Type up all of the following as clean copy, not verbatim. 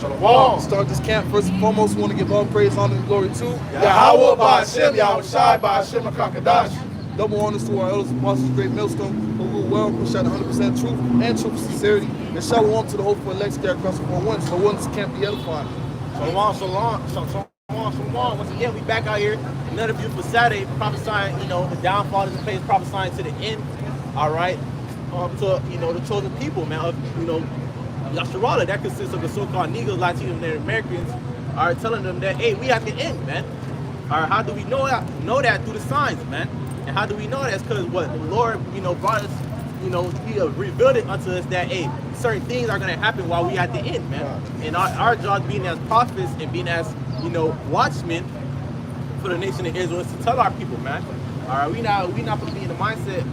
Shalom. Start this camp. First and foremost, we want to give all praise, honor, and glory to Yahweh Ba'Hashem, Yahweh Shai Ba'Hashem HaKadosh. double honors to our elders, apostles, great millstone, who rule well, push out 100% truth and truth sincerity. And shalom to the hopeful elect scattered across the four winds. The ones can't be edifying. Shalom, shalom, shalom. Once again, we back out here. Another beautiful Saturday, prophesying, the downfall of this place, prophesying to the end. All right, to the chosen people, man. Of Yasharala, that consists of the so-called Negroes, Latinos, and Americans, are telling them that, hey, we at the end, man. All right, how do we know that? Know that through the signs, man. And how do we know that? It's because what the Lord, brought us, He revealed it unto us that, hey, certain things are going to happen while we at the end, man. And our job being as prophets and being as, watchmen for the nation of Israel is to tell our people, man. All right, we not supposed to be in the mindset,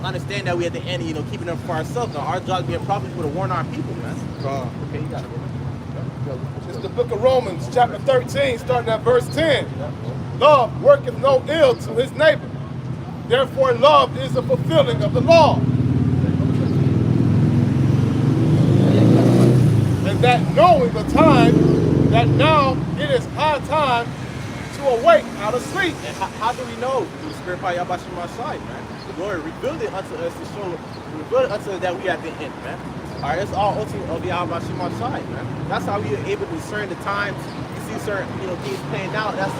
understand that we at the end, keeping them for ourselves. Now, our job being prophets is to warn our people, man. Okay, you got it. It's the book of Romans, chapter 13, starting at verse 10. Love worketh no ill to his neighbor. Therefore, love is the fulfilling of the law. And that knowing the time, that now it is high time to awake out of sleep. And how do we know? Through the Spirit by Yahweh Shai, man. The Lord revealed it unto us to show, revealed it unto us that we at the end, man. All right, it's all ultimate of Yahweh Shai, man. That's how we are able to discern the times. You see certain, things playing out. That's,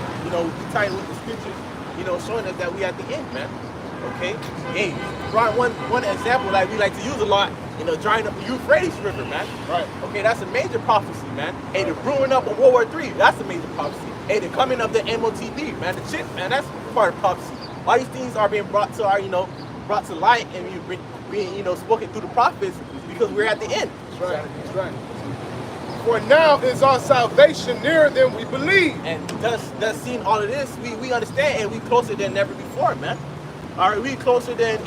tied with the scriptures, showing us that we at the end, man. Okay? Hey, one example like we like to use a lot, drying up the Euphrates River, man. Right. Okay, that's a major prophecy, man. Hey, the brewing up of World War III, that's a major prophecy. Hey, the coming of the MOTB, man, the chip, man, that's part of prophecy. All these things are being brought to our, brought to light and being, spoken through the prophets because we're at the end. That's right. That's right. For now is our salvation nearer than we believe. And thus seeing all of this, we understand and we closer than ever before, man. All right, we closer than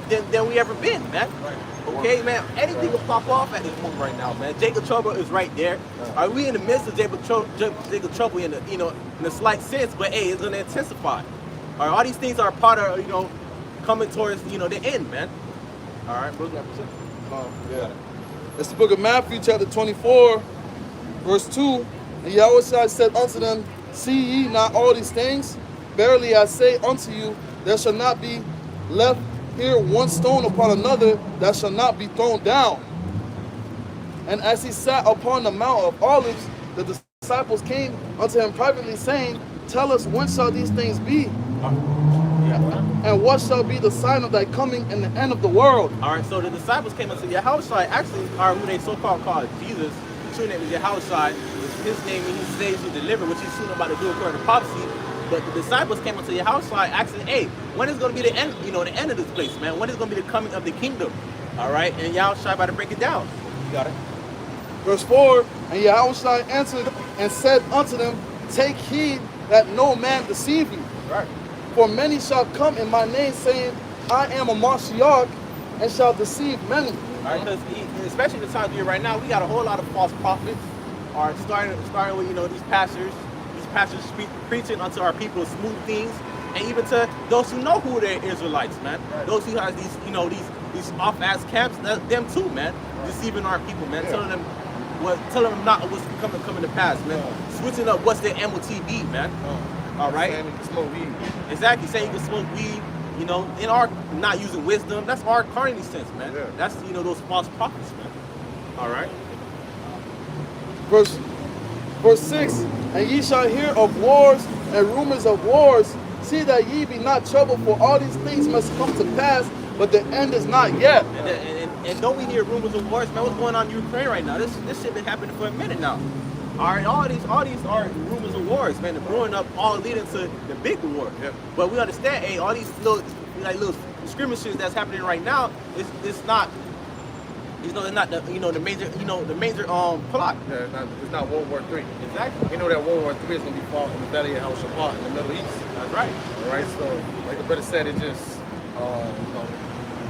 than we ever been, man. Right. Okay, man. Anything will pop off at this moment right now, man. Jacob trouble is right there. Are we in the midst of Jacob trouble in the in a slight sense? But hey, it's gonna intensify. All right, all these things are part of coming towards the end, man. All right, bro. Yeah. It's the book of Matthew, chapter 24, verse 2. And Yahweh said unto them, see ye not all these things? Verily I say unto you, there shall not be left here one stone upon another that shall not be thrown down. And as he sat upon the Mount of Olives, the disciples came unto him privately, saying, tell us, when shall these things be? And what shall be the sign of thy coming and the end of the world? All right, so the disciples came unto Yahushua, actually, are who they so-called call Jesus. The true name is Yahushua. His name means he saves, he delivers, which he's soon about to do according to prophecy. But the disciples came unto Yahushua asking, hey, when is going to be the end, the end of this place, man? When is going to be the coming of the kingdom? All right, and Yahushua about to break it down. You got it? Verse 4, and Yahushua answered and said unto them, take heed that no man deceive you. Right. For many shall come in my name, saying, I am a Mashiach, and shall deceive many. All right, because especially the times we're right now, we got a whole lot of false prophets. All right, starting with these pastors preaching unto our people smooth things, and even to those who know who they're Israelites, man. Right. Those who have these off-ass camps, them too, man. Deceiving our people, man. Telling them not what's coming to pass, man. Switching up what's their MOTB, man. All right. Saying you can smoke weed. Exactly. Saying you can smoke weed, in our not using wisdom. That's our carnally sense, man. Yeah. That's those false prophets, man. All right. Verse 6, and ye shall hear of wars and rumors of wars. See that ye be not troubled, for all these things must come to pass, but the end is not yet. And don't we hear rumors of wars, man? What's going on in Ukraine right now? This shit been happening for a minute now. All right, all these are rumors of wars, man. They're brewing up, all leading to the big war. Yeah. But we understand, hey, all these little skirmishes that's happening right now, it's not. It's not the major plot. Yeah, it's not World War III. Exactly. You know that World War III is going to be fought in the Valley of Hoshaphat in the Middle East. That's right. All right, so like the brother said, it just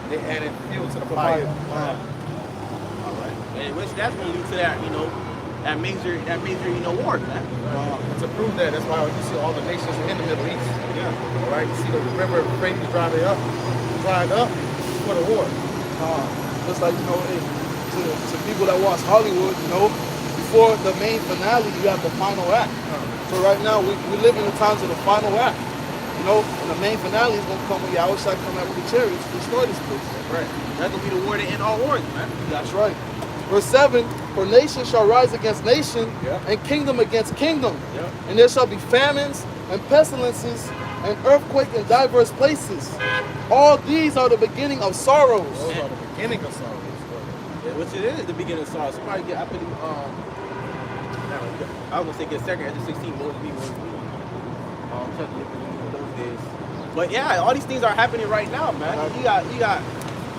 they added fuel to the fire. All right. And which that's going to lead to that that major war, man. To prove that, that's why you see all the nations in the Middle East. Yeah. All right. You see the river dried up for the war. Just like, to people that watch Hollywood, you know, before the main finale, you have the final act. So right now, we live in the times of the final act. You know, and the main finale is going to come when Yahushua come out with the chariots to destroy this place. Right. That's gonna be the war to end all wars, man. That's right. Verse 7, for nation shall rise against nation, Yeah. and kingdom against kingdom. Yeah. And there shall be famines and pestilences and earthquake in diverse places. All these are the beginning of sorrows. Those are the beginning of sorrows. Yeah, which it is the beginning of sorrow. Somebody get, I believe, I was gonna say get second after 16, Lord be one. Trying to look at those days. But yeah, all these things are happening right now, man. You got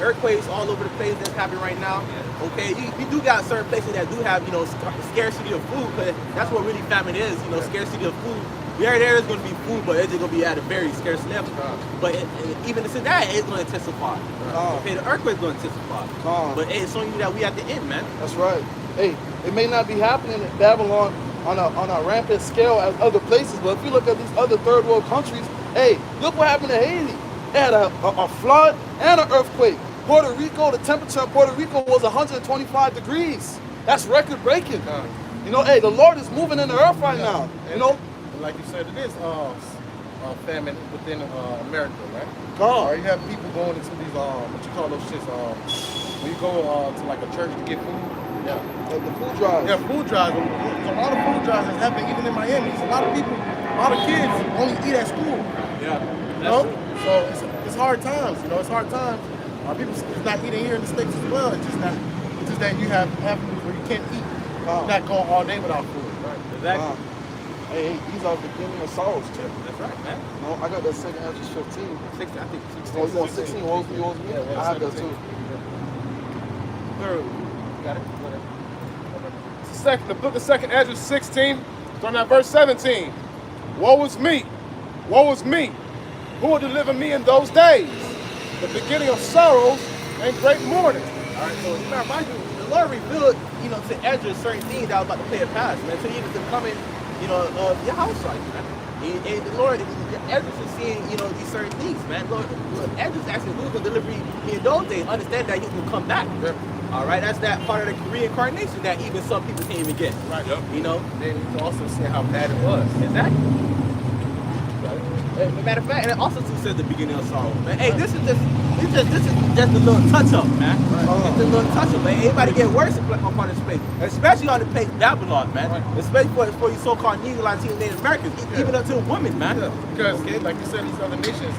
earthquakes all over the place that's happening right now. Okay, you do got certain places that do have, you know, scarcity of food, but that's what really famine is, you know, scarcity of food. There is going to be food, but it's going to be at a very scarce level. But even to that, it's going to intensify. Okay, the earthquake's going to intensify. But it's showing you that we at the end, man. That's right. Hey, it may not be happening in Babylon on a rampant scale as other places, but if you look at these other third world countries, hey, look what happened to Haiti. They had a flood and an earthquake. Puerto Rico, the temperature in Puerto Rico was 125 degrees. That's record breaking. You know, hey, the Lord is moving in the earth right now. You know, And like you said, it is famine within America, right? God. Or you have people going into these what you call those shits? When you go to like a church to get food. Yeah. Like the food drive. Yeah, food drives. There's a lot of food drives that's happening even in Miami. It's a lot of people, a lot of kids only eat at school. Yeah. You know? So it's hard times, you know, it's hard times. People is not eating here in the States as well. It's just that you have avenues where you can't eat. You're not going all day without food. Right. Exactly. Hey, these are the beginning of sorrows too. That's right, man. No, I got that second Ezra 15. 16, I think 16. Oh, you want 16? You want me? Yeah, I have that 17. too. Third. Got it? The book of 2nd Ezra 16, starting at verse 17. Woe is me, woe is me. Who will deliver me in those days? The beginning of sorrows and great mourning. All right, so you remember, mind you, the Lord revealed, you know, to Ezra certain things that was about to play a pass, man. So even to coming, you know, your house, like, man. And the Lord, Ezra's is seeing, you know, these certain things, man. Lord, Ezra's asking who's going to deliver me in those days. Understand that he will come back. Yep. All right, that's that part of the reincarnation that even some people can't even get. Right. You know? Then you can also see how bad it was. Exactly. As a matter of fact, and it also too says the beginning of sorrow, man. Hey, this is just a little touch up, man. It's a little touch up, man. Everybody get worse upon this place, especially on the place Babylon, man. Right. Especially for you so-called Negro Latino Native Americans, even up to women, man. Yeah, because like you said, these other nations,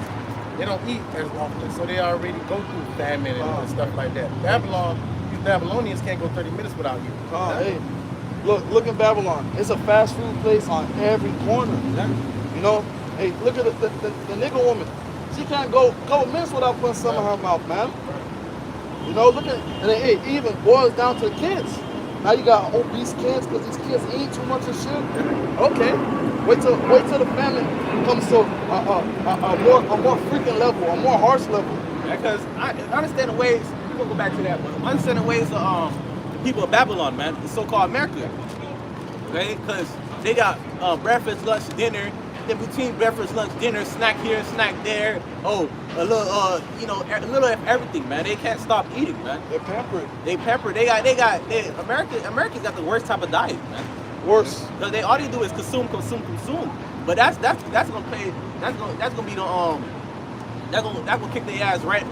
they don't eat as often, so they already go through famine and stuff like that. Babylon, these Babylonians can't go 30 minutes without eating. Hey, look in Babylon. It's a fast food place on every corner. You know, hey, look at the nigger woman. She can't go minutes without putting some in her mouth, man. You know, look at, and it even boils down to the kids. Now you got obese kids because these kids eat too much of shit. Okay, wait till the famine comes to a more freaking level, a more harsh level. Because I understand the ways. We're gonna go back to that, but I understand the ways of the people of Babylon, man, the so-called America. Okay, because they got breakfast, lunch, dinner. Then between breakfast, lunch, dinner, snack here, snack there. Oh, a little, you know, a little of everything, man. They can't stop eating, man. They're pampered. They pampered. Americans got the worst type of diet, man. Worse. Because all they do is consume. But that's gonna play. That's gonna be the that's gonna kick their ass right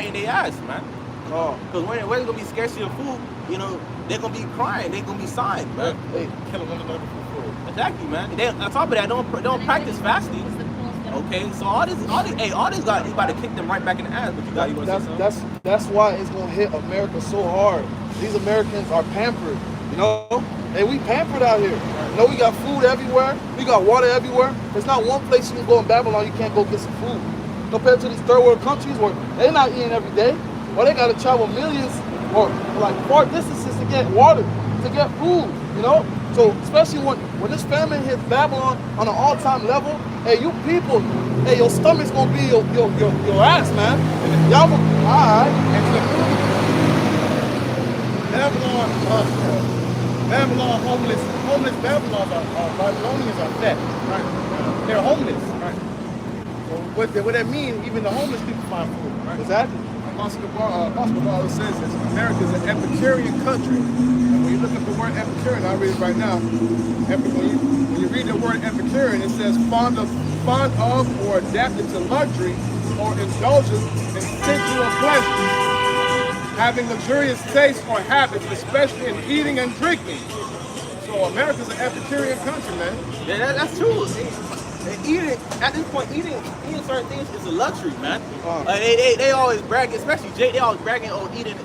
in their ass, man. Because when there's gonna be scarcity of food, you know, they're gonna be crying. They're gonna be sighing, man. Hey, Killing one another for food. Exactly, man. They, on top of that, don't practice fasting. Okay, so all this got you about to kick them right back in the ass. But you got that's why it's gonna hit America so hard. These Americans are pampered, you know. Hey, we pampered out here. You know, we got food everywhere. We got water everywhere. There's not one place you can go in Babylon you can't go get some food. Compared to these third world countries where they're not eating every day, or they gotta travel millions or like far distances to get water, to get food. You know. So especially when this famine hits Babylon on an all-time level, hey, you people, hey, your stomach's gonna be your ass, man. Y'all, all right. Babylon, homeless Babylonians are fat. Right. They're homeless. Right. So what that mean? Even the homeless people find food. Right. Exactly. Apostle Paul says that America is an Epicurean country. And when you look at the word Epicurean, I'll read it right now. When you read the word Epicurean, it says fond of or adapted to luxury or indulgence in sensual pleasures, having luxurious tastes or habits, especially in eating and drinking. So America's an Epicurean country, man. Yeah, that's true. And eating at this point, eating certain things is a luxury, man. They always bragging, especially Jake. They always bragging on eating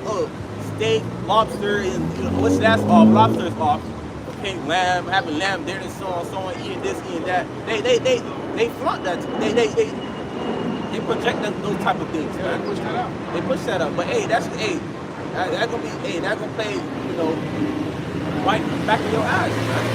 steak, lobster, and what's that's off. Lobster is off. Okay, lamb, having lamb dinner, so on, eating this, eating that. They flaunt that. They project those type of things, man. They push that out. They push that up. But that's gonna play, right back in your eyes, man.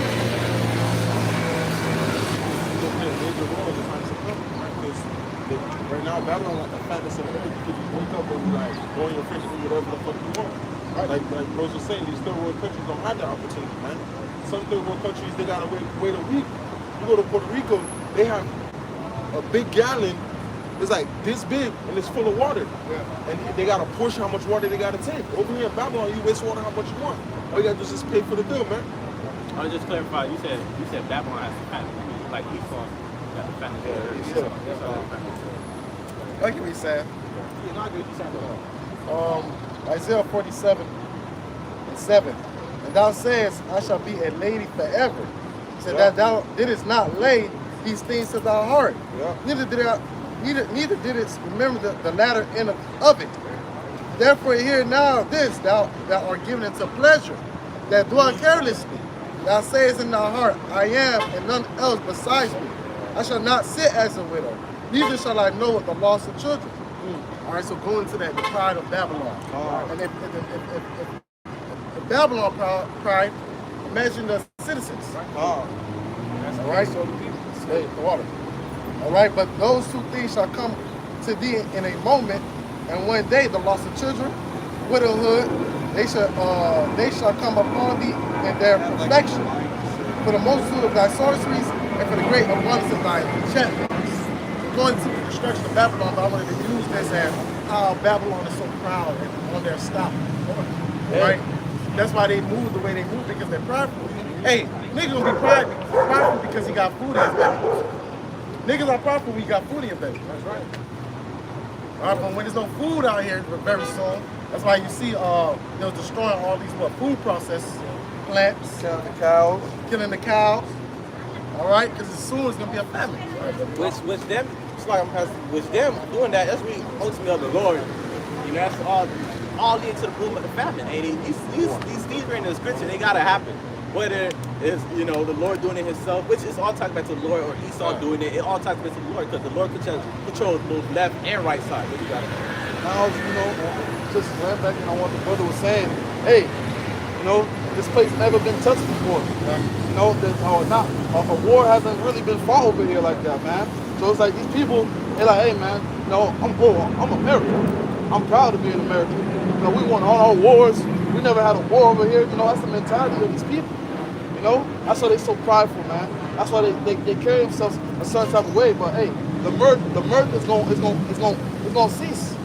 Right now, Babylon like the fatness of the earth. You wake up and like go in your fridge and eat whatever the fuck you want. Right? Like Rose was saying, these third world countries don't have that opportunity, man. Some third world countries, they gotta wait a week. You go to Puerto Rico, they have a big gallon. It's like this big and it's full of water. Yeah. And they gotta push how much water they gotta take. Over here in Babylon, you waste water how much you want. All you gotta do is just pay for the bill, man. I'll just clarify. You said Babylon has the fatness. Like Esau got the fatness. I get what he's saying. Yeah, no, I get what you're saying. Isaiah 47:7. And thou sayest, I shall be a lady forever. So that thou didst not lay these things to thy heart. Yeah. Neither did it remember the latter end of it. Therefore hear now this, thou art given into pleasure, that dwell carelessly. Thou sayest in thy heart, I am, and none else besides me. I shall not sit as a widow, neither shall I know the loss of children. All right, so go into that, the pride of Babylon. And if Babylon pride, imagine the citizens. All right, so the water. All right, but those two things shall come to thee in a moment, and one day the loss of children, widowhood, they shall come upon thee in their perfection. For the multitude of thy sorceries, and for the great abundance of thy enchantments. Going to the destruction of Babylon, but I wanted to use this as how Babylon is so proud and on their stop. Right? That's why they move the way they move, because they're prideful. Hey, niggas gonna be prideful because he got food in his belly. Niggas are prideful when you got food in your belly. That's right. All right, but when there's no food out here very soon, that's why you see they're destroying all these food processed plants, killing the cows. All right, because as soon it's gonna be a famine. Which them, it's like with them doing that, that's really ultimately of the Lord. That's all leading to the boom of the famine. And these are in the scripture, they gotta happen. Whether it's the Lord doing it himself, which is all talking about to the Lord, or Esau doing it, it all talks about to the Lord, because the Lord controls both left and right side. What you got? Now, just went back on what the brother was saying. Hey, this place never been touched before. A war hasn't really been fought over here like that, man. So it's like these people, they're like, hey, man, I'm American. I'm proud to be an American. We won all our wars. We never had a war over here. That's the mentality of these people. That's why they're so prideful, man. That's why they carry themselves a certain type of way. But hey, the mirth is gonna cease.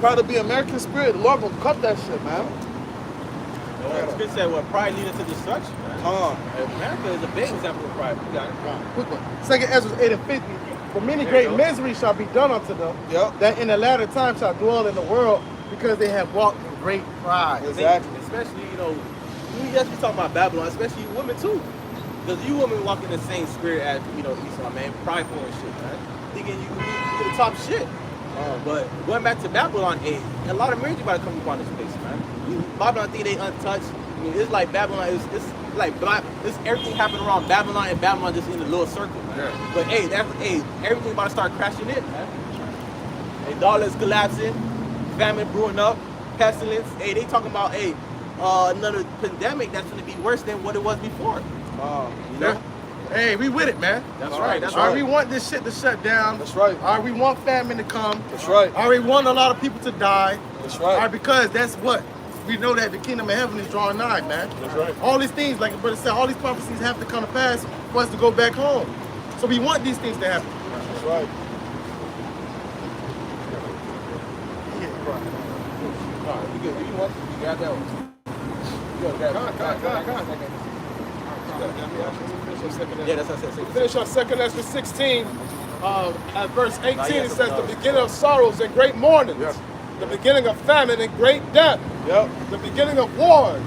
Proud to be American spirit. The Lord gonna cut that shit, man. Scripture said what pride leading to destruction, man. America is a big example of pride. You got it. Quick one. 2 Ezra 8:50. For many great misery shall be done unto them, that in the latter time shall dwell in the world, because they have walked in great pride. Exactly. Especially, we just be talking about Babylon, especially you women too. Because you women walk in the same spirit as, Esau, man, prideful and shit, man. Thinking you the top shit. But going back to Babylon 8, a lot of marriage about to come upon this place, man. Babylon think they untouched. It's like Babylon it's everything happening around Babylon, and Babylon just in a little circle, man. Yeah. But everything about to start crashing in, man. Dollars collapsing, famine brewing up, pestilence. They talking about another pandemic that's gonna be worse than what it was before. Hey, we with it, man. That's right. That's right. right. We want this shit to shut down. That's right. All right, we want famine to come. That's right. All right, we want a lot of people to die. That's right. All right, because that's what we know, that the kingdom of heaven is drawing nigh, man. That's right. All these things, like the brother said, all these prophecies have to come to pass for us to go back home. So we want these things to happen. That's right. All right, you good? You want? You got that one. You got that. Yeah, that's what I said. Finish on 2 Ezra 16, at verse 18, it says, the beginning of sorrows and great mournings, the beginning of famine and great death, the beginning of wars,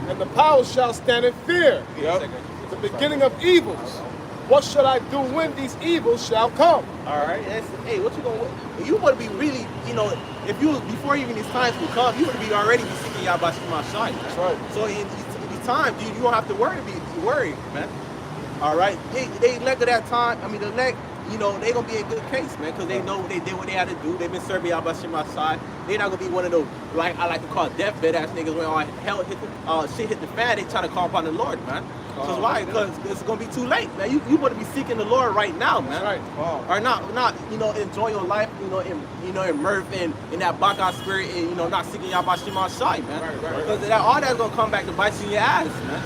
and the powers shall stand in fear, the beginning of evils. What shall I do when these evils shall come? All right. Hey, what you gonna? You want to be really, you know, if you before even these times will come, you want to be already be seeking Yahweh Shai. That's right. So in these times, you don't have to worry, man. All right. They elect at that time. I mean, the elect, you know, they gonna be in good case, man, because they know they did what they had to do. They've been serving Yahweh Shai. They're not gonna be one of those, like I like to call deathbed ass niggas when all hell hit the shit hit the fan. They try to call upon the Lord, man. Because why? Because it's gonna be too late, man. You want to be seeking the Lord right now, man. That's right. Or not, you know, enjoy your life, immerse in that Baka spirit, and not seeking Yahweh Shai, man. Because all that's gonna come back to bite you in your ass, man.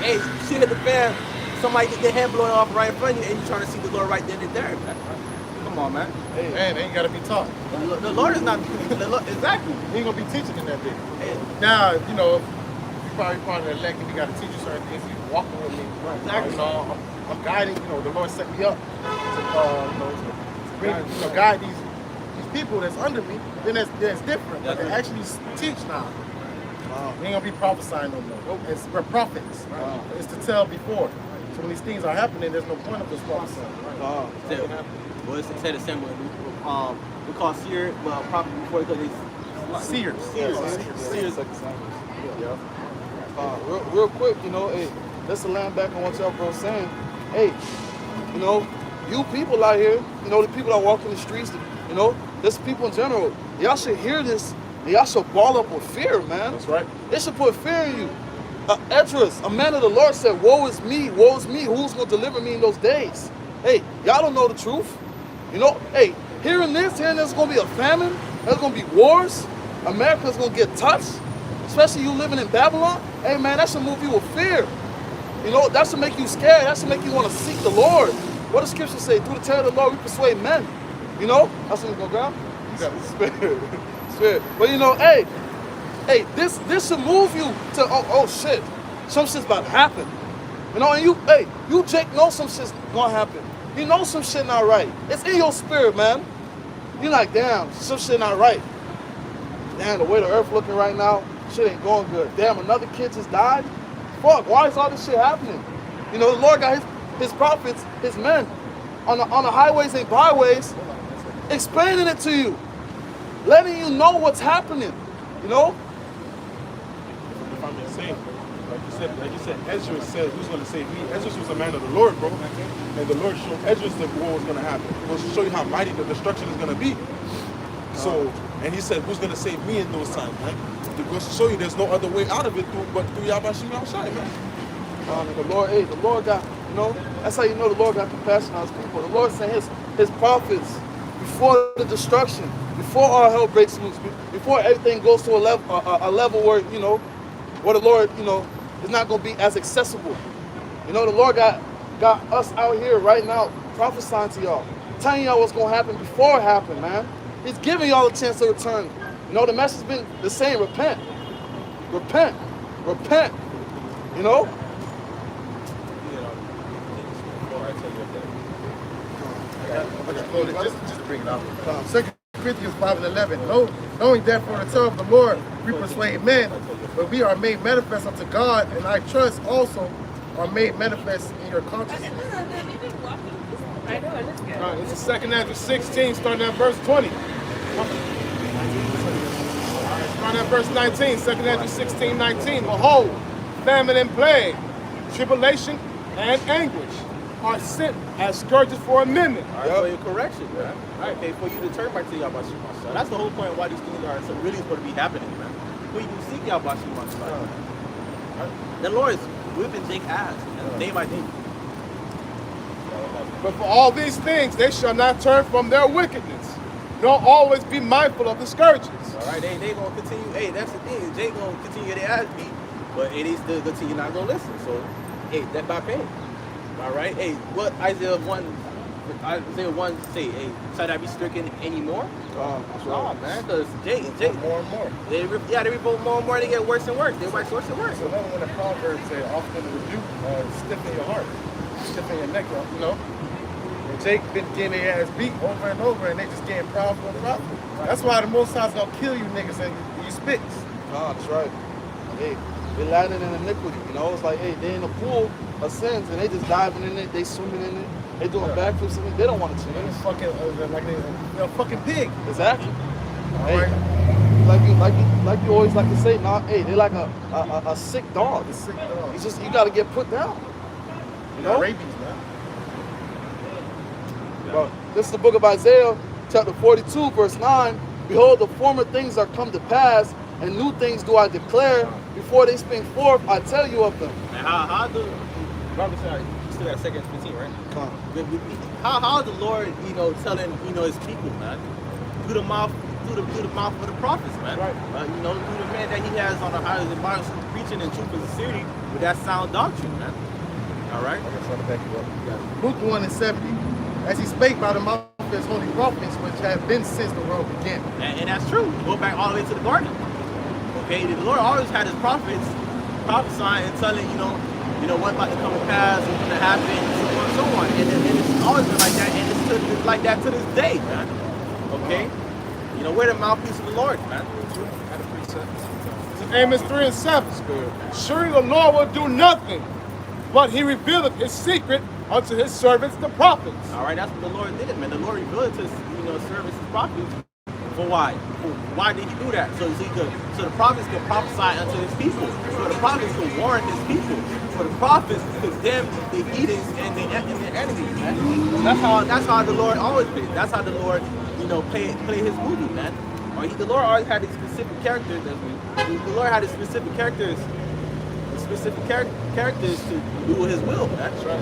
Hey, shit hit the fan, somebody get their head blowing off right in front of you, and you trying to see the Lord right then and there, man. Come on, man. Hey, man, they ain't gotta be taught. The Lord is not exactly. He ain't gonna be teaching in that day. Now, you know, you probably part of the elect and he gotta teach you certain things. He's walking with me. Exactly. You know, I'm guiding, you know, the Lord set me up to bring, guide these people that's under me. Then that's different. But they actually teach now. We ain't gonna be prophesying no more. We're prophets. It's to tell before. So when these things are happening, there's no point of us prophesying. Well, it's said assembly. We call seer, well, probably before because it's Seers. Seers. Real quick, hey, let's land back on what y'all bro saying. Hey, you people out here, the people that walk in the streets, there's people in general. Y'all should hear this. And y'all should ball up with fear, man. That's right. They should put fear in you. Esdras, a man of the Lord, said, woe is me, who's going to deliver me in those days? Hey, y'all don't know the truth. Hey, hearing this, there's going to be a famine. There's going to be wars. America's going to get touched. Especially you living in Babylon. Hey, man, that should move you with fear. That should make you scared. That should make you want to seek the Lord. What does Scripture say? Through the terror of the Lord, we persuade men. That's what we're going to grab. Spirit. But, hey, this should move you to, oh, shit. Some shit's about to happen. And you Jake, know some shit's going to happen. You know some shit not right. It's in your spirit, man. You're like, damn, some shit not right. Damn, the way the earth looking right now, shit ain't going good. Damn, another kid just died. Fuck, why is all this shit happening? The Lord got his prophets, his men, on the highways and byways, explaining it to you, letting you know what's happening. If I'm insane, like you said, Ezra said, who's going to save me? Ezra was a man of the Lord, bro. And the Lord showed Ezra what was going to happen. He was to show you how mighty the destruction is going to be. So, and he said, who's going to save me in those times, right? To go show you there's no other way out of it but through Yahweh Shai, man. The Lord got, that's how you know the Lord got compassion on his people. The Lord sent his prophets before the destruction, before all hell breaks loose, before everything goes to a level where, where the Lord, is not going to be as accessible. The Lord got us out here right now prophesying to y'all, telling y'all what's going to happen before it happened, man. He's giving y'all a chance to return. The message has been the same, repent. Repent. Repent. Just to bring it out. 2 Corinthians 5:11. Knowing that for the terror of the Lord we persuade men, but we are made manifest unto God, and I trust also are made manifest in your consciousness. This is 2 Ezra 16, starting at verse 20. Starting at verse 19, 2 Ezra 16, 19. Behold, famine and plague, tribulation and anguish are sent as scourges for a minute. All right, for your correction, man. Okay, for you to turn back to Yahweh Shai. That's the whole point of why these things are so really going to be happening, man. When you seek Yahweh Shai. The Lord is whipping Jake's ass, day by day. But for all these things, they shall not turn from their wickedness, nor always be mindful of the scourges. All right, they going to continue. Hey, that's the thing. Jake going to continue their ass beat, but they still continue not going to listen. So, hey, that's by pain. All right. Hey, what Isaiah 1 Isaiah 1 say, hey, shall I be stricken anymore? That's No, right. man, because More and more. they revolt more and more, they get worse and worse. They wax worse and worse. So another one of the Proverbs say, often rebuke, stiffen your heart, stiffen your neck, you know. And Jake been getting their ass beat over and over, and they just getting proudful and proudful. That's why the Most High's gonna kill you niggas and you spits. That's right. Hey, they landing in iniquity. You know, it's like, hey, they in a pool of sins and they just diving in it, they swimming in it, they doing backflips in it. They don't want to They're change. fucking like they're a fucking pig. Exactly. All Hey, right. like you always like to say, nah, hey, they like a sick dog. The sick dog. It's just you gotta get put down. You Got know? rabies, man. Bro, this is the book of Isaiah, chapter 42, verse 9. Behold, the former things are come to pass, and new things do I declare. Before they spring forth, I tell you of them. And how do Robert said you still got 2 15, right? Come on. How is the Lord, telling, his people, man, through the mouth of the prophets, man. Right. Through the man that he has on the highways and byways preaching in truth and sincerity with that sound doctrine, man. All right. I'm trying to back you up. Luke 1 and 70. As he spake by the mouth of his holy prophets, which have been since the world began. And that's true. Go back all the way to the garden. Okay, the Lord always had his prophets prophesying and telling, what's about to come to pass, what's going to happen, so on and so on. And it's always been like that, and it's like that to this day, man. Okay? We're the mouthpiece of the Lord, man. Amos 3 and 7. Surely the Lord will do nothing, but he revealeth his secret unto his servants, the prophets. All right, that's what the Lord did, man. The Lord revealed to his, servants, his prophets. For why? Why did he do that? So the prophets could prophesy unto his people. So the prophets could warn his people. So the prophets could condemn the heathens and their enemies, man. That's how the Lord always been. That's how the Lord, play his movie, man. The Lord always had these specific characters. The Lord had his specific characters. Characters to do his will. That's right.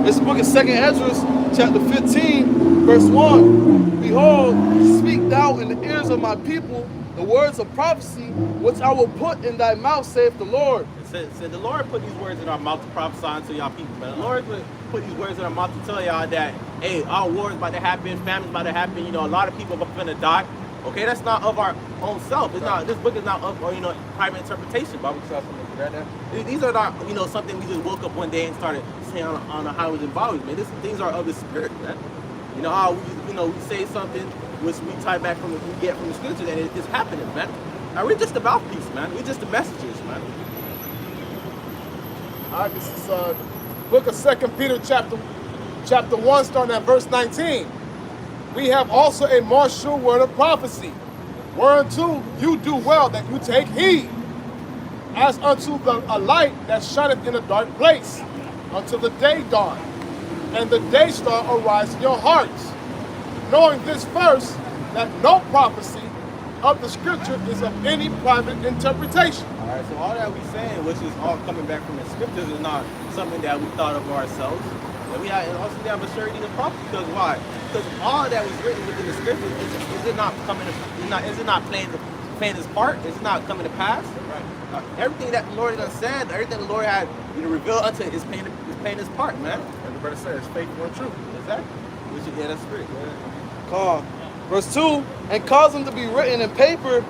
This book is 2nd Ezra, chapter 15, verse 1. Behold, speak thou in the ears of my people the words of prophecy, which I will put in thy mouth, saith the Lord. Said the Lord put these words in our mouth to prophesy unto y'all people, man. The Lord put these words in our mouth to tell y'all that, hey, our war is about to happen, famine's about to happen, a lot of people are going to die. Okay, that's not of our own self. It's not. This book is not of, private interpretation. Bible says something like that. These are not, something we just woke up one day and started saying on the highways and byways, man. Things are of the spirit, man. How we say something which we tie back from, we get from the scriptures, and it's happening, man. Now we're just the mouthpiece, man. We're just the messengers, man. All right, this is book of 2 Peter chapter 1, starting at verse 19. We have also a more sure word of prophecy, whereunto you do well that you take heed, as unto a light that shineth in a dark place, until the day dawn, and the day star arise in your hearts, knowing this first, that no prophecy of the scripture is of any private interpretation. All right, so all that we're saying, which is all coming back from the scriptures, is not something that we thought of ourselves. And we have a surety of prophecy. Because why? Because all that was written within the scriptures is it not coming? Is it not playing its part? Is it not coming to pass? Right. Everything that the Lord has said, everything the Lord had revealed unto is playing its part, man. And the brother says, faithful and true. Exactly. Which is that's spirit. Verse 2, and cause them to be written in paper,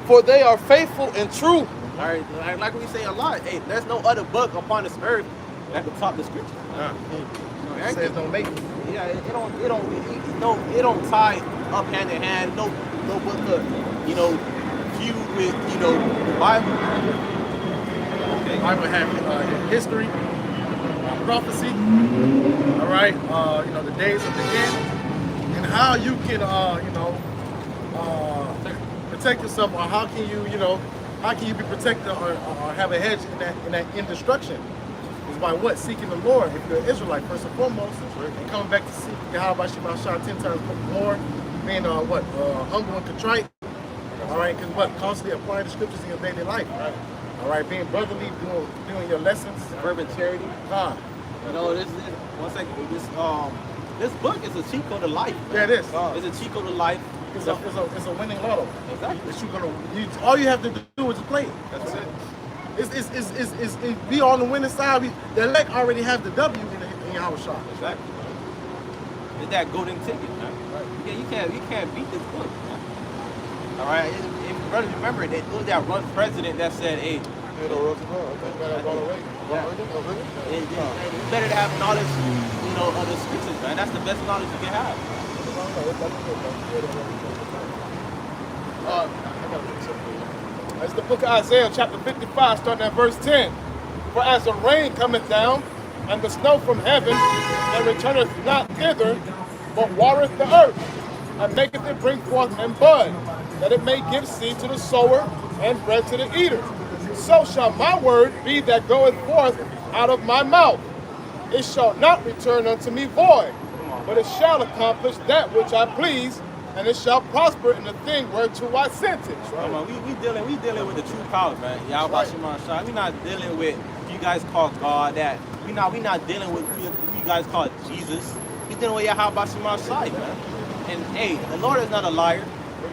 for they are faithful and true. All right, like we say a lot, hey, there's no other book upon this earth that can top the scripture. It says don't make it. Yeah, it don't tie up hand in hand. No book feud with the Bible. The Bible have history, prophecy. All right, the days of the end, and how you can protect yourself, or how can you be protected or have a hedge in that indestruction? Is by what? Seeking the Lord. If you're an Israelite, first and foremost, and coming back to seek Yahweh Shema 10 times more, being humble and contrite. All right, because constantly applying the scriptures in your daily life. Right. All right, being brotherly, doing your lessons. Fervent charity. This one second. This book is a cheat code of life. Man. Yeah, it is. It's a cheat code of life. It's a winning lotto. Exactly. All you have to do is play it. That's it. We on the winning side. The elect already have the W in our shot. Exactly. It's that golden ticket, man. Yeah, you can't beat this book, man. All right. If brothers remember, it was that one president that said, "Hey, Theodore Roosevelt, I think. it's better to have knowledge, of the scriptures, man. That's the best knowledge you can have." That's the book of Isaiah, chapter 55, starting at verse 10. For as the rain cometh down, and the snow from heaven, and returneth not thither, but watereth the earth, and maketh it bring forth and bud, that it may give seed to the sower, and bread to the eater. So shall my word be that goeth forth out of my mouth. It shall not return unto me void, but it shall accomplish that which I please, and it shall prosper in the thing whereto I sent it. Come on, we dealing with the true powers, man. Y'all watching my shot. We not dealing with you guys call God that. We not dealing with you guys call Jesus. We dealing with Yahweh Shema Shai, man. And hey, the Lord is not a liar.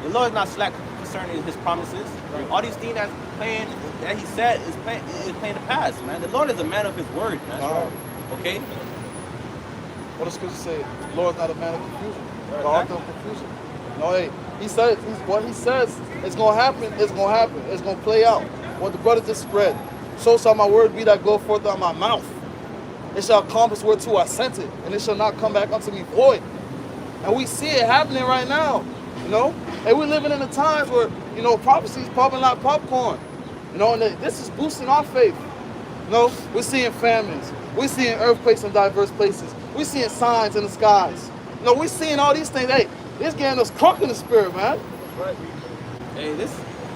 The Lord is not slack concerning His promises. All these things that He said is playing to pass, man. The Lord is a man of His word, man. Okay. What does Scripture say? The Lord is not a man of confusion. The author of confusion. No, hey, what he says is gonna happen. It's gonna happen. It's gonna play out. What the brother just read. So shall my word be that go forth out of my mouth. It shall accomplish whereto I sent it, and it shall not come back unto me void. And we see it happening right now. And we're living in the times where prophecy's popping like popcorn. And this is boosting our faith. We're seeing famines. We're seeing earthquakes in diverse places. We're seeing signs in the skies. We're seeing all these things. Hey, it's getting us crunk in the spirit, man. Right. Hey,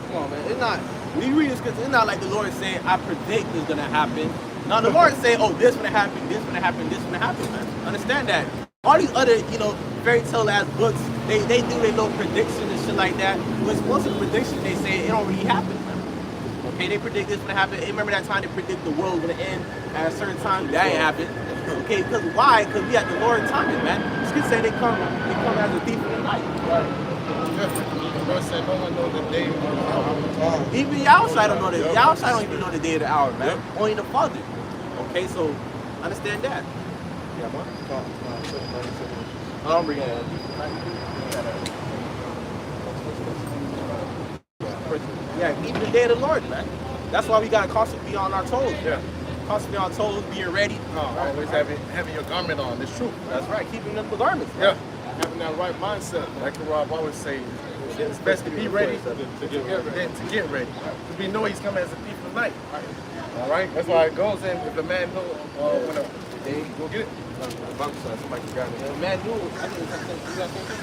come on, man. It's not, when you read this scripture, it's not like the Lord is saying, I predict this is going to happen. Now, the Lord is saying, oh, this is going to happen, this is going to happen, this is going to happen, man. Understand that. All these other, fairy tale ass books, they do their little predictions and shit like that. When most of the predictions, they say it don't really happen, man. Okay, they predict this is going to happen. Hey, remember that time they predict the world was going to end at a certain time? That ain't happened. Okay, because why? Because we have the Lord timing, man. The scripture say they come as a thief in the night. Right. The Lord said no one knows the day or the hour. Even y'all side don't know the y'all side don't even know the day or the hour, man. Only the Father. Okay, so understand that. Yeah, man. I'm bringing it. Yeah, even the day of the Lord, man. That's why we gotta constantly be on our toes. Yeah. Constantly on toes, being ready. Always having your garment on. It's true. That's right, keeping the garments. Yeah. Having that right mindset. Like the Rob always say, it's best to be ready than to get ready. Because we know he's coming as a thief in the night. All right? That's why it goes in. If the man knows when a day, go get it. Somebody got it. The man knew. I think you got something?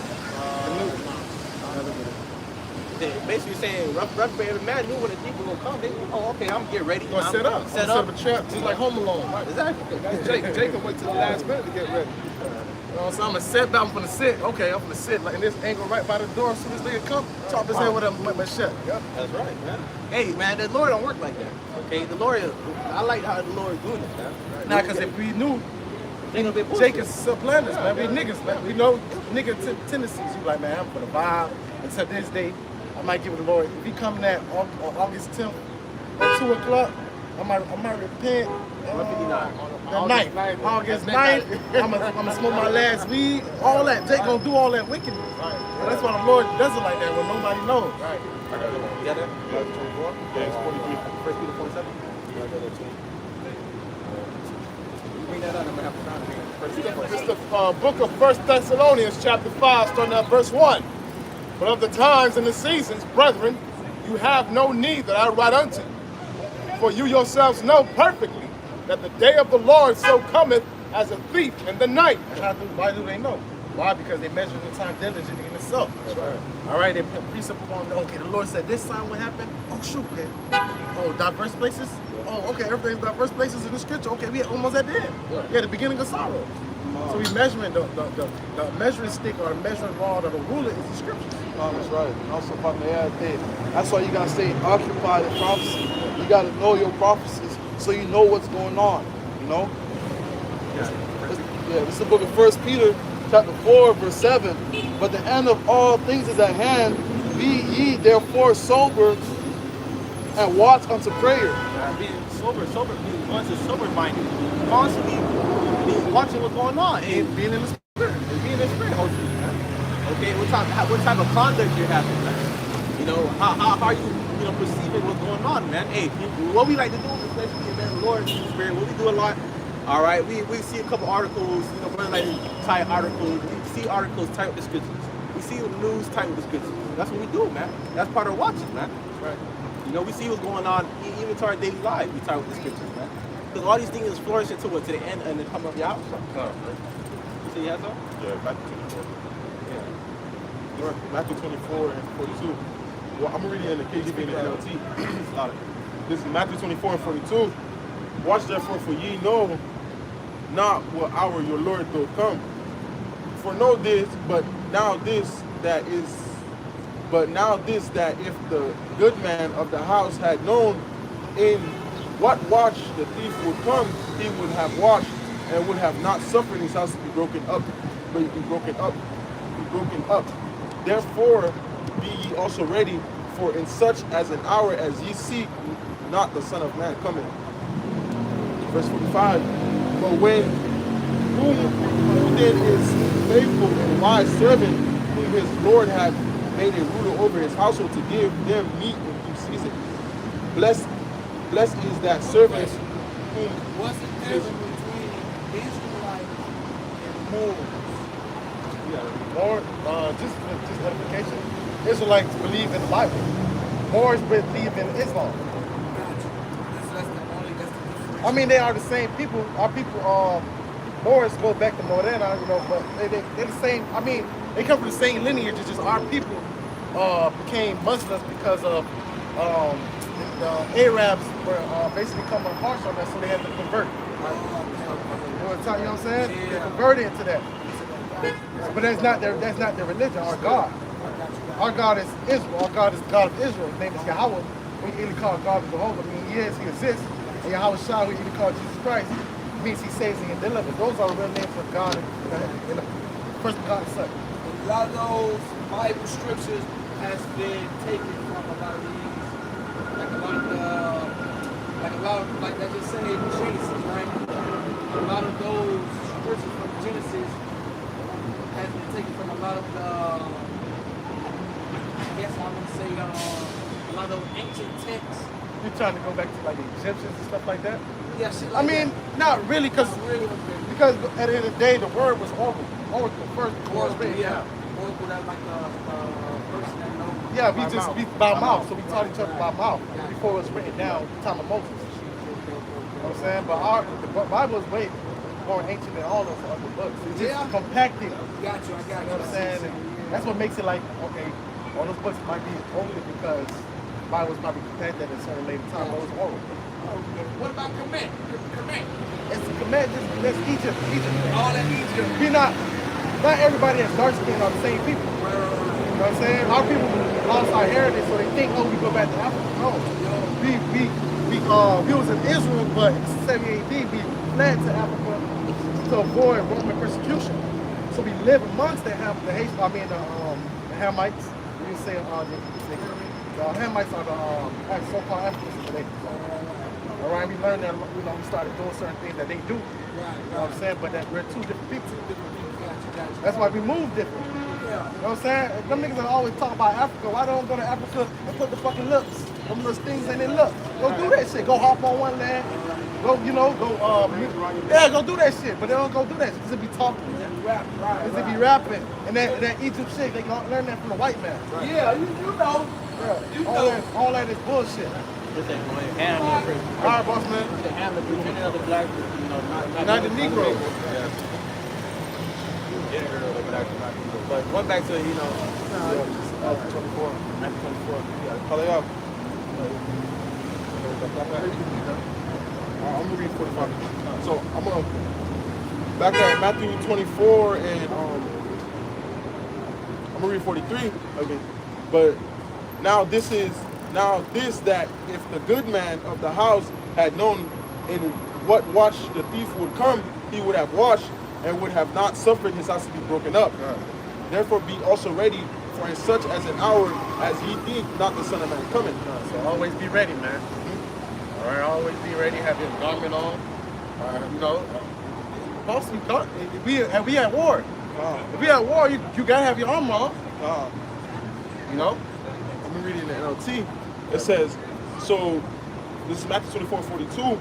Basically saying, rough the man knew when the thief was gonna come. They, okay, I'm gonna get ready. Gonna set up. Set up a trap, just like Home Alone. Exactly. Jacob wait till the last minute to get ready. So I'm gonna set down. I'm gonna sit. Okay, I'm gonna sit like in this angle right by the door. As soon as they come, chop his head with a machete. Yep. That's right, man. Hey, man, the Lord don't work like that. Okay, the Lord. I like how the Lord is doing it, man. Now, because if we knew, Jacob's Jacob's supplanters, man. We niggas, man. We know nigga tendencies. You like, man, I'm gonna vibe until this day. I might give it the Lord. If he coming at August 10th at 2 o'clock, I might repent. The night, August 9th, I'm gonna smoke my last weed. All that, Jake gonna do all that wickedness. Right. And that's why the Lord does it like that when nobody knows. Right. Yeah, that. Yeah, it's 43. 1 Peter 47. Bring that up. I'm gonna have to find it. It's the book of 1 Thessalonians, chapter 5, starting at verse 1. But of the times and the seasons, brethren, you have no need that I write unto you. For you yourselves know perfectly that the day of the Lord so cometh as a thief in the night. Why do they know? Why? Because they measure the time diligently in itself. That's right. All right, they put precept upon, okay, the Lord said this sign will happen. Oh, shoot, okay. Oh, diverse places? Oh, okay, everything's diverse places in the scripture. Okay, we almost at the end. Yeah, the beginning of sorrow. So we measuring the measuring stick or the measuring rod or the ruler is the scripture. That's right. And also, if I may add, that's why you gotta stay occupied in prophecy. You gotta know your prophecies so you know what's going on. This is the book of 1 Peter, chapter 4, verse 7. But the end of all things is at hand. Be ye therefore sober, and watch unto prayer. Being being once a sober minded, constantly watching what's going on, and Being in the spirit. being in the spirit, hopefully, man. Okay, what type of conduct you're having, man? You know, how are you, perceiving what's going on, man? Hey, what we like to do, especially in the Lord's spirit, what we do a lot. All right, we see a couple articles, one like type articles. We see articles type with the scriptures. We see the news type with the scriptures. That's what we do, man. That's part of watching, man. Right. We see what's going on even to our daily life. We type with the scriptures, man. Because all these things is flourishing to what? To the end and the coming of Yahweh. You see, you have some? Yeah, Matthew 24. Yeah. Matthew 24 and 42. Well, I'm reading in the KJV and the NLT. It's a lot of- This is Matthew 24 and 42. Watch therefore, for ye know not what hour your Lord will come. For know this, but now this that if the good man of the house had known in what watch the thief would come, he would have watched and would have not suffered his house to be broken up, but be broken up. Therefore be ye also ready, for in such as an hour as ye seek not the Son of Man coming. Verse 45. But when who then is faithful and wise servant, whom his Lord had made a ruler over his household to give them meat in due season? Blessed is that servant whom What's the difference between Israelite and Moors? More, just edification. Israelites believe in the Bible. Moors believe in Islam. Gotcha. That's the difference. I mean, they are the same people. Our people, Moors go back to Morena, but they're the same. I mean, they come from the same lineage. It's just our people became Muslims because of the Arabs were basically coming harsh on us, so they had to convert. Right? You know what I'm saying? They converted into that. But that's not their religion. Our God is Israel. Our God is the God of Israel. His name is Yahweh. We either call God Jehovah. I mean, he exists. And Yahweh Shah, we either call Jesus Christ, means he saves and delivers. Those are the real names of God and the first God and Son. A lot of those Bible scriptures has been taken from a lot of these, like I just said, Genesis, right? A lot of those scriptures from Genesis has been taken from a lot of the, I guess I would say, a lot of those ancient texts. You're trying to go back to like the Egyptians and stuff like that? Yeah, shit I like mean, that. not really, because at the end of the day, the word was Oracle. Oracle first. Oracle, yeah. Oracle, that's like the person that knows. Yeah, we just speak by mouth, so we taught each other by mouth before it was written down, the time of Moses. You know what I'm saying? But the Bible is way more ancient than all those other books. It's just compacted. Got you, I got you. You know what I'm saying? And that's what makes it like, okay, all those books might be older because the Bible was probably compacted at a certain later time, but it was oral. What about Kemet? It's the command, that's Egypt. All that Egypt. Not everybody that's dark skinned are the same people. You know what I'm saying? Our people lost our heritage, so they think, oh, we go back to Africa. No. We was in Israel, but in 70 AD, we fled to Africa to avoid Roman persecution. So we live amongst the Hamites. You say the Hamites are the so-called Africans today. All right, we learned that, we started doing certain things that they do. You know what I'm saying? But that we're two different people. That's why we move different. You know what I'm saying? Them niggas that always talk about Africa, why don't go to Africa and put the fucking lips, them little things in their lip? Go do that shit. Go hop on one land. Go go do that shit. But they don't go do that shit because they be talking. Because they be rapping. And that Egypt shit, they gonna learn that from the white man. Yeah, you know. Yeah. All that is bullshit. Just ain't going to ham the All right, boss man. pretending of the black, Not the Negro. But going back to, 24. Call it up. I'm gonna read 45. So I'm gonna back at Matthew 24 and I'm gonna read 43. Okay, but now this that if the good man of the house had known in what watch the thief would come, he would have watched and would have not suffered his house to be broken up. Therefore be also ready, for in such as an hour as ye think not the Son of Man coming. So always be ready, man. All right, always be ready. Have your garment on. You know, also, if we at war. If we at war, you gotta have your armor on. You know. Let me read it in the NLT. It says, so this is Matthew 24:42.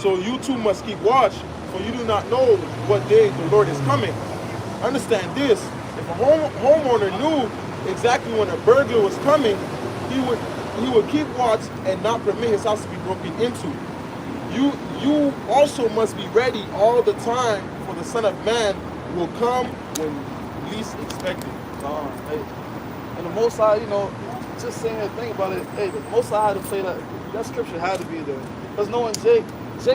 So you too must keep watch, for you do not know what day the Lord is coming. Understand this: if a homeowner knew exactly when a burglar was coming, he would keep watch and not permit his house to be broken into. You also must be ready all the time, for the Son of Man will come when least expected. Hey, and the Most High, you know, just saying that thing about it. Hey, the Most High had to say that scripture had to be there, because knowing Jake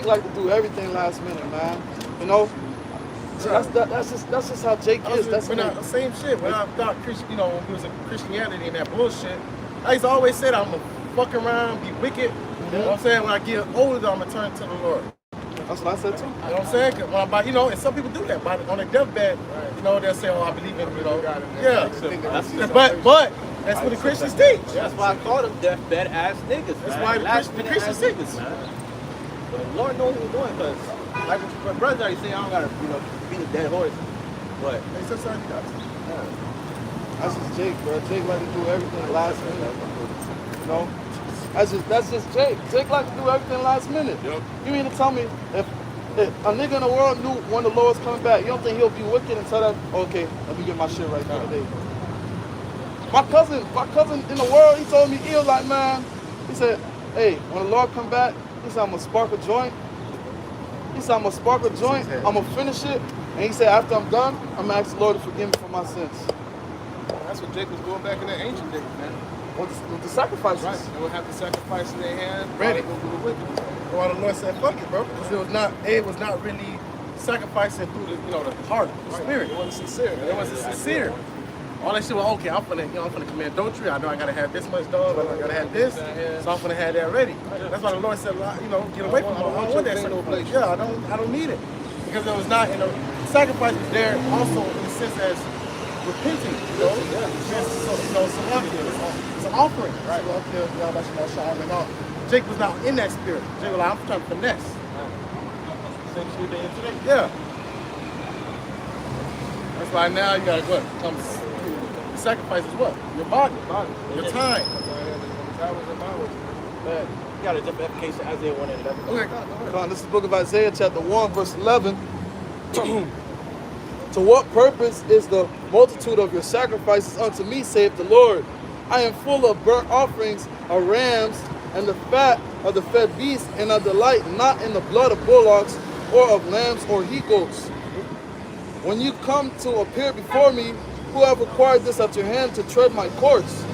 like to do everything last minute, man. You know, that's just how Jake is. That's when the same shit. When I thought Christian, you know, when we was in Christianity and that bullshit, I used to always say that I'm gonna fuck around, be wicked. You know what I'm saying? When I get older, I'm gonna turn to the Lord. That's what I said too. You know what I'm saying? 'Cause when you know, and some people do that. On their deathbed, you know, they'll say, "Oh, I believe in," you know. Yeah. But that's what the Christians teach. That's why I call them deathbed ass niggas. That's man. why Last the minute Christians ass teach. niggas, man. But the Lord knows what he's doing, because like my brother already saying, I don't gotta, you know, beat a dead horse. But Hey, sometimes you got to. That's just Jake, bro. Jake like to do everything last minute. You know? That's just Jake. Jake like to do everything last minute. Yep. You mean to tell me if a nigga in the world knew when the Lord's coming back, you don't think he'll be wicked and tell that, okay, let me get my shit right now today. My cousin in the world, he told me, he was like, man, he said, hey, when the Lord come back, he said, I'm gonna spark a joint. He said, I'm gonna spark a joint, I'm gonna finish it. And he said, after I'm done, I'm gonna ask the Lord to forgive me for my sins. That's what Jake was doing back in the ancient days, man. With the sacrifices. Right. They would have the sacrifice in their hand. Ready. Go do the wicked. Well, the Lord said, "Fuck it, bro," because it was not really sacrificing through the, you know, the heart, the spirit. It wasn't sincere. It wasn't sincere. All that shit was okay. I'm finna commit adultery. I know I gotta have this much dog. I know I gotta have this, so I'm finna have that ready. That's why the Lord said, you know, get away from it. I don't want that sacrifice. Yeah, I don't need it, because it was not. You know, sacrifice was there also in the sense as repenting. You know, it's an offering. Right. Jake was not in that spirit. Jake was like, I'm trying to finesse. Same shit they in today. Yeah. That's why now you gotta what? Sacrifice is what? Your body. Your time. man, you got a different application, Isaiah 1 and 11. Okay. Come on, this is the book of Isaiah, chapter 1, verse 11. To what purpose is the multitude of your sacrifices unto me, saith the Lord? I am full of burnt offerings of rams, and the fat of the fed beasts, and I delight not in the blood of bullocks, or of lambs, or he-goats. When you come to appear before me, who have required this at your hand to tread my courts?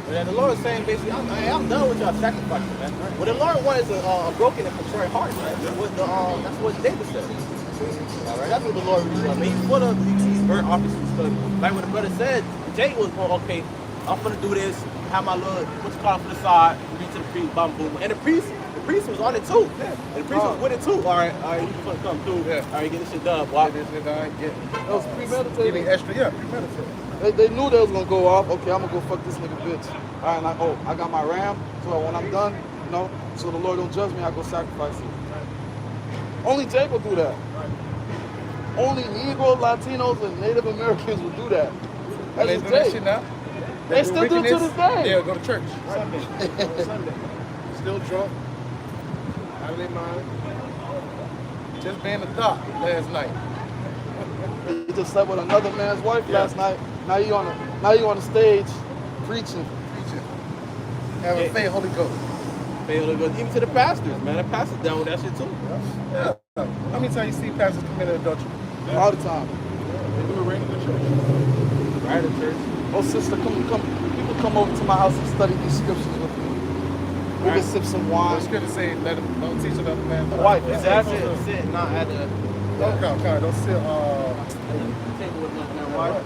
And the Lord is saying basically, I'm done with y'all sacrificing, man. What the Lord wants is a broken and contrite heart, man. That's what David said. All right, that's what the Lord really wants. I mean, he's full of these burnt offerings. Like what the brother said, Jay was going, okay, I'm gonna do this, have my little, what's it called, from the side, reach to the priest, boom, boom. And the priest was on it too. Yeah. And the priest was with it too. All right, you gonna come through. Yeah. All right, get this shit done, boy. Get this shit done. That was premeditated. Getting extra, yeah, premeditated. They knew they was gonna go off. Okay, I'm gonna go fuck this nigga bitch. All right, I got my ram, so when I'm done, you know, so the Lord don't judge me, I go sacrifice it. Only Jake will do that. Only Negro, Latinos, and Native Americans will do that. And they do that shit now. They still do it to this day. They'll go to church Sunday. Sunday. Still drunk. Out of their mind. Just being a thought last night. He just slept with another man's wife last night. Now you on the stage preaching. Having faith, Holy Ghost. Even to the pastors, man. The pastors down with that shit too. Yeah. How many times you see pastors commit adultery? All the time. They do it right in the church. Right in church. Oh, sister, come. You can come over to my house and study these scriptures with me. We can sip some The wine. scripture say, don't teach another man. Wife, Exactly. Sit, not at the Don't come, don't sit, table with nothing. Why?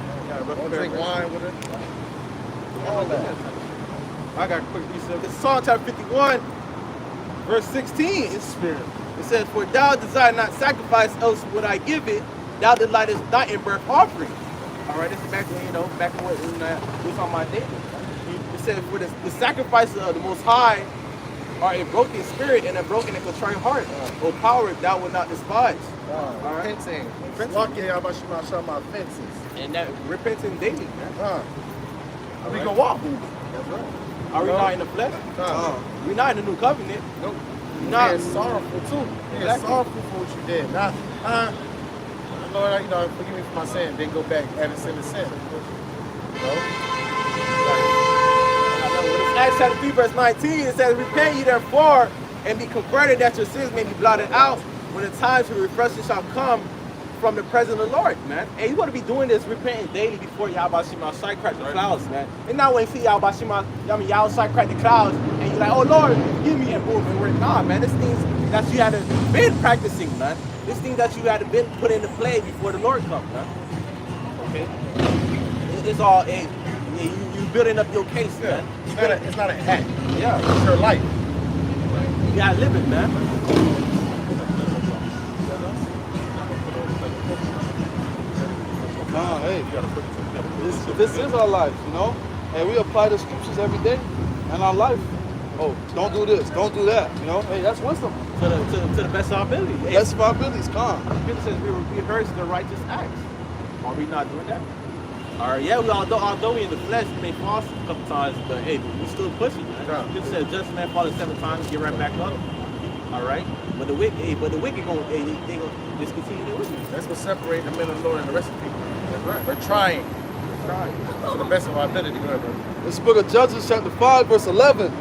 don't drink wine with it. All that. I got a quick research. It's Psalm chapter 51, verse 16. It's spirit. It says, "For thou desire not sacrifice, else would I give it. Thou delightest not in burnt offering. All right, this is back when, back when we was talking about David. It said, for the sacrifices of the Most High are a broken spirit and a broken and contrite heart. O power, thou wilt not despise. All right. Repenting. Lucky y'all about to show my offenses. And that repenting daily, man. We gonna walk. That's right. Are we not in the flesh? We're not in the new covenant. Nope. We're not. Being sorrowful too. Being Exactly. sorrowful for what you did. Not, Lord, forgive me for my sin. Then go back having sin to sin. Acts chapter 3, verse 19, it says, repent ye therefore, and be converted, that your sins may be blotted out, when the time to refreshing shall come from the presence of the Lord, man. And you want to be doing this, repenting daily before Yahweh Shema Shai crack the clouds, man. It's not when you see Yahweh Shema, Yahweh Shai crack the clouds, and you're like, oh Lord, give me a boom, and we're not, man. This things that you had been practicing, man. This thing that you had been put into play before the Lord comes, man. Okay? It's all, you building up your case, man. It's not an act. Yeah. It's your life. You gotta live it, man. Hey, this is our life, and we apply the scriptures every day in our life. Oh, don't do this, don't do that, Hey, that's wisdom. To the best of our ability. Hey, Best of our abilities, come. Scripture says we rehearse the righteous acts. Are we not doing that? All right, yeah, although we in the flesh, we may fall a couple times, but hey, we still pushing, man. Yeah. Scripture says just man fall 7 times, get right back up. All right, but the wicked gonna they gonna just continue to do it. That's what separates the men of the Lord and the rest of the people. That's right. We're trying. To the best of our ability. Go ahead, bro. This book of Judges, chapter 5, verse 11.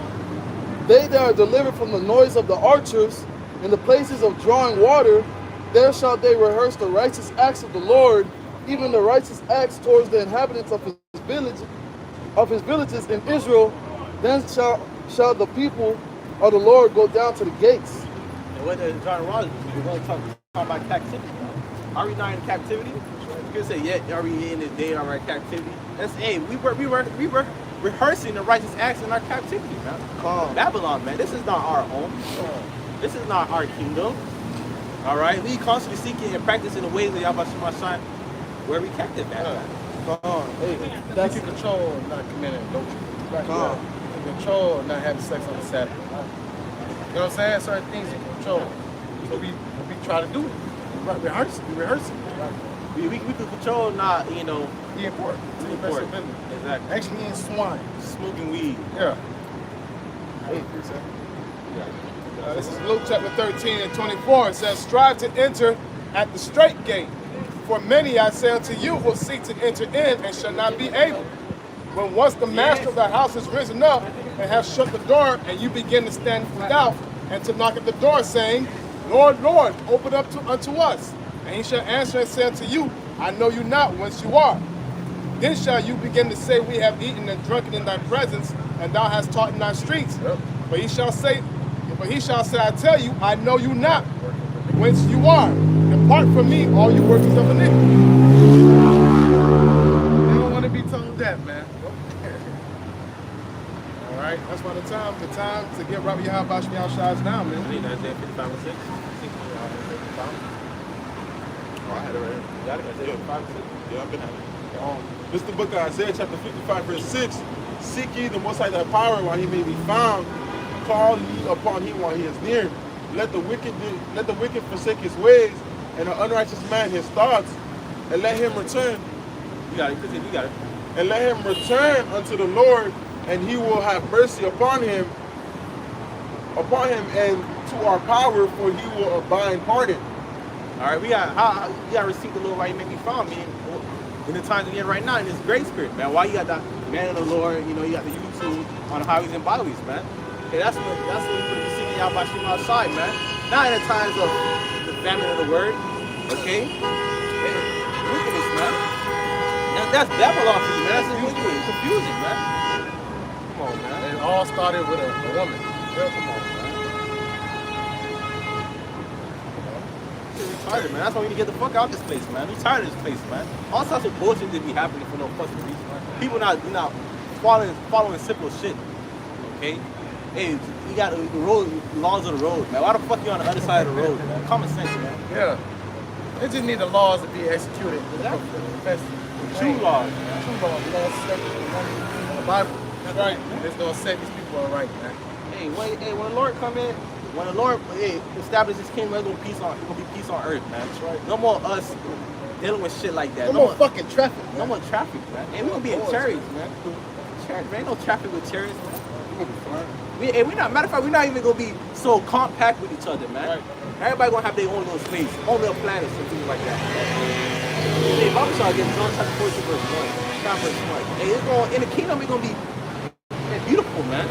They that are delivered from the noise of the archers in the places of drawing water, there shall they rehearse the righteous acts of the Lord, even the righteous acts towards the inhabitants of his villages in Israel. Then shall the people of the Lord go down to the gates. And what John Rogers, we're going to talk about captivity. Are we not in captivity? You can say, yeah, are we in this day of our captivity? That's, hey, we were rehearsing the righteous acts in our captivity, man. Babylon, man, this is not our home. This is not our kingdom. All right? We constantly seeking and practicing the ways of Yahweh Shema Shai, where we captive at. Hey, that's in control of not committing adultery. In control of not having sex on the Sabbath. You know what I'm saying? Certain things you control. So we try to do it. We rehearse it. We can control not, Be important. To the best of ability. Exactly. Actually eating swine. Smoking weed. Yeah. This is Luke chapter 13 and 24. It says, strive to enter at the straight gate. For many, I say unto you, will seek to enter in and shall not be able. When once the master of the house has risen up and have shut the door, and you begin to stand without and to knock at the door, saying, Lord, Lord, open up unto us. And he shall answer and say unto you, I know you not whence you are. Then shall you begin to say, we have eaten and drunken in thy presence, and thou hast taught in thy streets. Yep. But he shall say, I tell you, I know you not whence you are. Depart from me, all you workers of iniquity. They don't want to be told that, man. All right, that's why the time to get Rabbi Yahweh Shai is now, man. I need Isaiah 55 and 6. I had it right here. You got it? Isaiah 55 and 6. Yeah, I've been having it. This is the book of Isaiah, chapter 55, verse 6. Seek ye the Most High thy power while he may be found. Call ye upon him while he is near. Let the wicked forsake his ways, and the unrighteous man his thoughts, and let him return. You got it. Continue. You got it. And let him return unto the Lord, and he will have mercy upon him, and to our power, for he will abide pardon. All right, we got receive the Lord while you make me found, man. In the times we're in right now, in this great spirit, man. Why you got the man of the Lord, you got the YouTube on the highways and byways, man. Okay, that's what we put the seeking out by Shema Shai, man. Not in the times of the famine of the word, okay? Wickedness, man. That's Babylon for you, man. That's wickedness, confusing, man. Come on, man. And it all started with a woman. Yeah, come on, man. We're tired, man. That's why we need to get the fuck out of this place, man. We're tired of this place, man. All sorts of bullshit that be happening for no fucking reason, man. People not following simple shit, okay? Hey, you got the laws of the road, man. Why the fuck you on the other side of the road, man? Common sense, man. Yeah. They just need the laws to be executed. Exactly. That's True laws. True laws. We're gonna set the Bible. That's right. It's gonna set these people all right, man. Hey, when the Lord come in, when the Lord establish His kingdom, there's gonna be peace on. It's gonna be peace on earth, man. That's right. No more us dealing with shit like that. No more fucking traffic. No more traffic, man. And we gonna be in chariots, man. Chariots, man. Ain't no traffic with chariots, man. We not. Matter of fact, we're not even gonna be so compact with each other, man. Right. Everybody gonna have their own little space, own little planets and things like that. Hey, Bible start getting John chapter 14 verse 1. Not verse 1. Hey, it's going in the kingdom. It's gonna be beautiful, man.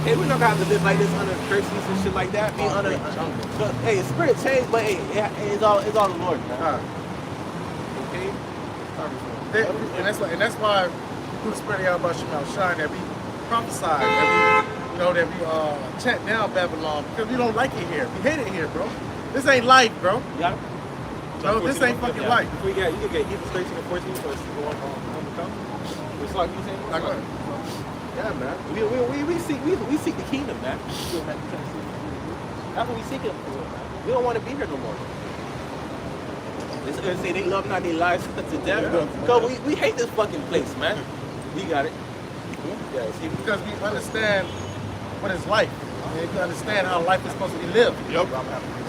Hey, we're not gonna have to live like this under curses and shit like that. Be under. Hey, spirit change, but hey, it's all the Lord, man. Okay. And that's why through the spirit of Yahweh Shemel Shine that we prophesied, that we chant down Babylon because we don't like it here. We hate it here, bro. This ain't life, bro. Yeah. No, this ain't fucking life. You can get Hebrews 13 and 14 for us to go on the come. It's like you saying. Like what? Yeah, man. We seek the kingdom, man. That's what we seek it for, man. We don't want to be here no more. It's gonna say they love not their lives to death. Because we hate this fucking place, man. We got it. Yeah, see, Because we understand what is life. And we understand how life is supposed to be lived. Yep.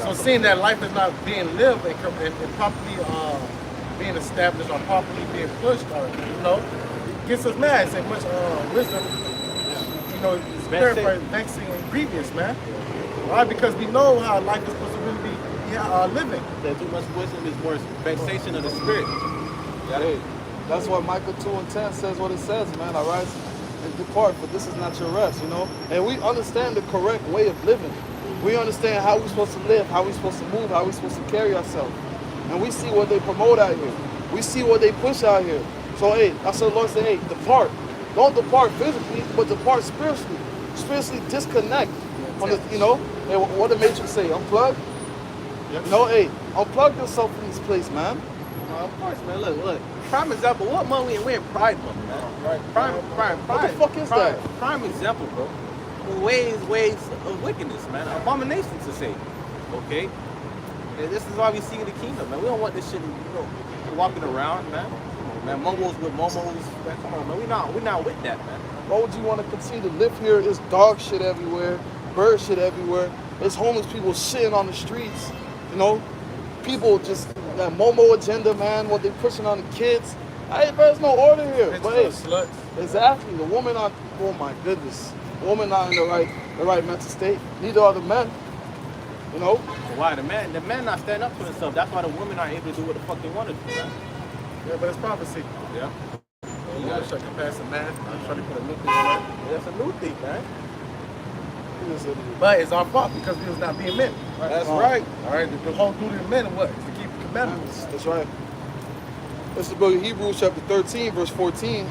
So seeing that life is not being lived and properly being established or properly being pushed, or it gets us mad. It's like much wisdom, it's very vexing and grievous, man. Why? Because we know how life is supposed to really be living. that too much wisdom is worse. Vexation of the spirit. Hey, that's why Micah 2 and 10 says what it says, man. Arise and depart, for this is not your rest, And we understand the correct way of living. We understand how we're supposed to live, how we're supposed to move, how we're supposed to carry ourselves. And we see what they promote out here. We see what they push out here. So, hey, that's what the Lord said, hey, depart. Don't depart physically, but depart spiritually. Spiritually disconnect from the, Hey, what the Matrix say? Unplug? Yep. Hey, unplug yourself from this place, man. Of course, man. Look. Prime example. What month we in Pride Month, man? Right. Prime. What the fuck is that? Prime example, bro. Ways of wickedness, man. Abomination to say. Okay? And this is why we seek the kingdom, man. We don't want this shit, walking around, man. Man, momos with momos. Man, come on, man. We're not with that, man. Why would you want to continue to live here? There's dog shit everywhere, bird shit everywhere. There's homeless people shitting on the streets, People just, that Momo agenda, man, what they pushing on the kids. There's no order here. It's But sluts. exactly, the woman oh my goodness. The woman not in the right mental state. Neither are the men. Why? The man not standing up for himself. That's why the women aren't able to do what the fuck they want to do, man. Yeah, but it's prophecy. Yeah. You gotta shut the past the man. I'm trying to put a new thing on it. That's a new thing, man. But it's our fault because we was not being men. That's right. All right, the whole duty of men is what? Is to keep the commandments. That's right. Let's go to Hebrews chapter 13, verse 14.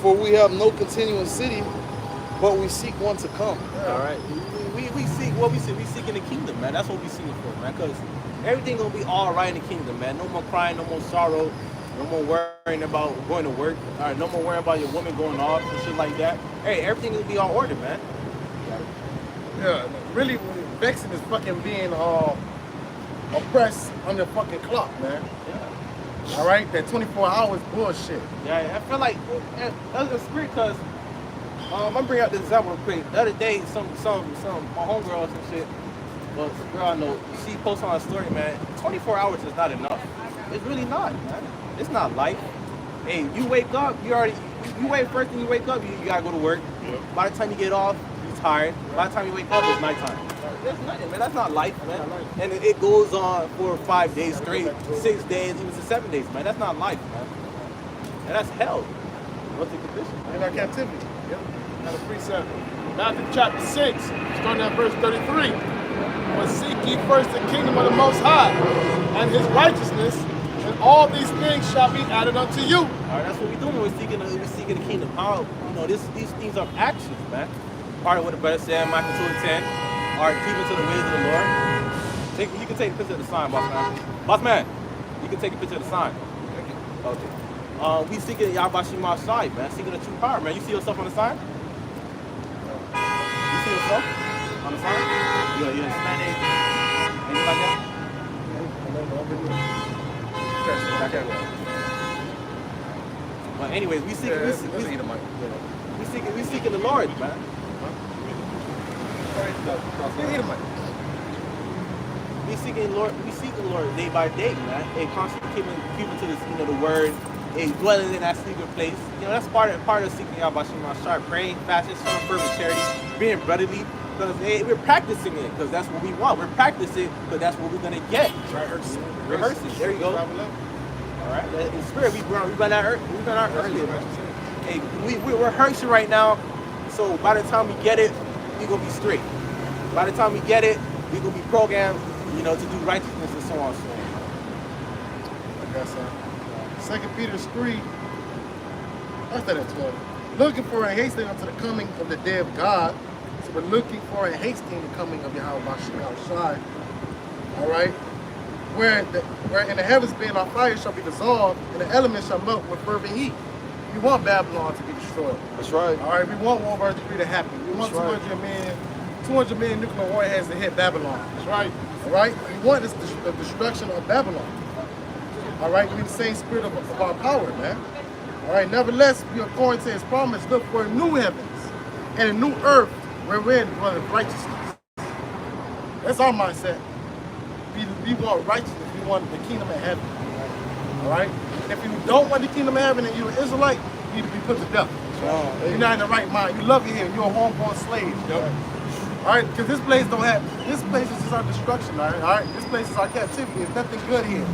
For we have no continuing city, but we seek one to come. All right. We seek what we seek. We seek in the kingdom, man. That's what we seeking for, man. Because everything gonna be all right in the kingdom, man. No more crying, no more sorrow, no more worrying about going to work. All right, no more worrying about your woman going off and shit like that. Hey, everything will be all order, man. Yeah, really vexing is fucking being oppressed on the fucking clock, man. Yeah. All right, that 24 hours bullshit. Yeah, I feel like that's a spirit because I'm bringing up this example real quick. The other day, some my homegirls and shit. Well, some girl I know, she posted on a story, man. 24 hours is not enough. It's really not, man. It's not life. Hey, you wake up, you wait first thing you wake up, you gotta go to work. Yep. By the time you get off, you're tired. By the time you wake up, it's nighttime. There's nothing, man. That's not life, man. And it goes on for 5 days straight, 6 days, even to 7 days, man. That's not life, man. And that's hell. What's the condition? In our captivity. Yep. Got a precept. Matthew chapter 6, starting at verse 33. But seek ye first the kingdom of the Most High and His righteousness, and all these things shall be added unto you. All right, that's what we're doing. We're seeking the kingdom. How these things are actions, man. All right, what the brother said, Micah 2 and 10. All right, keep it to the ways of the Lord. You can take a picture of the sign, boss man. Boss man, you can take a picture of the sign. Okay. We seeking Yahweh Shema side, man. Seeking the true power, man. You see yourself on the sign? You see yourself on the sign? You're Hispanic, anything like that? Okay. But anyways, we seeking It's Edomite. we seeking the Lord, man. It's Edomite. We seeking the Lord day by day, man. And constantly keeping people to this, the word, and dwelling in that secret place. That's part of seeking out by Shema. Praying, fasting, showing fervent charity, being brotherly. Because we're practicing it, because that's what we want. We're practicing, because that's what we're gonna get. Rehearsing. There you go. All right. In spirit, we run out earlier. Hey, we're rehearsing right now. So by the time we get it, we're gonna be straight. By the time we get it, we're gonna be programmed, to do righteousness and so on. So. I guess 2 Peter 3, I said at 12. Looking for and hastening unto the coming of the day of God. So we're looking for and hastening the coming of Yahweh Shai. All right. Where in the heavens being our fire shall be dissolved, and the elements shall melt with fervent heat. We want Babylon to be destroyed. That's right. All right. We want World War III to happen. We want 200 million nuclear warheads to hit Babylon. That's right. All right. We want the destruction of Babylon. All right. We need the same spirit of our power, man. All right. Nevertheless, we according to His promise, look for a new heavens and a new earth wherein dwelleth righteousness. That's our mindset. We want righteousness. We want the kingdom of heaven. All right? And if you don't want the kingdom of heaven and you're an Israelite, you need to be put to death. You're not in the right mind. You love it here. You're a homeborn slave. Yep. All right? Because this place is just our destruction. All right? This place is our captivity. There's nothing good here.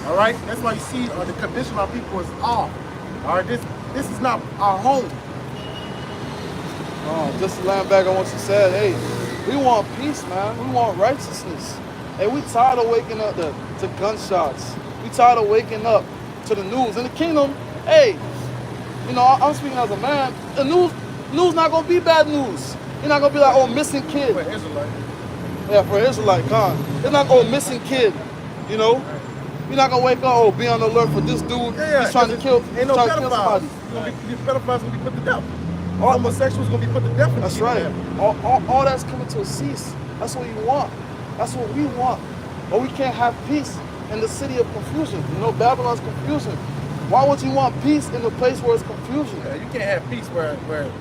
All right? That's why you see the condition of our people is off. All right? This is not our home. Just to land back on what you said, hey, we want peace, man. We want righteousness. Hey, we tired of waking up to gunshots. We tired of waking up to the news. In the kingdom, hey, I'm speaking as a man, the news not going to be bad news. You're not going to be like, oh, missing kid. For Israelite. Yeah, for Israelite, God. It's not, oh, missing kid, You're not going to wake up, oh, be on the alert for this dude. He's trying to kill Ain't no somebody. These pedophiles going to be put to death. All homosexuals going to be put to death. That's right. All that's coming to a cease. That's what you want. That's what we want. But we can't have peace in the city of confusion. Babylon's confusion. Why would you want peace in the place where it's confusion? Yeah, you can't have peace where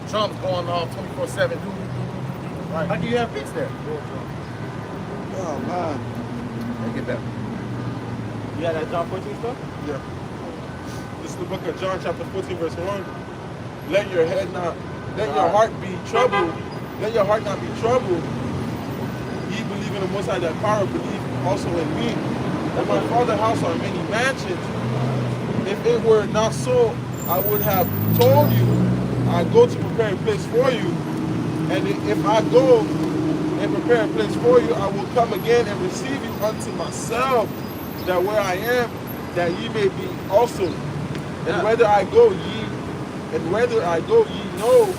drums going off 24/7. Right. How can you have peace there? Oh, man. I get that. You got that John 14 stuff? Yeah. This is the book of John, chapter 14, verse 1. Let your heart be troubled. Let your heart not be troubled. Ye believe in the Most High, that power, believe also in me. In my Father's house are many mansions. If it were not so, I would have told you, I go to prepare a place for you. And if I go and prepare a place for you, I will come again and receive you unto myself, that where I am, that ye may be also. And whether I go, ye know,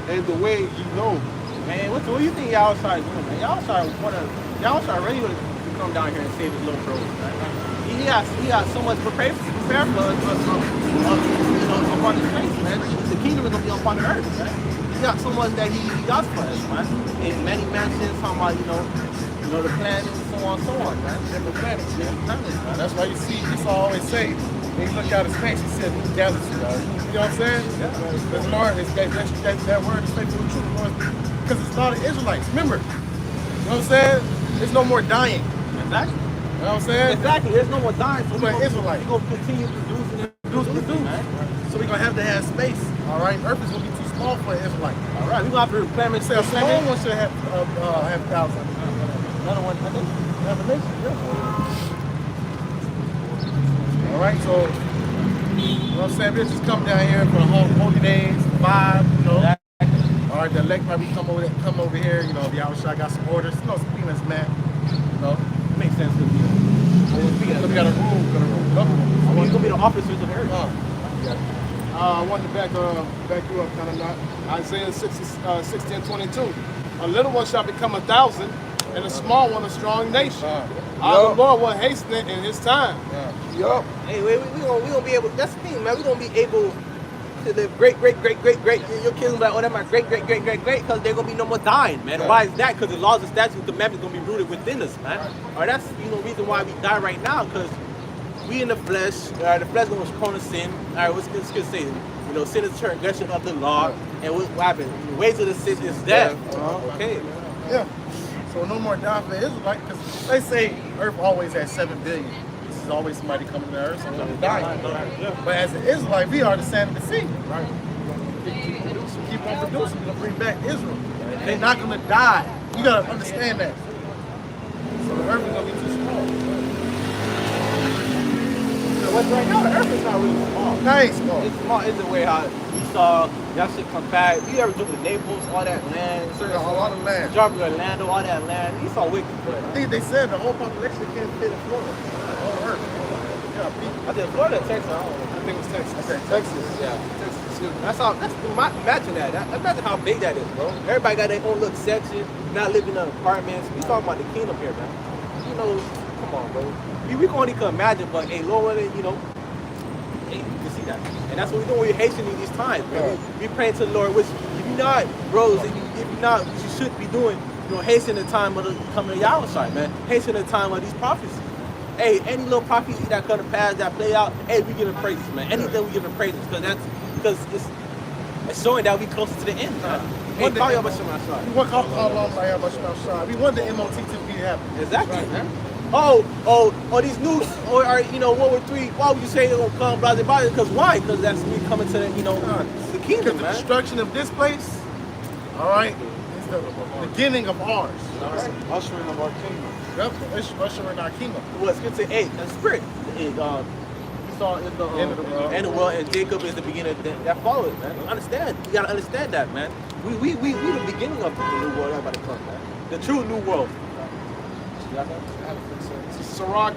and the way ye know. Man, what do you think y'all started doing, man? Y'all started ready to come down here and save his little bro, man. He got so much prepared for us upon his face, man. The kingdom is gonna be upon the earth, man. He got so much that he got for us, man. In many mansions, talking about, the planets and so on, man. Different planets, man. Different planets, man. That's why you see, Esau always say, when you look out his face, he said, new galaxy, guys. You know what I'm saying? Yeah. The Lord is that word is faithful and true, Lord, because it's not Israelites. Remember, you know what I'm saying? There's no more dying. Exactly. You know what I'm saying? Exactly. There's no more dying. So We're Israelites. We're gonna continue producing and producing, man. So we're gonna have to have space. All right, Earth is gonna be too small for an Israelite. All right, we're gonna have to replenish. Say a small one should have 1,000. Another one, I think. All right, so you know what I'm saying? We'll just come down here for the holy days, vibe, All right, the elect probably come over here, the outside got some orders, some peanuts, man. Makes sense to me. We got a rule, He's gonna be the officers of Earth. I wanted to back you up, kind of not. Isaiah 60:22. A little one shall become 1,000, and a small one a strong nation. Our Lord will hasten it in His time. Yup. Hey, we gonna be able. That's the thing, man. We gonna be able to live great. Your kids will be like, oh, that's my great, because they're gonna be no more dying, man. Yeah. Why is that? Because the laws and statutes, the commandments gonna be rooted within us, man. Or that's reason why we die right now, because we in the flesh. All right, the flesh was prone to sin. All right, what's good say? You know, sin is transgression of the law, and what happened? The ways of the sin is death. Okay. Yeah. So no more dying for Israelites, because they say Earth always has 7 billion. This is always somebody coming to Earth, so they're dying. But as an Israelite, we are the sand of the sea. Right. Keep on producing, we're gonna bring back Israel. They're not gonna die. You gotta understand that. So the Earth is gonna be too small. So what's right now? The earth is not really small. Nice, small. It's small. It's the way how Esau, y'all should come back. You ever drove to Naples, all that land, A lot of land. drop Orlando, all that land. Esau wicked. I think they said the whole population can't fit in Florida. Whole Earth. Yeah, people. I think Florida, Texas. I don't know. I think it was Texas. Okay. Texas. Yeah, that's how. Imagine that. Imagine how big that is, bro. Everybody got their own little section. Not living in apartments. We talking about the kingdom here, man. You know, come on, bro. We can only imagine, but hey, Lord, you know, hey, you can see that, and that's what we're doing. We're hastening these times, man. We praying to the Lord. Which, if you're not, bros, if you're not, what you should be doing, you know, hasten the time of the coming of Yahweh, man. Hasten the time of these prophecies. Hey, any little prophecy that come to pass, that play out, hey, we giving praises, man. Anything we giving praises, because it's showing that we closer to the end, man. Hey, call y'all about Shema. We want to call long like how much outside. We want the MOT to be happy. Exactly, man. Oh, these news, or you know, World War III. Why would you say they're gonna come, blah, blah, blah? Because why? Because that's me coming to, you know, the Because kingdom, the man. destruction of this place, all right, is the beginning of ours. Ushering of our kingdom. Yep, it's ushering our kingdom. Well, it's good to hey, the spirit. Esau is the End of the world. end of the world, and Jacob is the beginning that follows, man. Understand? You gotta understand that, man. We the beginning of the new world that's about to come, man. The true new world. Sirach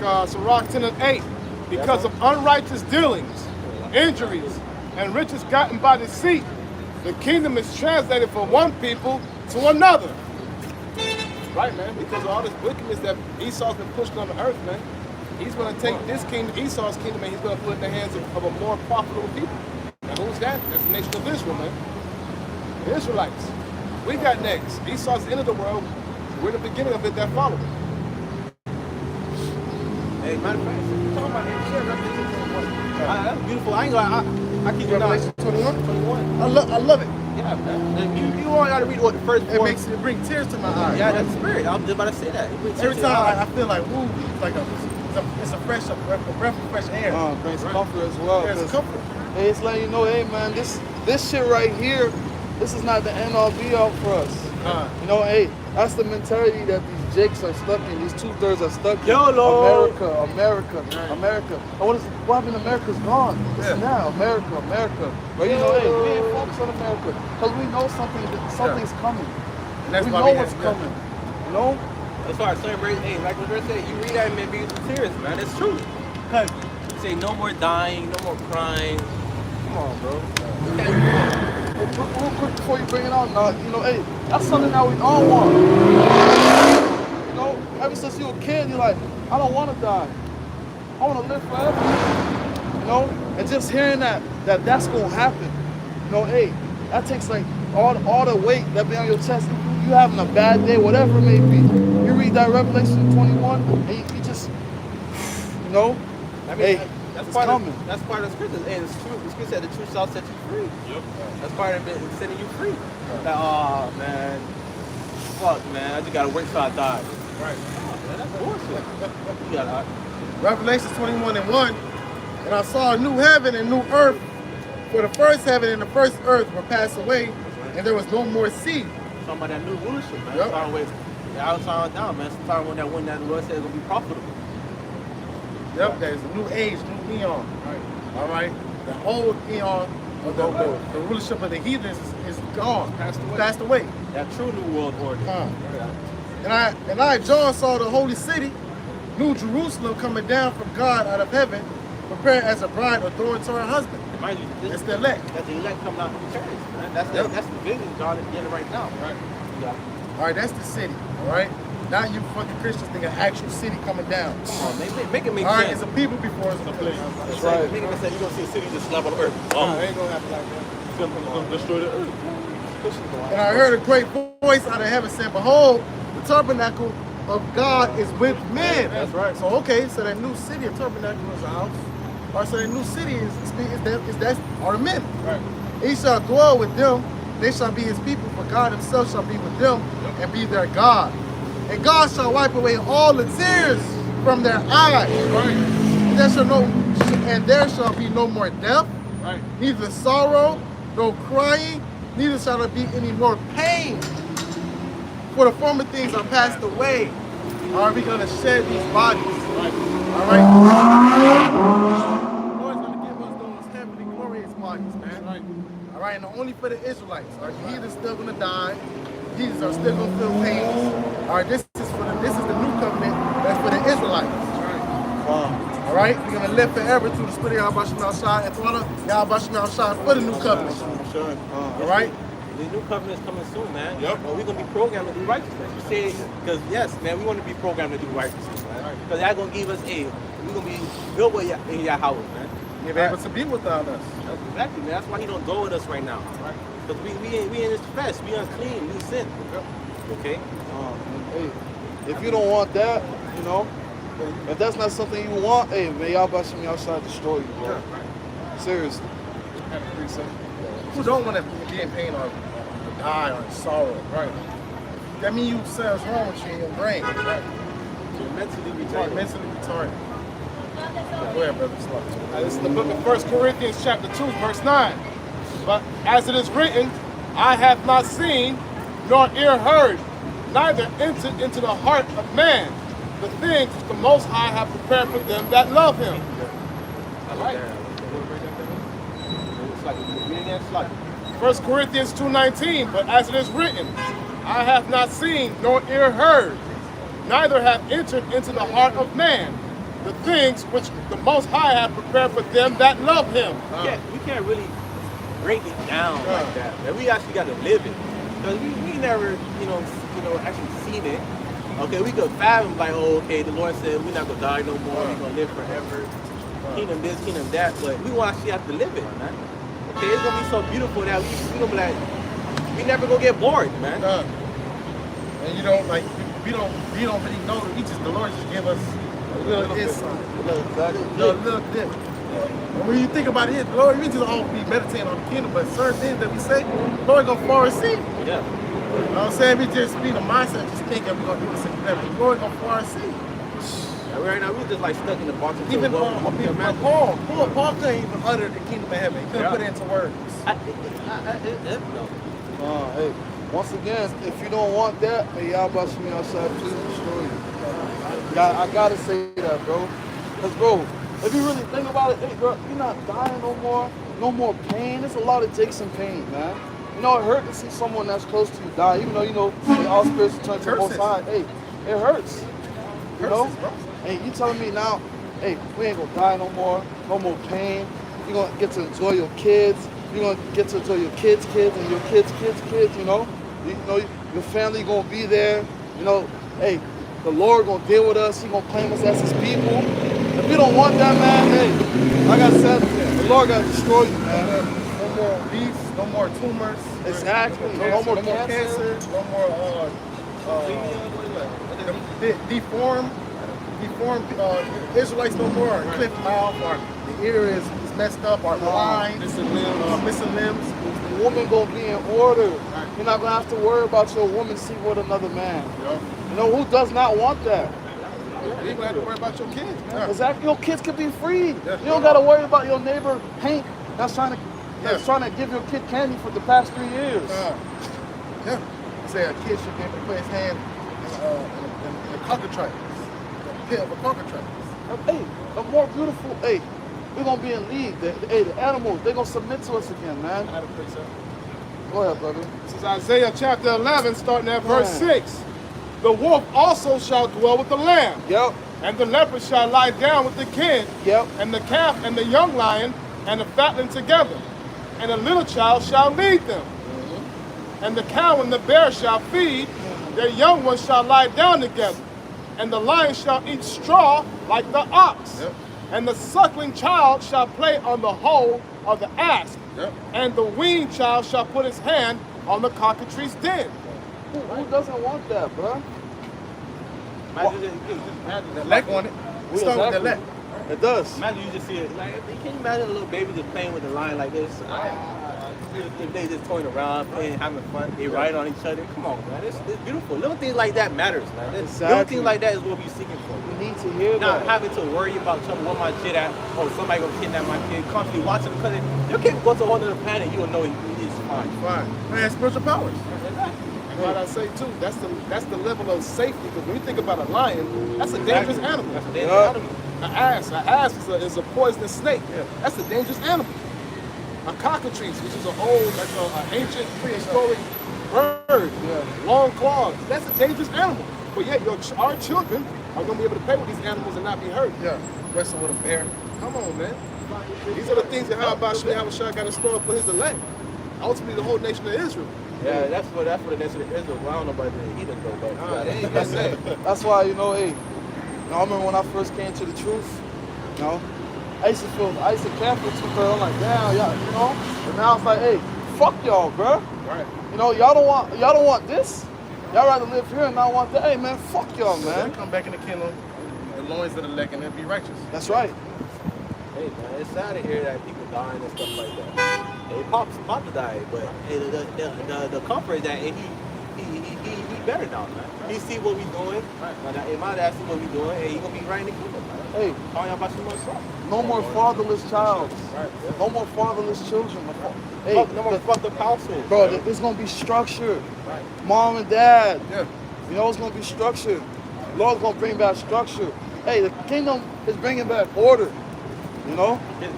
10 and 8. Because of unrighteous dealings, injuries, and riches gotten by deceit, the kingdom is translated from one people to another. Right, man? Because of all this wickedness that Esau's been pushing on the earth, man. He's going to take this kingdom, Esau's kingdom, and he's going to put it in the hands of a more profitable people. And who's that? That's the nation of Israel, man. The Israelites. We got next. Esau's the end of the world. We're the beginning of it that follows. Hey, matter of fact, you talking about that shit, Revelation 21. That's beautiful. I ain't gonna, I keep it Revelation down. 21? 21. I love it. Yeah, man. You only gotta read what the first four. It brings tears to my eyes. Yeah, that's the spirit. I'm just about to say that. It brings Every tears to your time I eyes. feel like, ooh, it's like it's a breath of fresh air. Brings comfort as well. There's 'cause, comfort. hey, it's letting you know, hey man, this shit right here, this is not the end all be all for us. You know, hey, that's the mentality that these jakes are stuck in. These 2/3 are stuck in. YOLO. America. And what happened? America's gone. This and that. America. But you know, hey, we ain't focused on America because we know something's coming. And that's We why know we what's have- coming. You know? As far as celebrating, hey, like what Chris said, you read that and it brings tears, man. It's true. Cause you say no more dying, no more crying. Come on, bro. Real quick before you bring it out, now, you know, hey, that's something that we all want. You know, ever since you were a kid, you're like, I don't want to die. I want to live forever. You know, and just hearing that's gonna happen. You know, hey, that takes like all the weight that be on your chest. You having a bad day, whatever it may be. You read that Revelation 21, and you just, you know, I mean, hey, that's it's part coming. of that's part of the scriptures. And it's true. The scripture said the truth shall set you free. Yep. That's part of it, setting you free. Like, oh man, fuck man, I just gotta wait till I die. Right. Man, that's bullshit. You gotta. Revelation 21 and 1. And I saw a new heaven and new earth. For the first heaven and the first earth were passed away, and there was no more sea. Talking about that new rulership, man. Yep. It's starting with the outside down, man. It's starting when that Lord says it's gonna be profitable. Yep, there's a new age, new eon. All right. The old eon of the rulership of the heathens is gone. Passed away. That true new world order. And I, John, saw the holy city, New Jerusalem, coming down from God out of heaven, prepared as a bride adorned to her husband. Mind you, It's the elect. That's the elect coming out from the church, man. That's the vision John is getting right now. Right. Yeah. All right, that's the city. All right. Now you fucking Christians think an actual city coming down. Come on, make it make All right, sense. it's a people before it's a place. That's right. Make it say you're gonna see a city just level the earth. It ain't gonna happen like that. It's gonna destroy the earth. And I heard a great voice out of heaven saying, behold, the tabernacle of God is with men. That's right. So okay, so that new city of tabernacle is a house. Or so that new city are the men. Right. He shall dwell with them, they shall be his people, for God himself shall be with them and be their God. And God shall wipe away all the tears from their eyes. Right. And there shall be no more death, Right. neither sorrow, no crying, neither shall there be any more pain. For the former things are passed away. Are we going to shed these bodies? Right. All right. The Lord's going to give us those heavenly glorious bodies, man. Right. All right, and only for the Israelites. Are the heathens still going to die? Heathens are still going to feel pains. All right, this is the new covenant. That's for the Israelites. All right, we're gonna live forever through the spirit of Yahweh Shai and through Yahweh Shai for the new covenant. All right. The new covenant is coming soon, man. Yep. But we're gonna be programmed to do righteousness. You say, because yes, man, we want to be programmed to do righteousness, man. Because that's gonna give us we're gonna be built with in Yahweh, man. You'll be able to be without us. That's exactly, man. That's why he don't go with us right now. Right? Because we in this flesh, we unclean, we sin. Okay. Hey, if you don't want that, you know, if that's not something you want, hey, may Yahweh Shem Yahshua destroy you, bro. Seriously. Who don't want to be in pain or die or in sorrow? Right. That means you sounds wrong with you in your brain. Right. You're mentally You're retarded. mentally retarded. Go ahead, brother. This is the book of 1 Corinthians chapter 2, verse 9. But as it is written, I have not seen, nor ear heard, neither entered into the heart of man the things which the Most High have prepared for them that love him. All right. It's like read again, it's like 1 Corinthians 2:19, but as it is written, I have not seen nor ear heard, neither have entered into the heart of man the things which the Most High have prepared for them that love him. we can't really break it down like that. Man. We actually got to live it. Because we never, actually seen it. Okay, we could fathom like, oh, okay, the Lord said we're not gonna die no more, we're gonna live forever. Kingdom this, kingdom that, but we won't actually have to live it, man. Okay, it's gonna be so beautiful that we gonna be like, we never gonna get bored, man. And you don't like we don't really know. The Lord just give us a little insight, a little dip. And when you think about it, the Lord, we just all be meditating on the kingdom, but certain things that we say, the Lord gonna foresee. Yeah. You know what I'm saying? We just be the mindset, just thinking we're gonna do this and that. The Lord gonna foresee. And right now we're just like stuck in the box. Until Even Paul Paul couldn't even utter the kingdom of heaven. He couldn't put it into words. No. Hey, once again, if you don't want that, may Yahweh Shem Yahshua please destroy you. I gotta say that, bro. Because, bro, if you really think about it, hey, bro, you're not dying no more pain. There's a lot of aches and pain, man. You know, it hurts to see someone that's close to you die, even though, they all spirits turn to the Most High. Hey, it hurts. You know? Hey, you telling me now, hey, we ain't gonna die no more pain. You're gonna get to enjoy your kids. You're gonna get to enjoy your kids' kids and your kids' kids, you know? Your family gonna be there. You know, hey, the Lord gonna deal with us. He gonna claim us as his people. If you don't want that, man, hey, like I said, the Lord gotta destroy you, man. No more beefs, no more tumors. Exactly. No more cancer. No more deformed Israelites no more. Clipped mouth, or the ear is messed up, or blind, missing limbs. The woman gonna be in order. You're not gonna have to worry about your woman sleeping with another man. You know who does not want that? You ain't gonna have to worry about your kids. Exactly. Your kids can be free. You don't gotta worry about your neighbor Hank that's trying to give your kid candy for the past 3 years. Say a kid should be able to put his hand in a cockatrice, the pit of a cockatrice. Hey, a more beautiful. Hey, we're gonna be in league. The animals, they're gonna submit to us again, man. Go ahead, brother. This is Isaiah chapter 11, starting at verse 6. The wolf also shall dwell with the lamb. Yep. And the leopard shall lie down with the kid. Yep. And the calf and the young lion and the fatling together. And a little child shall lead them. And the cow and the bear shall feed. Their young ones shall lie down together. And the lion shall eat straw like the ox. And the suckling child shall play on the hole of the asp. And the weaned child shall put his hand on the cockatrice den. Who doesn't want that, bro? Imagine just imagine The leg on it. We start with the leg. It does. Imagine you just see it. Like, can you imagine a little baby just playing with the lion like this? If they just toying around, playing, having fun, they ride on each other. Come on, man. It's beautiful. Little things like that matters, man. Little Exactly. things like that is what we're seeking for. We need to hear Not that. having to worry about something, where my kid at. Oh, somebody gonna kidnap my kid. Constantly watching because your kid go to a whole other planet, you will know he's fine. Fine. Man, spiritual powers. And what I say too, that's the level of safety. Because when you think about a lion, that's a dangerous animal. That's a dangerous animal. An ass is a poisonous snake. That's a dangerous animal. A cockatrice, which is an old, like an ancient prehistoric bird, long claws. That's a dangerous animal. But yet, our children are going to be able to play with these animals and not be hurt. Yeah. Wrestle with a bear. Come on, man. These are the things that Shah got in store for his elect. Ultimately, the whole nation of Israel. Yeah, that's what the nation of Israel. Well, I don't know about the heathen though, but That's it. That's why, hey, I remember when I first came to the truth, I used to care for two-thirds. I'm like, damn, y'all, and now it's like, hey, fuck y'all, bro. Right. Y'all don't want this. Y'all rather live here and not want that. Hey, man, fuck y'all, Man, man. come back in the kingdom, the loins of the leg, and then be righteous. That's right. hey man, it's sad to hear that people dying and stuff like that. Hey, Pop's about to die, but hey, the comfort is that he better now, man. He see what we doing. Hey, my dad see what we doing. Hey, he gonna be right in the kingdom, man. Hey, Calling y'all about some more stuff. no more fatherless child. Right, yeah. No more fatherless children. Hey, No more fucked up household. bro, it's gonna be structured. Mom and dad. Yeah. It's gonna be structured. Lord's gonna bring back structure. Hey, the kingdom is bringing back order. The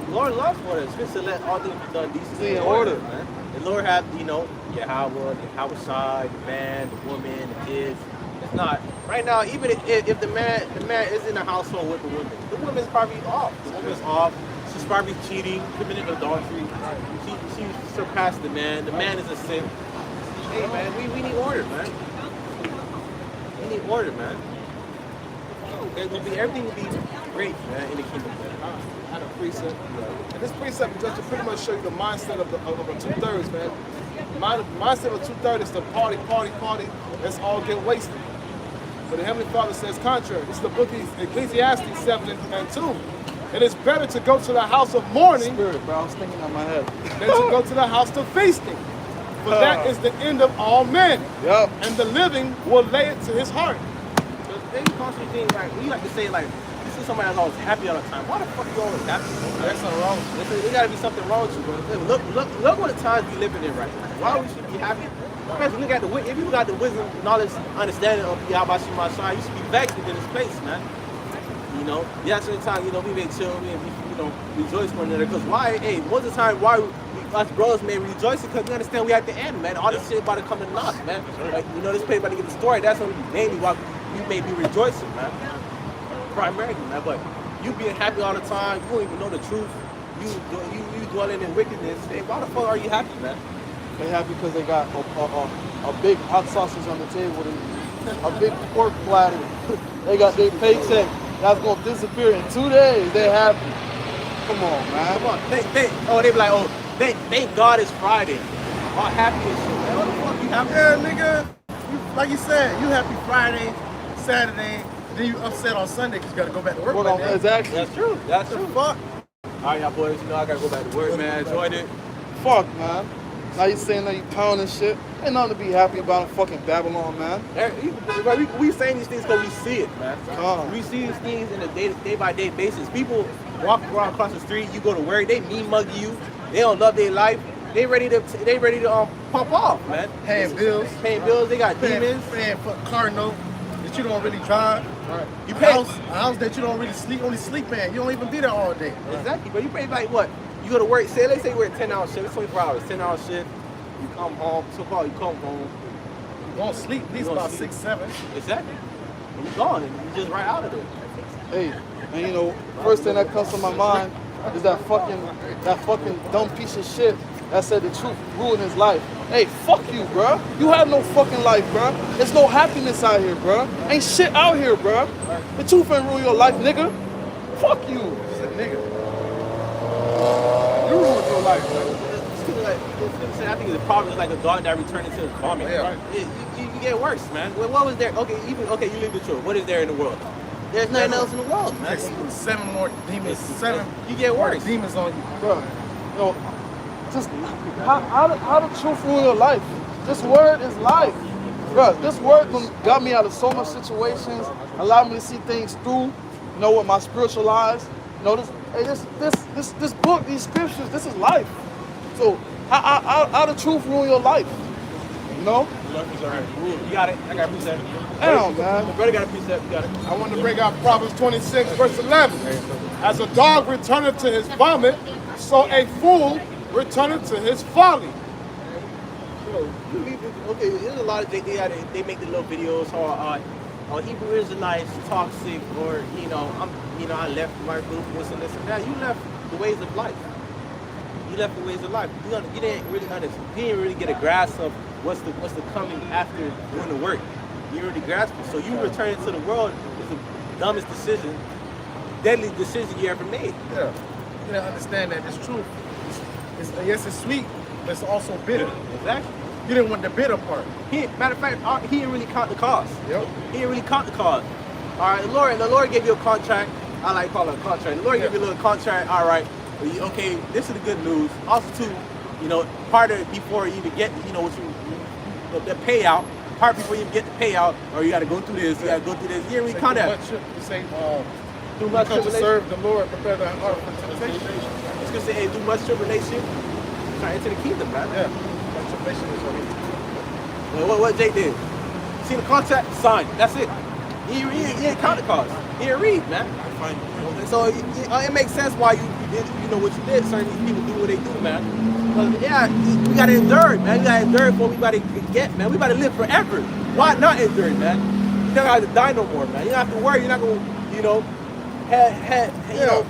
Lord loves order. It's supposed to let all things be done decently In order. man. The Lord have, Yahweh, the Shai, the man, the woman, the kids. It's not right now. Even if the man is in a household with the woman's probably off. The woman's off. She's probably cheating, committing adultery. She surpassed the man. The man is a sin. Hey man, we need order, man. We need order, man. Everything will be great, man, in the kingdom. Man. I had a precept. And this precept is just to pretty much show you the mindset of a two-thirds, man. The mindset of a two-thirds is to party. Let's all get wasted. But the Heavenly Father says contrary. This is the book of Ecclesiastes 7 and 2. It is better to go to the house of mourning Spirit, bro. I was thinking on my head. than to go to the house of feasting. For that is the end of all men. Yup. And the living will lay it to his heart. They constantly think like we like to say like you see somebody that's always happy all the time. Why the fuck you always happy? There's something wrong with you. There gotta be something wrong with you, bro. Look what the times we living in right now. Why we should be happy? Especially look at if you got the wisdom, knowledge, understanding of Yahweh Shemashai, you should be vexed in this place, man. Certain time, we may chill, we rejoice one another. Because why? Hey, most of the time, why us brothers may rejoice because we understand we at the end, man. All this shit about to come to knock, man. Like, this place about to get destroyed. That's what mainly why we may be rejoicing, man. Primarily, man. But you being happy all the time, you don't even know the truth. You dwelling in wickedness. Hey, why the fuck are you happy, man? They happy because they got a big hot sausage on the table, a big pork platter. They got their paycheck that's gonna disappear in 2 days. They happy. Come on, man. Come on. They be like, thank God it's Friday. All happy and shit, man. What the fuck you happy? Yeah, nigga. Like you said, you happy Friday, Saturday, then you upset on Sunday because you got to go back to work. Hold on, Monday. exactly. That's true. That's true. Fuck. All right, y'all boys. I gotta go back to work, man. Enjoyed it. Fuck, man. Now you saying that you pounding shit. Ain't nothing to be happy about in fucking Babylon, man. We saying these things because we see it, man. We see these things in a day-by-day basis. People walk around across the street. You go to work, they mean mug you. They don't love their life. They ready to pump off, man. Paying bills. They got demons. Paying for a car note that you don't really drive. Right. You A pay house that you don't really only sleep in. You don't even be there all day. exactly, but you pay like what? You go to work. Let's say we're a 10-hour shift. It's 24 hours. 10-hour shift. You come home. So-called, you come home. You don't sleep at least You don't about sleep. 6, 7. Exactly. And you gone, and you just right out of there. Hey, and first thing that comes to my mind is that fucking dumb piece of shit that said the truth ruined his life. Hey, fuck you, bro. You have no fucking life, bro. There's no happiness out here, bro. Ain't shit out here, bro. The truth ain't ruin your life, nigga. Fuck you. Just a nigga. You ruined your life, bro. I think the problem is like a dog that returned into his vomit. Yeah. You get worse, man. What was there? Okay, you leave the truth. What is there in the world? There's nothing else in the world, man. There's 7 more demons. 7 You get more worse. demons on you. Bro, yo, just how the truth rule your life? This word is life. Bro, this word got me out of so much situations, allowed me to see things through, you know, with my spiritual eyes. You know, this book, these scriptures, this is life. So how the truth rule your life? You know? Life is already ruled. You got it. I got a precept. Damn, man. My brother got a precept. You got it. I want to bring out Proverbs 26, verse 11. As a dog returneth to his vomit, so a fool returneth to his folly. Okay, there's a lot of they make the little videos on Hebrew Israelites toxic, or I left my group, this and that. You left the ways of life. You left the ways of life. You didn't really understand. You didn't really get a grasp of what's the coming after doing the work. You already grasped it. So you returning to the world is the dumbest decision, deadly decision you ever made. Yeah. You didn't understand that this truth. Yes, it's sweet, but it's also bitter. Exactly. You didn't want the bitter part. Matter of fact, he didn't really count the cost. Yep. He didn't really count the cost. All right, the Lord gave you a contract. I like to call it a contract. The Lord gave you a little contract. All right, okay, this is the good news. Also, too, part of it before you even get, the payout. Part before you get the payout, or you got to go through this. You got to go through this. You didn't really count that. You say, Do much come to tribulation. serve the Lord, prepare the heart for temptation. It's gonna say, hey, do much tribulation. Try into the kingdom, man. Yeah. Much tribulation is what he What Jay did? See the contract, signed. That's it. He didn't count the cost. He didn't read, man. So it makes sense why you did, what you did. Certain these people do what they do, man. Because we gotta endure, man. We gotta endure for what we gotta get, man. We gotta live forever. Why not endure, man? You don't have to die no more, man. You don't have to worry. You're not gonna,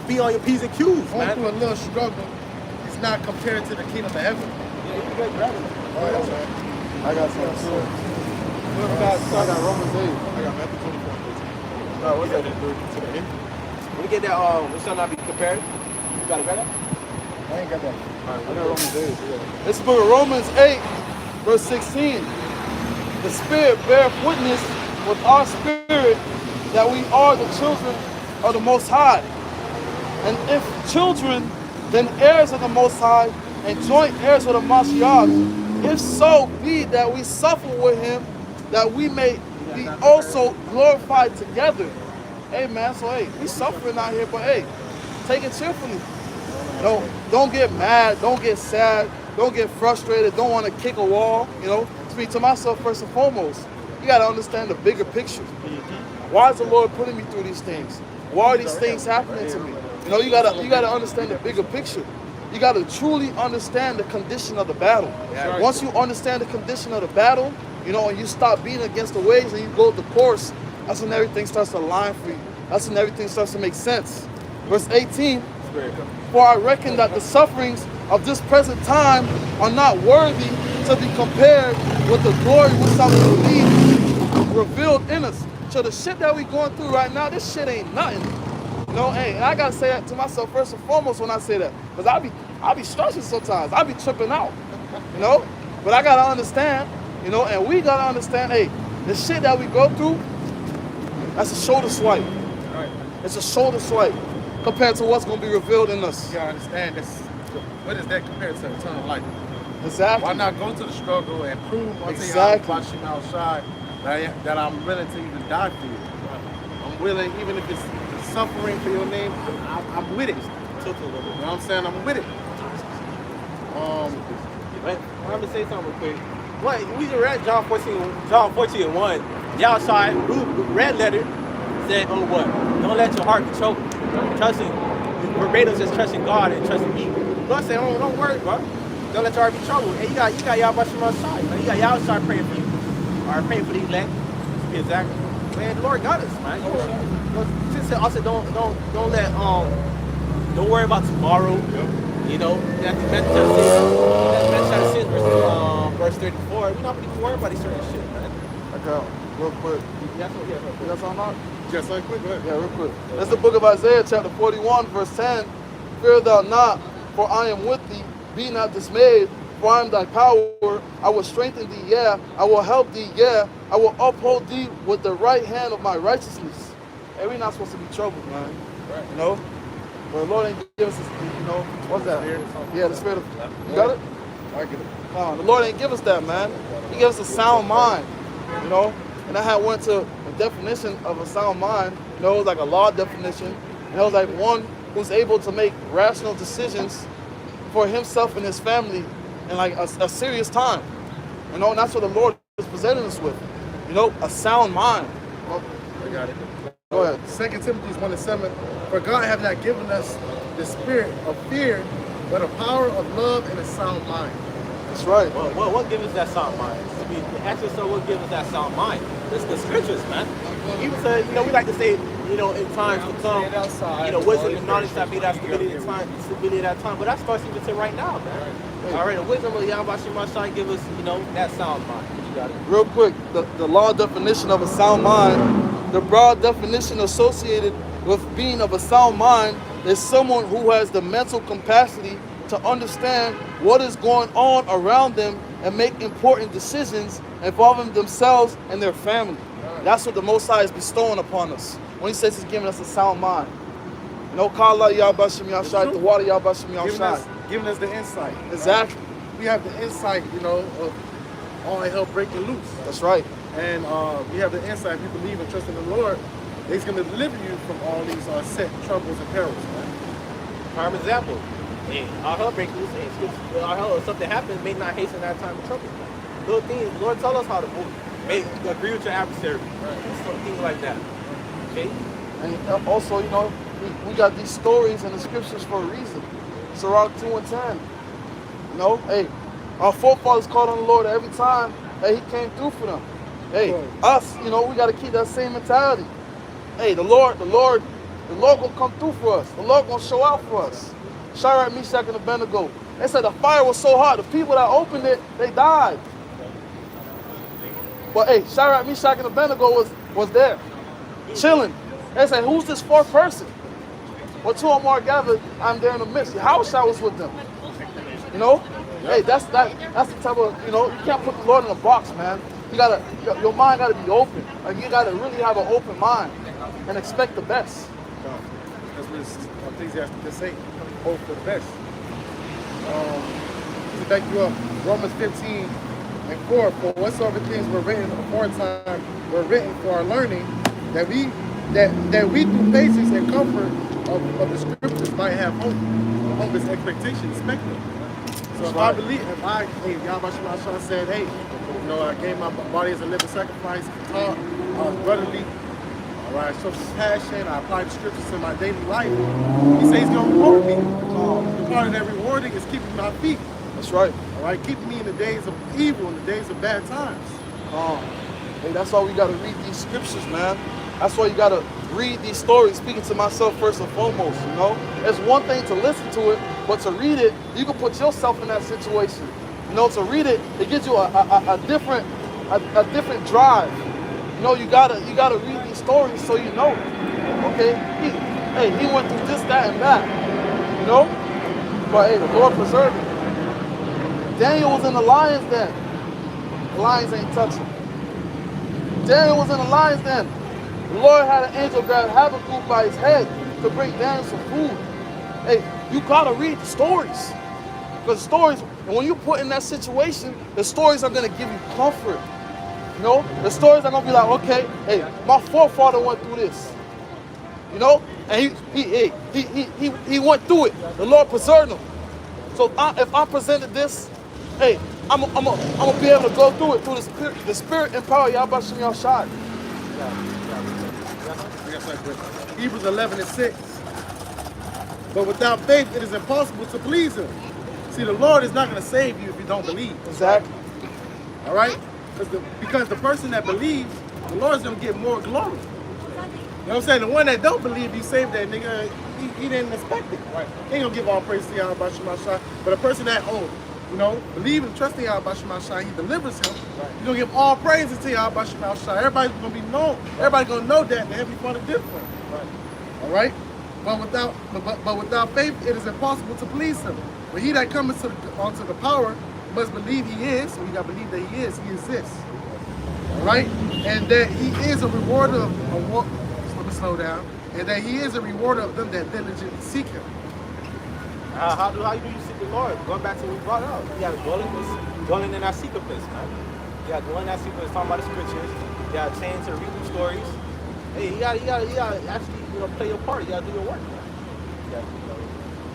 be on your P's and Q's, Going man. through a little struggle is not compared to the kingdom of heaven. Yeah, you can grab it. All right, man. I got something too. I got Romans 8. I got Matthew 24 and 13. Oh, what's that? To the end. When we get that, we shall not be compared. You gotta grab that? I ain't got that. I got Romans 8. It's the book of Romans 8, verse 16. The Spirit beareth witness with our spirit that we are the children of the Most High. And if children, then heirs of the Most High, and joint heirs of the Mashiach. If so be that we suffer with him, that we may be also glorified together. Hey man, so hey, we suffering out here, but hey, take it cheerfully. Don't get mad, don't get sad, don't get frustrated, don't want to kick a wall, Speak to myself first and foremost. You gotta understand the bigger picture. Why is the Lord putting me through these things? Why are these things happening to me? You gotta understand the bigger picture. You gotta truly understand the condition of the battle. Once you understand the condition of the battle, and you stop being against the waves and you go the course, that's when everything starts to align for you. That's when everything starts to make sense. Verse 18, for I reckon that the sufferings of this present time are not worthy to be compared with the glory which shall be revealed in us. So the shit that we going through right now, this shit ain't nothing. Hey, and I gotta say that to myself first and foremost when I say that. Because I be stressing sometimes. I be tripping out. But I gotta understand, and we gotta understand, hey, the shit that we go through, that's a shoulder swipe. It's a shoulder swipe compared to what's gonna be revealed in us. You gotta understand this. What is that compared to eternal life? Exactly. Why not go to the struggle and prove unto Exactly. Yahweh outside that I'm willing to even die for you? I'm willing, even if it's suffering for your name, I'm with it. You know what I'm saying? I'm with it. I'm gonna say something real quick. What we just read John 14 and 1. Y'all side red letter said, "Oh what? Don't let your heart be choked. Trusting verbatim says trusting God and trusting me." God said, "Oh, don't worry, bro. Don't let your heart be troubled." And you got y'all by your side. You got y'all start praying for you. Or praying for the elect. Exactly. Man, the Lord got us, man. Also, don't worry about tomorrow. That's Matthew 6, verse 34. We're not really worried about these certain shit, man. I got real quick. Yeah, You got something out? Just so quick, go ahead. Yeah, real quick. That's the book of Isaiah, chapter 41, verse 10. Fear thou not, for I am with thee. Be not dismayed, for I am thy power. I will strengthen thee, yeah. I will help thee, yeah. I will uphold thee with the right hand of my righteousness. Hey, we're not supposed to be troubled, man. Right. You know? But the Lord ain't give us, you know, what's that? Yeah, the spirit of, you got it? I get it. The Lord ain't give us that, man. He gave us a sound mind, you know? And I had went to a definition of a sound mind, you know, it was like a law definition. And it was like one who's able to make rational decisions for himself and his family in like a serious time. You know, and that's what the Lord is presenting us with. You know, a sound mind. Well, I got it. Go ahead. 2 Timothy 1:7. For God have not given us the spirit of fear, but a power of love and a sound mind. That's right. Well, what gives us that sound mind? I mean, ask yourself what gives us that sound mind. It's the scriptures, man. Even said, you know, we like to say, you know, in times to come, you know, wisdom and knowledge that be that stability at time, stability at that time. But that starts even to right now, man. All right, the wisdom of Yahweh Shemashai give us, you know, that sound mind. You got it. Real quick, the law definition of a sound mind, the broad definition associated with being of a sound mind is someone who has the mental capacity to understand what is going on around them and make important decisions involving themselves and their family. That's what the Most High is bestowing upon us when He says He's giving us a sound mind. You know, Kala Yabashim Yashai, the water Yabashim Yashai. Giving us the insight. Exactly. We have the insight, you know, of all hell breaking loose. That's right. And we have the insight. If you believe and trust in the Lord, He's going to deliver you from all these set troubles and perils, man. Prime example. Hey, our hell break loose. Hey, our hell, if something happens, may not hasten that time of trouble. Little things, the Lord tell us how to move. Agree with your adversary. Right. Something like that. Okay? And also, you know, we got these stories in the scriptures for a reason. Sirach 2 and 10. You know, hey, our forefathers called on the Lord every time that He came through for them. Hey, us, you know, we got to keep that same mentality. Hey, the Lord gonna come through for us. The Lord gonna show out for us. Shadrach, Meshach, and Abednego. They said the fire was so hot, the people that opened it, they died. But hey, Shadrach, Meshach, and Abednego was there, chilling. They said, who's this fourth person? Well, two or more gathered, I'm there in the midst. Yahushua was with them. You know? Hey, that's the type of, you know, you can't put the Lord in a box, man. Your mind gotta be open. Like, you gotta really have an open mind and expect the best. That's what Ecclesiastes say. Hope for the best. To back you up, Romans 15 and 4. For whatsoever things were written aforetime were written for our learning, that we through patience and comfort of the scriptures might have hope. Hope is expectation, expecting. So if I believe, Yahweh Shemashai said, hey, you know, I gave my body as a living sacrifice, taught brotherly. All right, I showed compassion. I applied the scriptures in my daily life. He says He's going to reward me. The part of that rewarding is keeping my feet. That's right. All right, keeping me in the days of evil, in the days of bad times. Hey, that's why we got to read these scriptures, man. That's why you got to read these stories, speaking to myself first and foremost, you know? It's one thing to listen to it, but to read it, you can put yourself in that situation. You know, to read it, it gives you a different drive. You know, you gotta read these stories so you know. Okay, he went through this, that, and that. You know, but hey, the Lord preserved him. Daniel was in the lion's den. The lions ain't touching. Daniel was in the lion's den. The Lord had an angel grab Habakkuk by his head to bring Daniel some food. Hey, you gotta read the stories, because stories. And when you put in that situation, the stories are gonna give you comfort. You know, the stories are gonna be like, okay, hey, my forefather went through this. You know, and he went through it. The Lord preserved him. So if I presented this, hey, I'm gonna be able to go through it through the spirit and power of Yahweh Shem Yahshai. Hebrews 11 and 6. But without faith, it is impossible to please Him. See, the Lord is not going to save you if you don't believe. Exactly. All right? Because the person that believes, the Lord's going to get more glory. You know what I'm saying? The one that don't believe, you saved that nigga, he didn't expect it. Right. He ain't going to give all praise to Yahweh Shemashai. But a person that, believe and trust in Yahweh Shemashai, He delivers him. Right. You're going to give all praises to Yahweh Shemashai. Everybody's going to be known. Everybody's going to know that the Heavenly Father did for him. Right. All right? But without faith, it is impossible to please him. But he that cometh onto the power must believe he is. So we got to believe that he is. He exists. All right? And that he is a rewarder of what? Let me slow down. And that he is a rewarder of them that diligently seek him. How do you seek the Lord? Going back to what we brought up. You got to dwelling in that secret place, man. You got to dwell in that secret place, talking about the scriptures. You got to change to read the stories. Hey, you gotta actually play your part. You gotta do your work, man.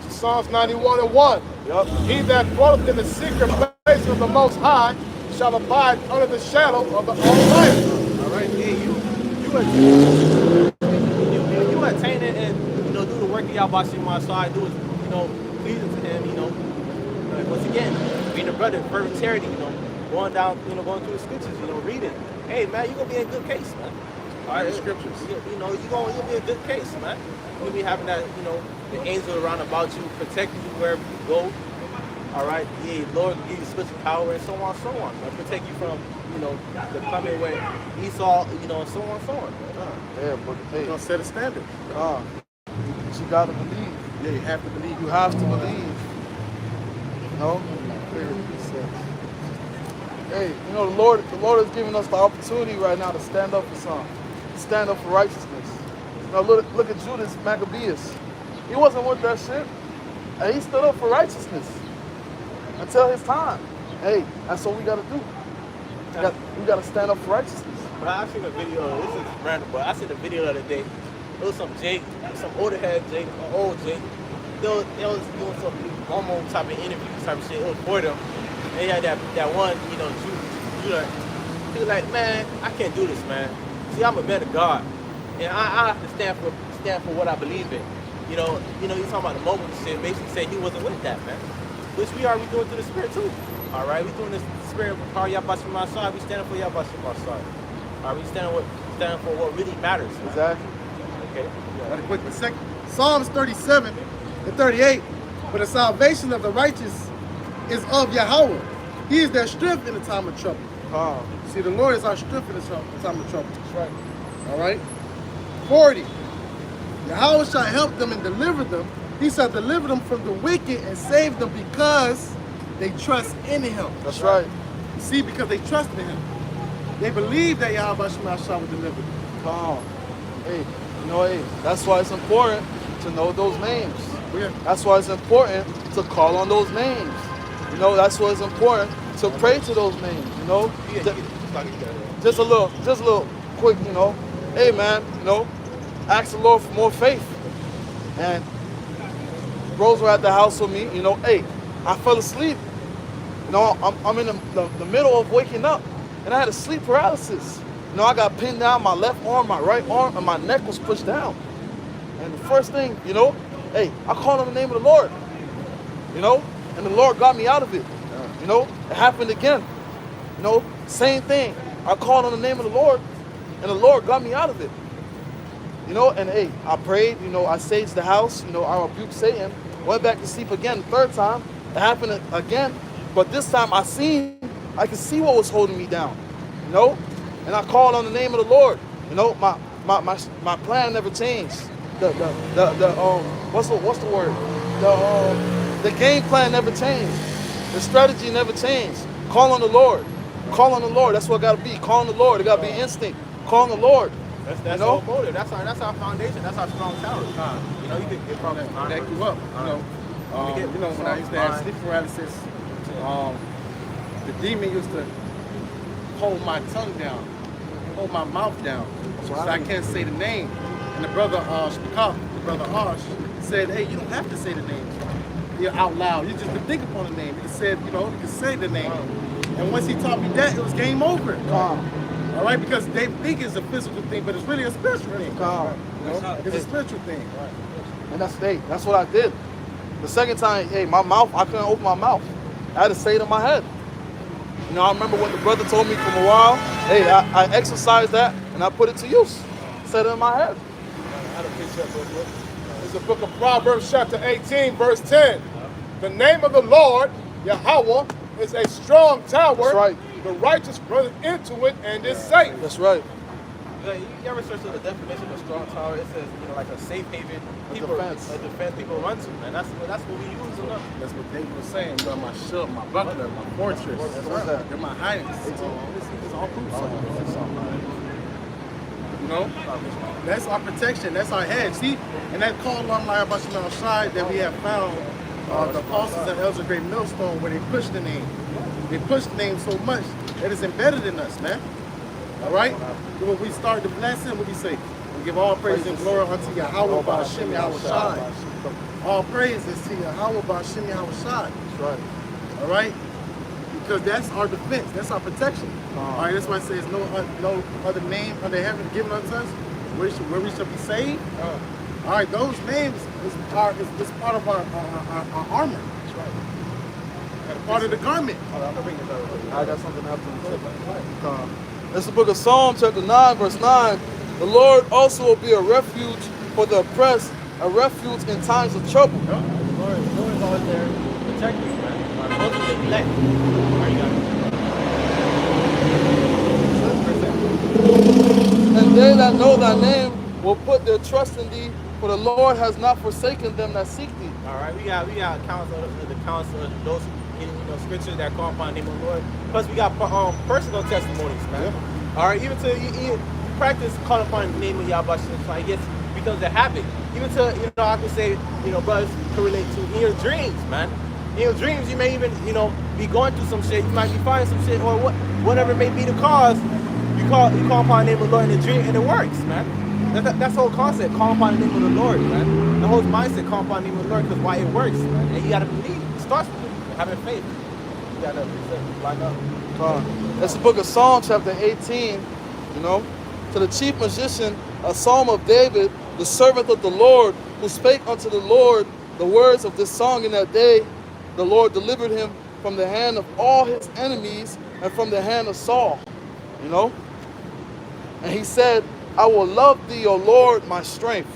Psalms 91:1. Yup. He that dwelleth in the secret place of the Most High shall abide under the shadow of the Almighty. All right. Hey, you attain it and do the work of Yahweh side. Do it, pleasing to Him. Once again, being a brother, fervent charity. Going down, going through the scriptures. Reading. Hey, man, you're gonna be in a good case, man. All right, scriptures. You'll be a good case, man. You'll be having that, the angel around about you, protecting you wherever you go. All right, yeah, Lord will give you special power and so on, so on. Man. Protect you from, the coming where Esau, and so on, so on. Yeah, but hey, You're going to set a standard. but you gotta believe. Yeah, you have to believe. You have to believe. No? Hey, the Lord is giving us the opportunity right now to stand up for something. Stand up for righteousness. Now look at Judas Maccabeus. He wasn't with that shit. And he stood up for righteousness until his time. Hey, that's what we gotta do. We gotta stand up for righteousness. But I seen a video, this is random, but I seen a video the other day. It was some older head Jake, old Jake. They was doing some normal type of interview type of shit. It was for them. They had that one, Judah. He was like, man, I can't do this, man. See, I'm a man of God, and I have to stand for what I believe in. You talking about the moment shit. Basically, say he wasn't with that, man. Which we are doing through the spirit too. All right, we doing this spirit of power Yahweh my side. We standing for Yahweh my side. All right, we standing for what really matters. Man. Exactly. Okay. Very quickly. Psalms 37 and 38. For the salvation of the righteous is of Yahweh. He is their strength in the time of trouble. See, the Lord is our strength in the time of trouble. That's right. All right. 40. Yahweh shall help them and deliver them. He shall deliver them from the wicked and save them because they trust in Him. That's right. See, because they trust in Him. They believe that Yahweh shall deliver them. Hey, that's why it's important to know those names. Yeah. That's why it's important to call on those names. That's why it's important to pray to those names. Just a little quick, hey man, ask the Lord for more faith. And bros were at the house with me, hey, I fell asleep. I'm in the middle of waking up and I had a sleep paralysis. I got pinned down, my left arm, my right arm, and my neck was pushed down. And the first thing, hey, I called on the name of the Lord, and the Lord got me out of it. It happened again. Same thing. I called on the name of the Lord, and the Lord got me out of it. And hey, I prayed, I saged the house, I rebuked Satan, went back to sleep again the third time. It happened again, but this time I could see what was holding me down, and I called on the name of the Lord. My plan never changed. What's the word? The game plan never changed. The strategy never changed. Call on the Lord. Call on the Lord. That's what it got to be. Call on the Lord. It got to be instinct. Call on the Lord. That's our motive. That's our foundation. That's our strong tower. You can get from Back you up. When I used to have sleep paralysis, the demon used to hold my tongue down, hold my mouth down, so I can't say the name. And the brother Arsh said, hey, you don't have to say the name out loud. You just can think upon the name. He said, you can say the name. And once he taught me that, it was game over. All right, because they think it's a physical thing, but it's really a spiritual thing. It's a spiritual thing. And that's what I did. The second time, hey, my mouth, I couldn't open my mouth. I had to say it in my head. I remember what the brother told me from a while. Hey, I exercised that and I put it to use. Said it in my head. It's the book of Proverbs chapter 18, verse 10. The name of the Lord, Yahweh, is a strong tower. That's right. The righteous runneth into it and is safe. That's right. Good. You ever search the definition of strong tower? It says, like a safe haven, defense. a defense people run to, man. That's what we use enough. That's what David was saying. You got my shield, my buckler, my fortress. They're my hiding. It's all proof. You know? That's our protection. That's our hedge. See? And that call on Layabashim Shai that we have found, the apostles and elders of Great Millstone, where they push the name. They push the name so much that it's embedded in us, man. All right? When we start the blessing, what we say? We give all praise and glory unto Yahweh Ba'Shem Yahweh Shai. All praise is to Yahweh Ba'Shem Yahweh Shai. That's right. All right? Because that's our defense. That's our protection. All right? That's why it says no other name under heaven given unto us where we shall be saved. All right? Those names is part of our armor. That's right. Part of the garment. I got something after. It's the book of Psalm, chapter 9, verse 9. The Lord also will be a refuge for the oppressed, a refuge in times of trouble. The Lord is always there to protect us, man. Most of the elect. And they that know thy name will put their trust in thee, for the Lord has not forsaken them that seek thee. All right, we got accounts of those scriptures that call upon the name of the Lord. Plus, we got personal testimonies, man. Yeah. All right, even to you practice calling upon the name of Yahweh, so I guess becomes a habit. Even to I could say brothers can relate to in your dreams, man. In your dreams, you may even be going through some shit. You might be finding some shit or whatever may be the cause. You call upon the name of the Lord in the dream, and it works, man. That's the whole concept. Call upon the name of the Lord, man. The whole mindset, call upon the name of the Lord, because why it works, man. And you gotta believe. It starts with having faith. You gotta line up. That's the book of Psalm, chapter 18. To the chief magician, a psalm of David, the servant of the Lord, who spake unto the Lord the words of this song in that day. The Lord delivered him from the hand of all his enemies and from the hand of Saul. And he said, I will love thee, O Lord, my strength.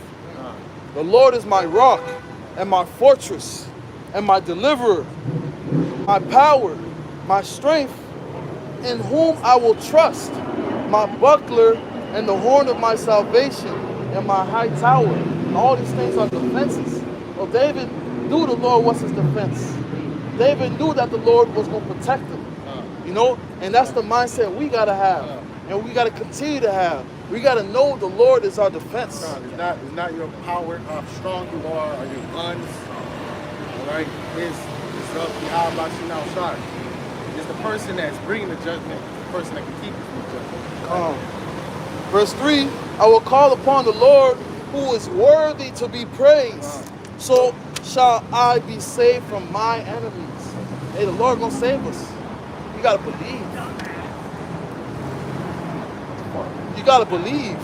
The Lord is my rock and my fortress and my deliverer, my power, my strength, in whom I will trust, my buckler and the horn of my salvation and my high tower. And all these things are defenses. Well, David knew the Lord was his defense. David knew that the Lord was going to protect him. And that's the mindset we got to have. And we got to continue to have. We got to know the Lord is our defense. It's not your power, how strong you are, or your guns. All right? It's of Yahweh Ba'Shem Shai. It's the person that's bringing the judgment, the person that can keep you from the judgment. Verse 3, I will call upon the Lord who is worthy to be praised. So shall I be saved from my enemies. Hey, the Lord gonna save us. You gotta believe. You gotta believe.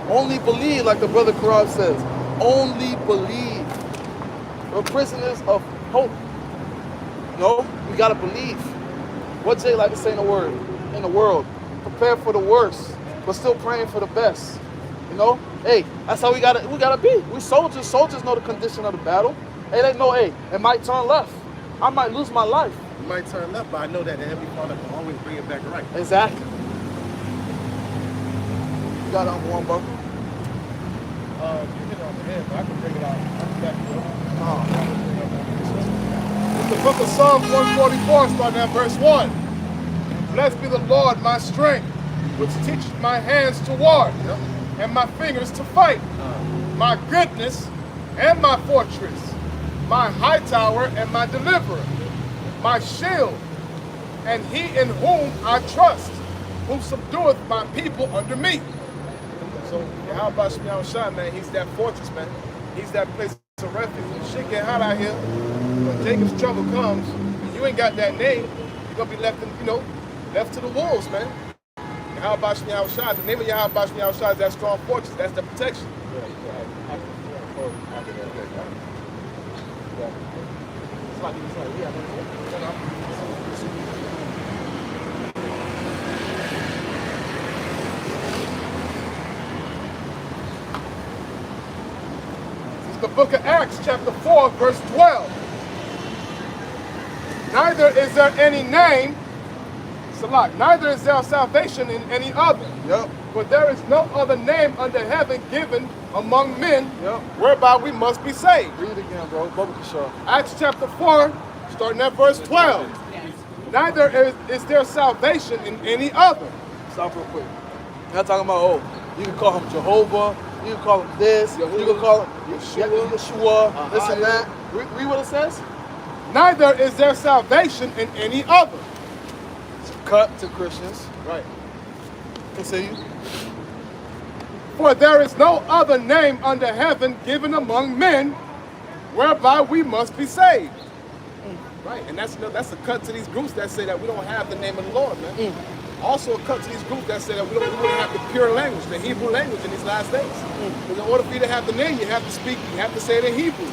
Only believe, like the brother Quran says. Only believe. We're prisoners of hope. We gotta believe. What Jay like to say in the world? Prepare for the worst, but still praying for the best. Hey, that's how we gotta be. We soldiers. Soldiers know the condition of the battle. Hey, they know, hey, it might turn left. I might lose my life. It might turn left, but I know that the Heavenly Father can always bring it back right. Exactly. You got it on one, bro. You hit it on the head, but I can bring it out. I can back it up. It's the book of Psalms 144, starting at verse 1. Blessed be the Lord, my strength, which teaches my hands to war and my fingers to fight. My goodness and my fortress, my high tower and my deliverer, my shield, and he in whom I trust, who subdueth my people under me. So, how about Shemiah Shai, man? He's that fortress, man. He's that place of refuge. When shit get hot out here, when Jacob's trouble comes, and you ain't got that name, you're gonna be left to the wolves, man. How about Shemiah Shai? The name of Yahweh Shemiah Shai is that strong fortress. That's the protection. It's the book of Acts, chapter 4, verse 12. Neither is there any name, Salak, neither is there salvation in any other. Yep. For there is no other name under heaven given among men Yep. whereby we must be saved. Read it again, bro. Bubba Kishar. Acts chapter 4, starting at verse 12. Neither is there salvation in any other. Stop real quick. Not talking about, oh, you can call him Jehovah, you can call him this, you can call him Yeshua, this and that. Read what it says. Neither is there salvation in any other. It's a cut to Christians. Right. Continue. For there is no other name under heaven given among men whereby we must be saved. Right, and that's a cut to these groups that say that we don't have the name of the Lord, man. Also a cut to these groups that say that we don't have the pure language, the Hebrew language in these last days. Because in order for you to have the name, you have to speak, you have to say it in Hebrew.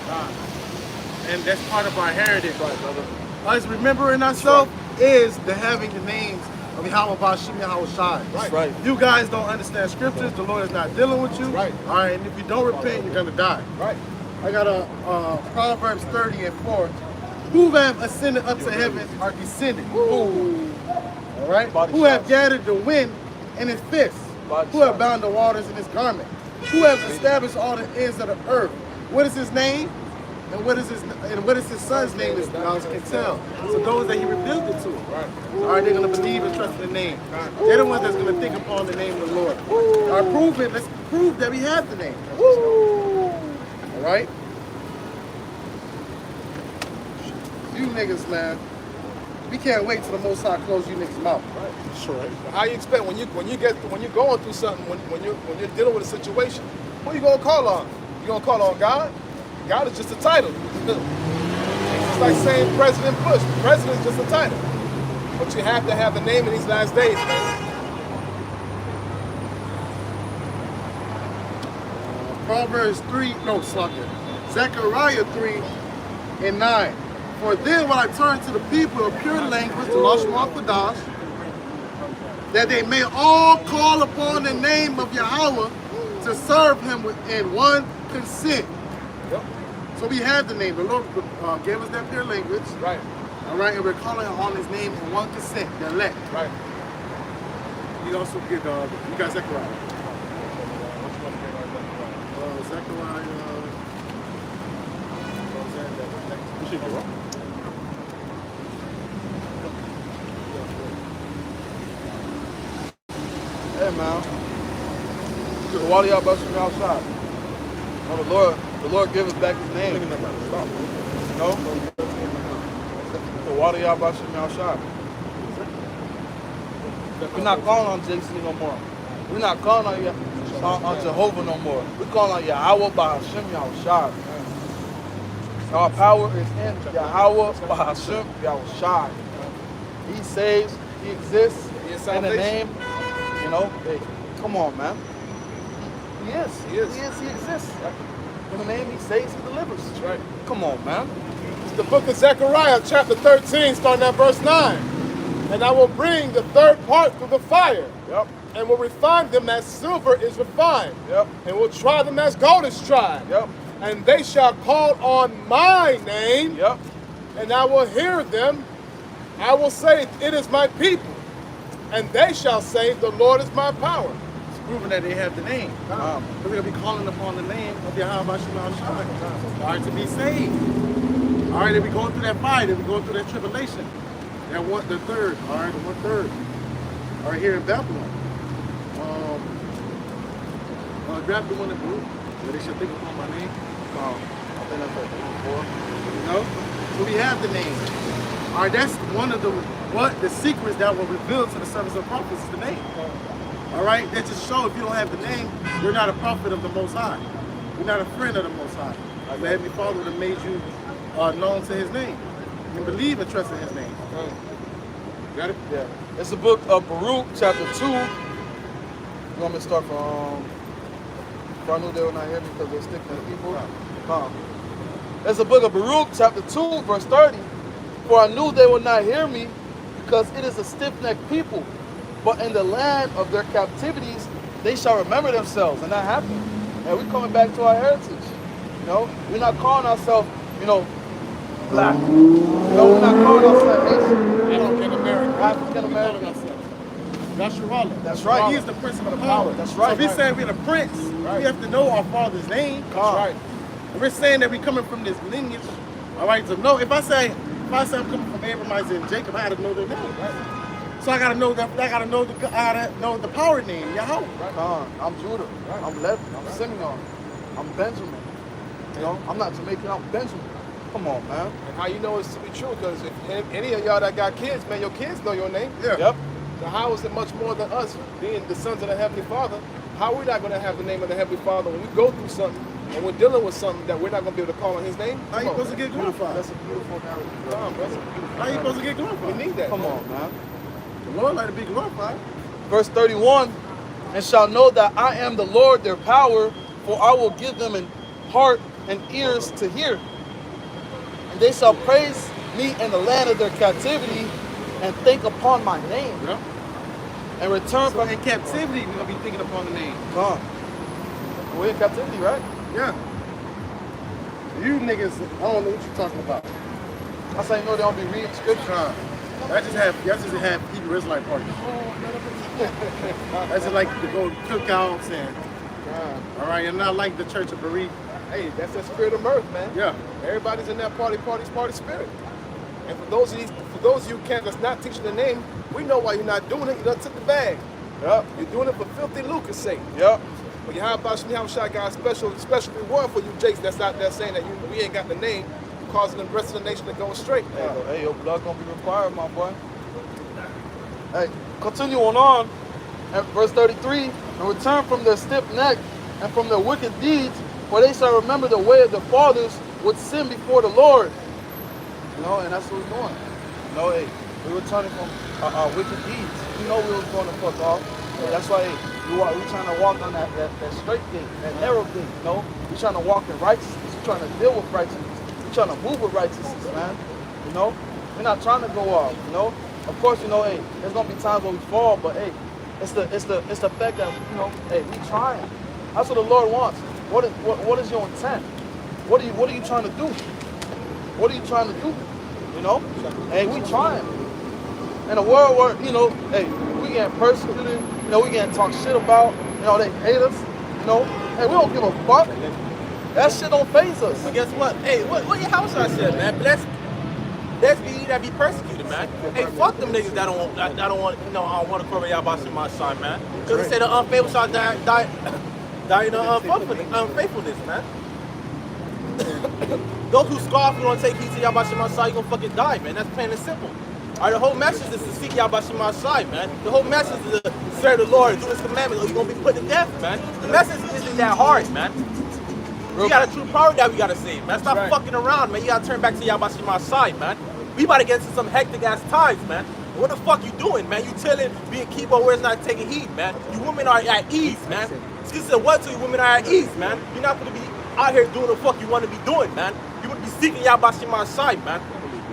And that's part of our heritage, right, brother? Us remembering ourselves is the having the names of Yahweh Bashim Yahweh Shai. Right. Right. You guys don't understand scriptures. The Lord is not dealing with you. Right. All right. And if you don't repent, you're gonna die. Right. I got a Proverbs 30 and 4. Who have ascended up to heaven are descended. Ooh. All right. Body Who have shots. gathered the wind in his fist. Body Who have shots. bound the waters in his garment. Who has established all the ends of the earth. What is his name? And what is his son's name? Is thou can tell. So those that he revealed it to. Right. All right, they're gonna believe and trust in the name. They're the ones that's gonna think upon the name of the Lord. All right, prove it. Let's prove that we have the name. All right. You niggas, man. We can't wait till the Most High close you niggas' mouth. Sure. How you expect when you're going through something, when you're dealing with a situation, who you gonna call on? You gonna call on God? God is just a title. It's like saying President Bush. President is just a title. But you have to have the name in these last days, man. Proverbs 3, no, Slacker. Zechariah 3 and 9. For then will I turn to the people of pure language, the Lashma Qadash, that they may all call upon the name of Yahweh to serve him in one consent. Yep. So we have the name. The Lord gave us that pure language. Right. All right, and we're calling on his name in one consent, the elect. Right. He also get, you got Zechariah. Zechariah. You should be wrong. Hey, man. Why do y'all busting me outside? Oh, the Lord give us back his name. No? So why do y'all busting me outside? We're not calling on JC no more. We're not calling on Jehovah no more. We're calling on Yahweh Bahashim Yahushai. Our power is in Yahweh Bahashim Yahushai. He saves, he exists He is in the salvation. name. You know, hey, come on, man. He is. He is. He exists. In the name, he saves, he delivers. That's right. Come on, man. It's the book of Zechariah, chapter 13, starting at verse 9. And I will bring the third part through the fire, Yep. and will refine them as silver is refined, Yep. and will try them as gold is tried. Yep. And they shall call on my name, Yep. and I will hear them. I will say, it is my people. And they shall say, the Lord is my power. It's proving that they have the name. Because they're going to be calling upon the name of Yahweh Shema Shai. All right, to be saved. All right, they be going through that fire. They be going through that tribulation. That one, the third. All right, the 1/3. All right, here in Babylon. Grab the one in blue. Where they should think upon my name. I think that's what before. You know? So we have the name. All right, that's one of the secrets that were revealed to the servants of prophets is the name. All right, that just shows if you don't have the name, you're not a prophet of the Most High. You're not a friend of the Most High. The Heavenly Father would have made you known to His name and believe and trust in His name. Got it? Yeah. It's the book of Baruch, chapter 2. You want me to start from... I knew they were not here because they're sticking to people. It's the book of Baruch, chapter 2, verse 30. For I knew they would not hear me, because it is a stiff-necked people. But in the land of their captivities, they shall remember themselves. And that happened. And we're coming back to our heritage. You know, we're not calling ourselves, you know, black. You know, we're not calling ourselves Asian. African American. African American. Yasharallah. That's right. He is the prince of the power. That's right. So if he's saying we're the prince, we have to know our father's name. That's right. And we're saying that we're coming from this lineage. All right, so no, if I say I'm coming from Abraham, Isaac, and Jacob, I gotta know their name, right? So I gotta know the power name, Yahweh. Right. I'm Judah. Right. I'm Levi. I'm Simeon. I'm Benjamin. You know, I'm not Jamaican. I'm Benjamin. Come on, man. And how you know it's to be true? Because if any of y'all that got kids, man, your kids know your name. Yeah. Yep. So how is it much more than us being the sons of the Heavenly Father? How are we not going to have the name of the Heavenly Father when we go through something and we're dealing with something that we're not going to be able to call on His name? How you supposed to get glorified? That's a beautiful narrative. Come on, bro. That's a beautiful- How you supposed to get glorified? We need that. Come on, man. The Lord like to be glorified. Verse 31, and shall know that I am the Lord their power, for I will give them an heart and ears to hear. And they shall praise me in the land of their captivity and think upon my name. Yeah. And return So from in captivity, we're gonna be thinking upon the name. We're in captivity, right? Yeah. You niggas, I don't know what you're talking about. That's how you know they don't be reading scripture. Y'all just have Hebrew Israelite parties. That's just like to go to cookouts and all right, and not like the Church of Bereaved. Hey, that's that spirit of mirth, man. Yeah. Everybody's in that party spirit. And for those of you that's not teaching the name, we know why you're not doing it. You done took the bag. Yep. You're doing it for filthy lucre's sake. Yep. But Yahweh Shai got a special reward for you, Jakes. That's out there saying that we ain't got the name, causing the rest of the nation to go straight. Hey, your blood gonna be required, my boy. Hey, continue on. At verse 33, and return from their stiff neck and from their wicked deeds, for they shall remember the way of their fathers with sin before the Lord. You know, and that's what we're doing. You know, hey, we're returning from our wicked deeds. You know we was going to fuck off. So that's why, hey, we're trying to walk on that straight gate, that narrow gate, you know? We're trying to walk in righteousness. We're trying to deal with righteousness. We're trying to move with righteousness, man. You know? We're not trying to go off, you know? Of course, you know, hey, there's gonna be times when we fall, but hey, it's the fact that, you know, hey, we trying. That's what the Lord wants. What is your intent? What are you trying to do? What are you trying to do? You know? Hey, we trying. In a world where, you know, hey, we getting persecuted, you know, we getting talked shit about, you know, they hate us, you know. Hey, we don't give a fuck. That shit don't faze us. But guess what? Hey, what your house I said, man? Bless be ye that be persecuted, man. Hey, fuck them niggas that don't want, you know, I don't want to cover y'all about my son, man. Because they say the unfaithful shall die in unfaithfulness, man. Those who scoff, you don't take heed to Yahweh Shema Shai, you gonna fucking die, man. That's plain and simple. All right, the whole message is to seek Yahweh Shema Shai, man. The whole message is to serve the Lord, do His commandments, or you're gonna be put to death, man. The message isn't that hard, man. We got a true power that we gotta save, man. Stop fucking around, man. You gotta turn back to Yahweh Shema Shai, man. We about to get into some hectic ass times, man. What the fuck you doing, man? You chilling, being keyboard warriors, not taking heed, man. You women are at ease, man. Excuse me, what to you women are at ease, man. You're not gonna be out here doing the fuck you want to be doing, man. You would be seeking Yahweh Shema Shai, man.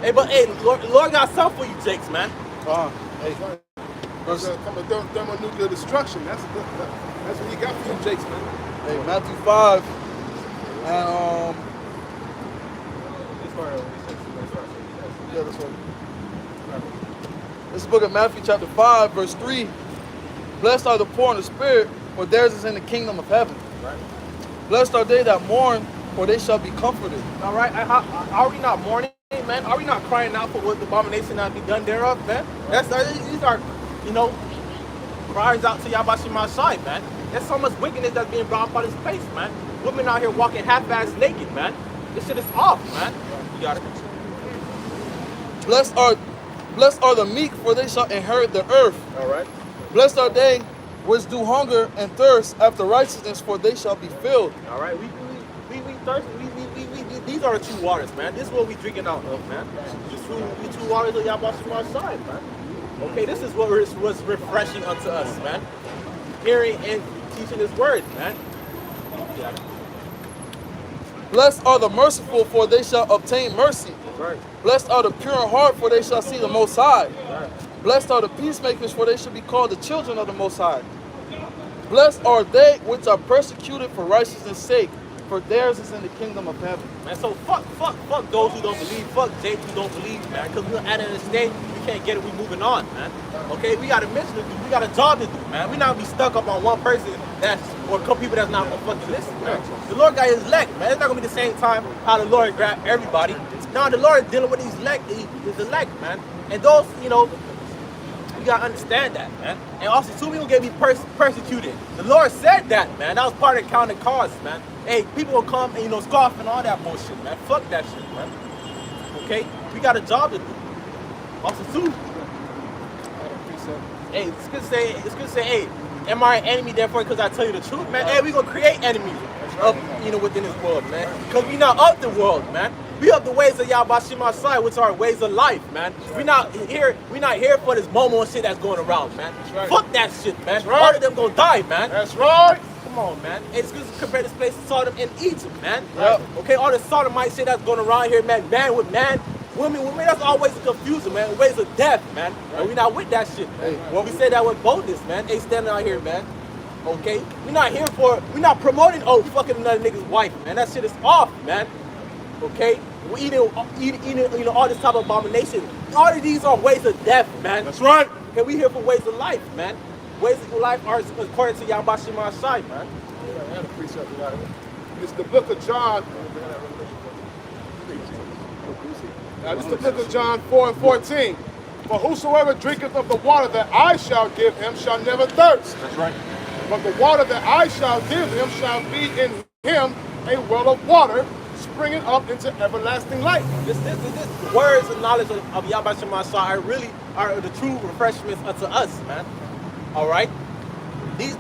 Hey, but hey, Lord got something for you, Jakes, man. Hey, Thermonuclear destruction. That's what He got for you, Jakes, man. hey, Matthew 5, and yeah, this one. This is the book of Matthew chapter 5, verse 3. Blessed are the poor in the spirit, for theirs is in the kingdom of heaven. Right. Blessed are they that mourn, for they shall be comforted. All right, are we not mourning, man? Are we not crying out for what the abomination that be done thereof, man? These are, you know, cries out to Yahweh Shema Shai, man. There's so much wickedness that's being brought upon this place, man. Women out here walking half-ass naked, man. This shit is off, man. You got it. Blessed are the meek, for they shall inherit the earth. All right. Blessed are they which do hunger and thirst after righteousness, for they shall be filled. All right, we thirsty. These are the true waters, man. This is what we drinking out of, man. The true waters of Yahweh Shema Shai, man. Okay, this is what was refreshing unto us, man. Hearing and teaching His word, man. Yeah. Blessed are the merciful, for they shall obtain mercy. Right. Blessed are the pure in heart, for they shall see the Most High. Right. Blessed are the peacemakers, for they shall be called the children of the Most High. Blessed are they which are persecuted for righteousness' sake, for theirs is in the kingdom of heaven. Man, so fuck those who don't believe. Fuck Jake who don't believe, man. Because we're at the end of the day, we can't get it. We moving on, man. Okay, we got a mission to do. We got a job to do, man. We not be stuck up on one person or a couple people that's not gonna fucking listen, man. The Lord got his elect, man. It's not gonna be the same time how the Lord grabbed everybody. Now the Lord is dealing with his elect, man. And those, you know, you gotta understand that, man. And also, too, we gonna get me persecuted. The Lord said that, man. That was part of the counter cause, man. Hey, people will come and, you know, scoff and all that bullshit, man. Fuck that shit, man. Okay? We got a job to do. Also, too, hey, it's good to say, hey, am I an enemy therefore because I tell you the truth, man? Hey, we gonna create enemies up, you know, within this world, man. Because we not of the world, man. We of the ways of Yahweh Shemashai, which are ways of life, man. We not here for this Momo shit that's going around, man. Right. Fuck that shit, man. Right. All of them gonna die, man. That's right. Come on, man. It's good to compare this place to Sodom and Egypt, man. Yep. Okay, all the Sodomite shit that's going around here, man. Man with man. Women, that's always confusing, man. Ways of death, man. And we not with that shit, man. Well, we say that with boldness, man. They standing out here, man. Okay? We not promoting, oh, fucking another nigga's wife, man. That shit is off, man. Okay? We eating, you know, all this type of abomination. All of these are ways of death, man. That's right. Okay, we here for ways of life, man. Ways of life are according to Yahweh Shemashai, man. It's the book of John. Now, this is the book of John 4:14. For whosoever drinketh of the water that I shall give him shall never thirst. That's right. But the water that I shall give him shall be in him a well of water, springing up into everlasting life. This words and knowledge of Yahweh Shemashai really are the true refreshments unto us, man. All right? These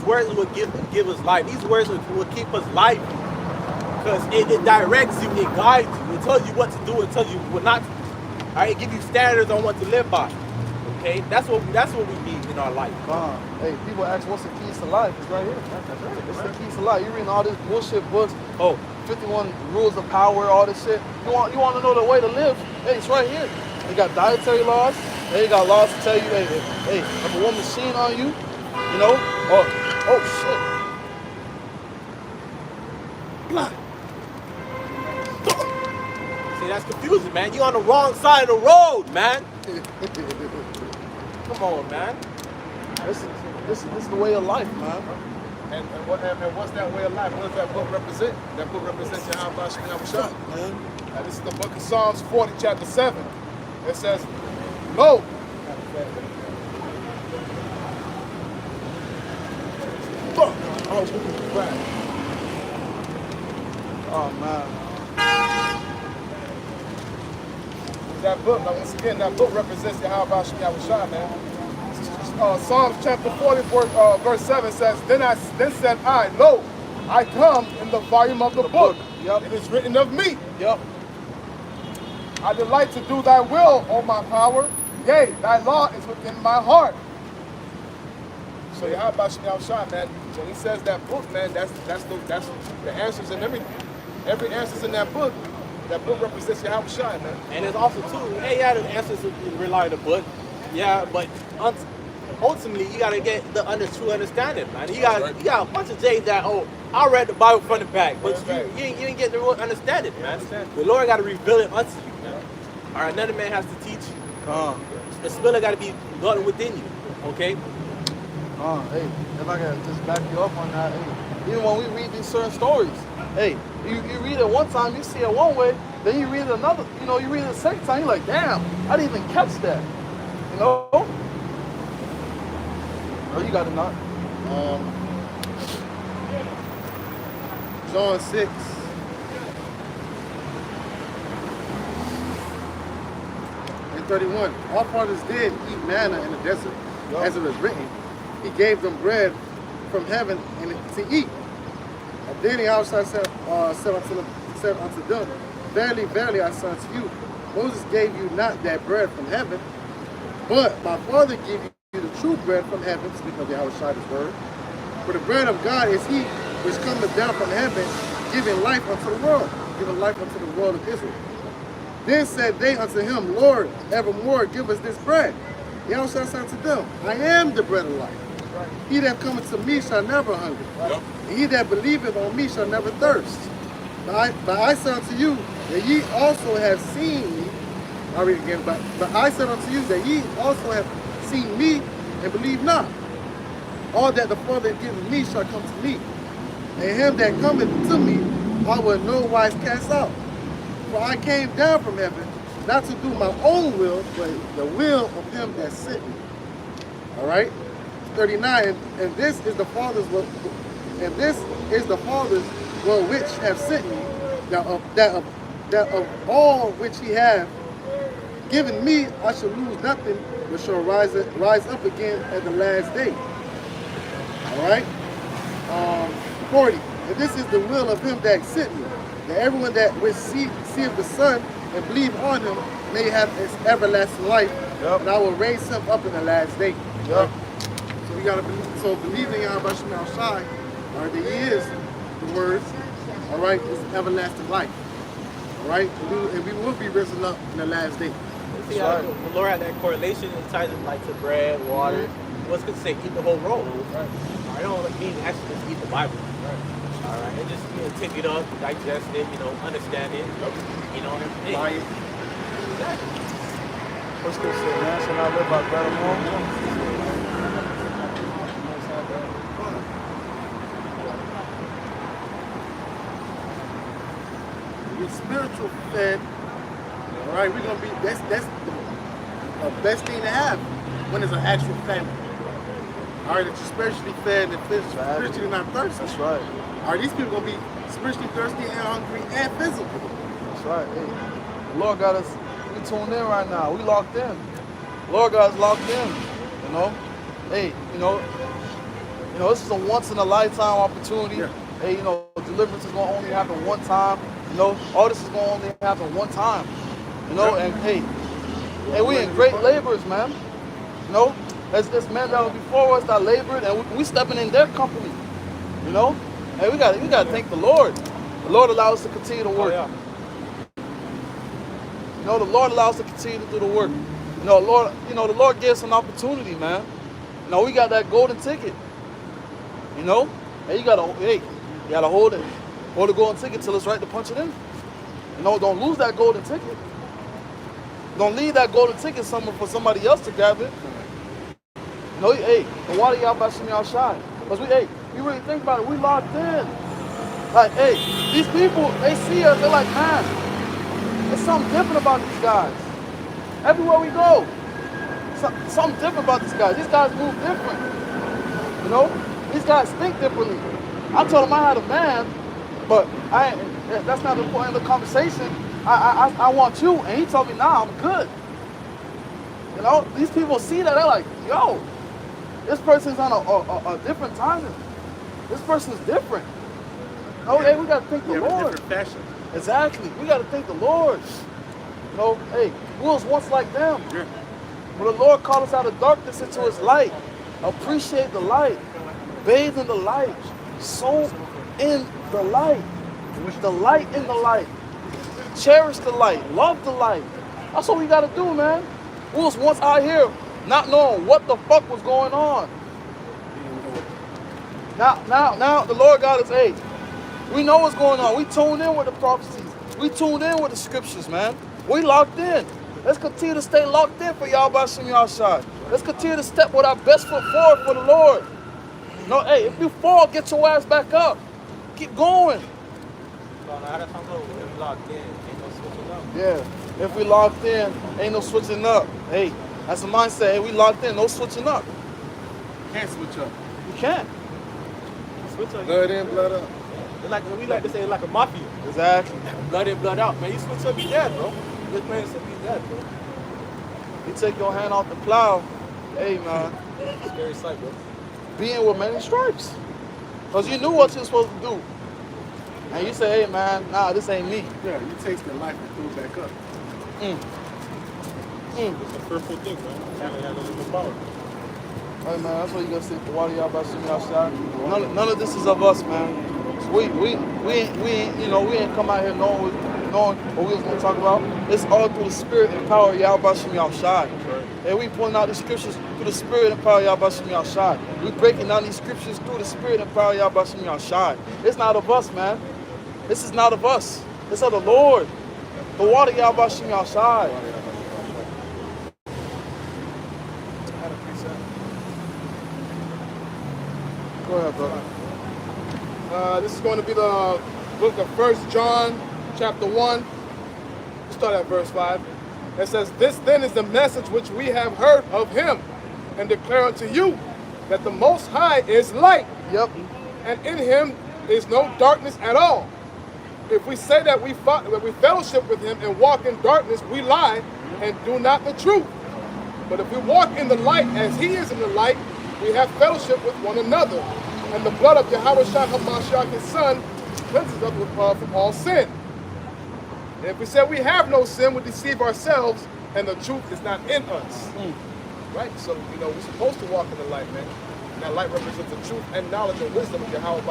words will give us life. These words will keep us life. Because it directs you, it guides you, it tells you what to do, it tells you what not to do. All right? It gives you standards on what to live by. Okay? That's what we need in our life. Hey, people ask what's the keys to life? It's right here. It's the keys to life. You're reading all these bullshit books. Oh, 51 rules of power, all this shit. You want to know the way to live? Hey, it's right here. They got dietary laws. They got laws to tell you, hey, if a woman's cheating on you, you know, oh shit. See, that's confusing, man. You on the wrong side of the road, man. Come on, man. This is the way of life, man. And what's that way of life? What does that book represent? That book represents Yahweh Shemashai. Now, this is the book of Psalms 40, chapter 7. It says, Lo, Oh man. that book, now once again, that book represents Yahweh Shemashai, man. Psalms chapter 40, verse 7 says, Then said I, Lo, I come in the volume of the book. Yep. It is written of me. Yep. I delight to do thy will, O my power. Yea, thy law is within my heart. So Yahweh Shemashai, man, when he says that book, man, that's the answers and everything. Every answer's in that book. That book represents Yahweh Shai, man. And there's also too, hey, yeah, the answers rely on the book. Yeah, but ultimately you gotta get the true understanding, man. You got a bunch of J's that, oh, I read the Bible front and back, but you ain't get the real understanding, man. The Lord gotta reveal it unto you, man. All right, another man has to teach you. The Spirit gotta be dwelling within you, okay? Hey, if I can just back you up on that, hey, even when we read these certain stories, hey, you read it one time, you see it one way, then you read it another, you read it a second time, you're like, damn, I didn't even catch that, you know? Oh, you got it, not? John 6. And 31. Our fathers did eat manna in the desert, as it is written. He gave them bread from heaven and to eat. And then he also said unto them, Verily, verily, I say unto you, Moses gave you not that bread from heaven, but my Father gave you the true bread from heaven, speaking of Yahweh Shai's word. For the bread of God is he which cometh down from heaven, giving life unto the world, giving life unto the world of Israel. Then said they unto him, Lord, evermore give us this bread. Yahweh Shai said unto them, I am the bread of life. He that cometh to me shall never hunger. Yep. And he that believeth on me shall never thirst. But I say unto you that ye also have seen me. I'll read it again. But I said unto you that ye also have seen me and believe not. All that the Father hath given me shall come to me. And him that cometh to me, I will in no wise cast out. For I came down from heaven, not to do my own will, but the will of him that sent me. All right? 39, and this is the Father's will, and this is the Father's will which have sent me, that of all which he hath given me, I shall lose nothing, but shall rise up again at the last day. All right? 40. And this is the will of him that sent me, that everyone that which seeth the Son and believe on him may have his everlasting life, and I will raise him up in the last day. Yep. So we gotta believe. So believing in Yahweh Shem Shai, all right, that he is the words, all right, is everlasting life. All right, and we will be risen up in the last day. See how the Lord had that correlation and ties it like to bread, water. What's good to say eat the whole roll. Right. I don't mean actually just eat the Bible. Right. All right, and just take it up, digest it, understand it, everything. Buy it. Exactly. What's good, say, man? Shall not live by bread alone? We're spiritual fed. All right, we're gonna be. That's the best thing to have when there's an actual family. All right, that you're spiritually fed and spiritually not thirsty. That's right. All right, these people gonna be spiritually thirsty and hungry and physical. That's right. Hey, the Lord got us. We tuned in right now. We locked in. The Lord got us locked in. You know. Hey, this is a once in a lifetime opportunity. Yeah. Hey, deliverance is gonna only happen one time. All this is gonna only happen one time. And hey, we in great labors, man. There's men that were before us that labored, and we stepping in their company. Hey, we gotta thank the Lord. The Lord allows us to continue to work. Oh, yeah. The Lord allows us to continue to do the work. The Lord gives us an opportunity, man. We got that golden ticket. Hey, you gotta hold it. Hold the golden ticket till it's right to punch it in. Don't lose that golden ticket. Don't leave that golden ticket somewhere for somebody else to grab it. Hey, the water y'all by Shem Shai. Because we really think about it, we locked in. Like, hey, these people, they see us, they're like, man, there's something different about these guys. Everywhere we go, something different about these guys. These guys move different. These guys think differently. I told him I had a man, but that's not the point of the conversation. I want you, and he told me, nah, I'm good. These people see that, they're like, yo, this person's on a different timing. This person's different. Hey, we gotta thank the Lord. Different fashion. Exactly, we gotta thank the Lord. Hey, we was once like them. Yeah. But the Lord called us out of darkness into his light. Appreciate the light. Bathe in the light. Soak in the light. Delight in the light. Cherish the light. Love the light. That's what we gotta do, man. We was once out here not knowing what the fuck was going on. Now the Lord got us, hey, we know what's going on. We tuned in with the prophecies. We tuned in with the scriptures, man. We locked in. Let's continue to stay locked in for y'all by Shem Shai. Let's continue to step with our best foot forward for the Lord. Hey, if you fall, get your ass back up. Keep going. Yeah, if we locked in, ain't no switching up. Hey, that's the mindset. Hey, we locked in, no switching up. Can't switch up. You can't. Switch up. Blood in, blood up. We like to say it's like a mafia. Exactly. Blood in, blood out. Man, you switch up, you dead, bro. This man said he's dead, bro. You take your hand off the plow. Hey, man. Scary sight, bro. Being with many stripes. Because you knew what you're supposed to do. And you say, hey, man, nah, this ain't me. Yeah, you tasted life and threw it back up. It's a fearful thing, man. Can't have no power. Hey, man, that's what you got to say for water y'all about Shem Shai. None of this is of us, man. We ain't come out here knowing going, what we was going to talk about, it's all through the spirit and power of Yahweh Shem Yahushai. And we pulling out the scriptures through the spirit and power of Yahweh Shem Yahushai. We breaking down these scriptures through the spirit and power of Yahweh Shem Yahushai. It's not of us, man. This is not of us. It's of the Lord. The water of Yahweh Shem Yahushai. Go ahead, brother. This is going to be the book of 1 John, chapter 1. Start at verse 5. It says, "This then is the message which we have heard of him, and declare unto you, that the Most High is light, Yep. and in him is no darkness at all. If we say that we fellowship with him and walk in darkness, we lie and do not the truth. But if we walk in the light as he is in the light, we have fellowship with one another. And the blood of Yahweh Shai HaMashiach, his son, cleanses us from all sin. And if we say we have no sin, we deceive ourselves, and the truth is not in us." Right? So, we're supposed to walk in the light, man. And that light represents the truth and knowledge and wisdom of Yahweh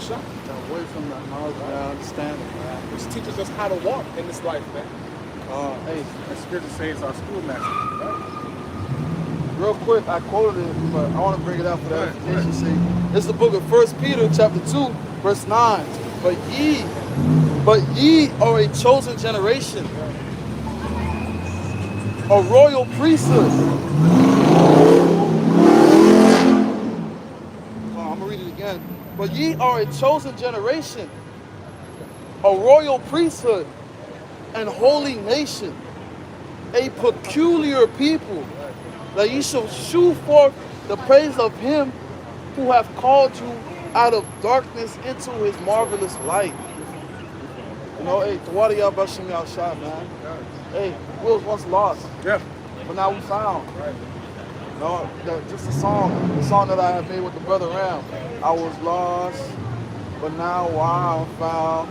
Shai. That wisdom, that knowledge, that understanding. Which teaches us how to walk in this life, man. Hey, the scripture says our schoolmaster, right? Real quick, I quoted it, but I want to bring it out for the edification's sake. It's the book of 1 Peter, chapter 2, verse 9. But ye are a chosen generation, a royal priesthood. I'm going to read it again. But ye are a chosen generation, a royal priesthood, and holy nation, a peculiar people, that ye shall shew forth the praise of him who hath called you out of darkness into his marvelous light. Hey, the water Yahweh Shem Yahushai, man. Hey, we was once lost, Yeah. but now we found. Just the song that I had made with the brother Ram. I was lost, but now I'm found.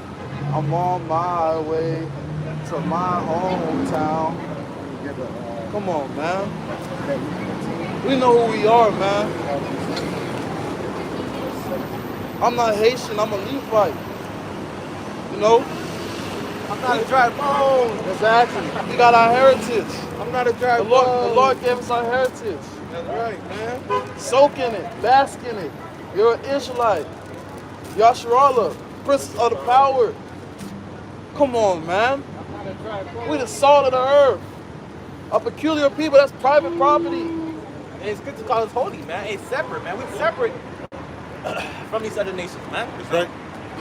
I'm on my way to my hometown. Come on, man. We know who we are, man. I'm not Haitian, I'm a Levite. I'm not a dry bone. Exactly. We got our heritage. I'm not a dry The Lord gave us our heritage. That's right, man. Soak in it, bask in it. You're an Israelite. Yasharallah, Prince of the Power. Come on, man. We the salt of the earth. A peculiar people, that's private property. And it's good to call us holy, man. It's separate, man. We're separate from these other nations, man. That's right.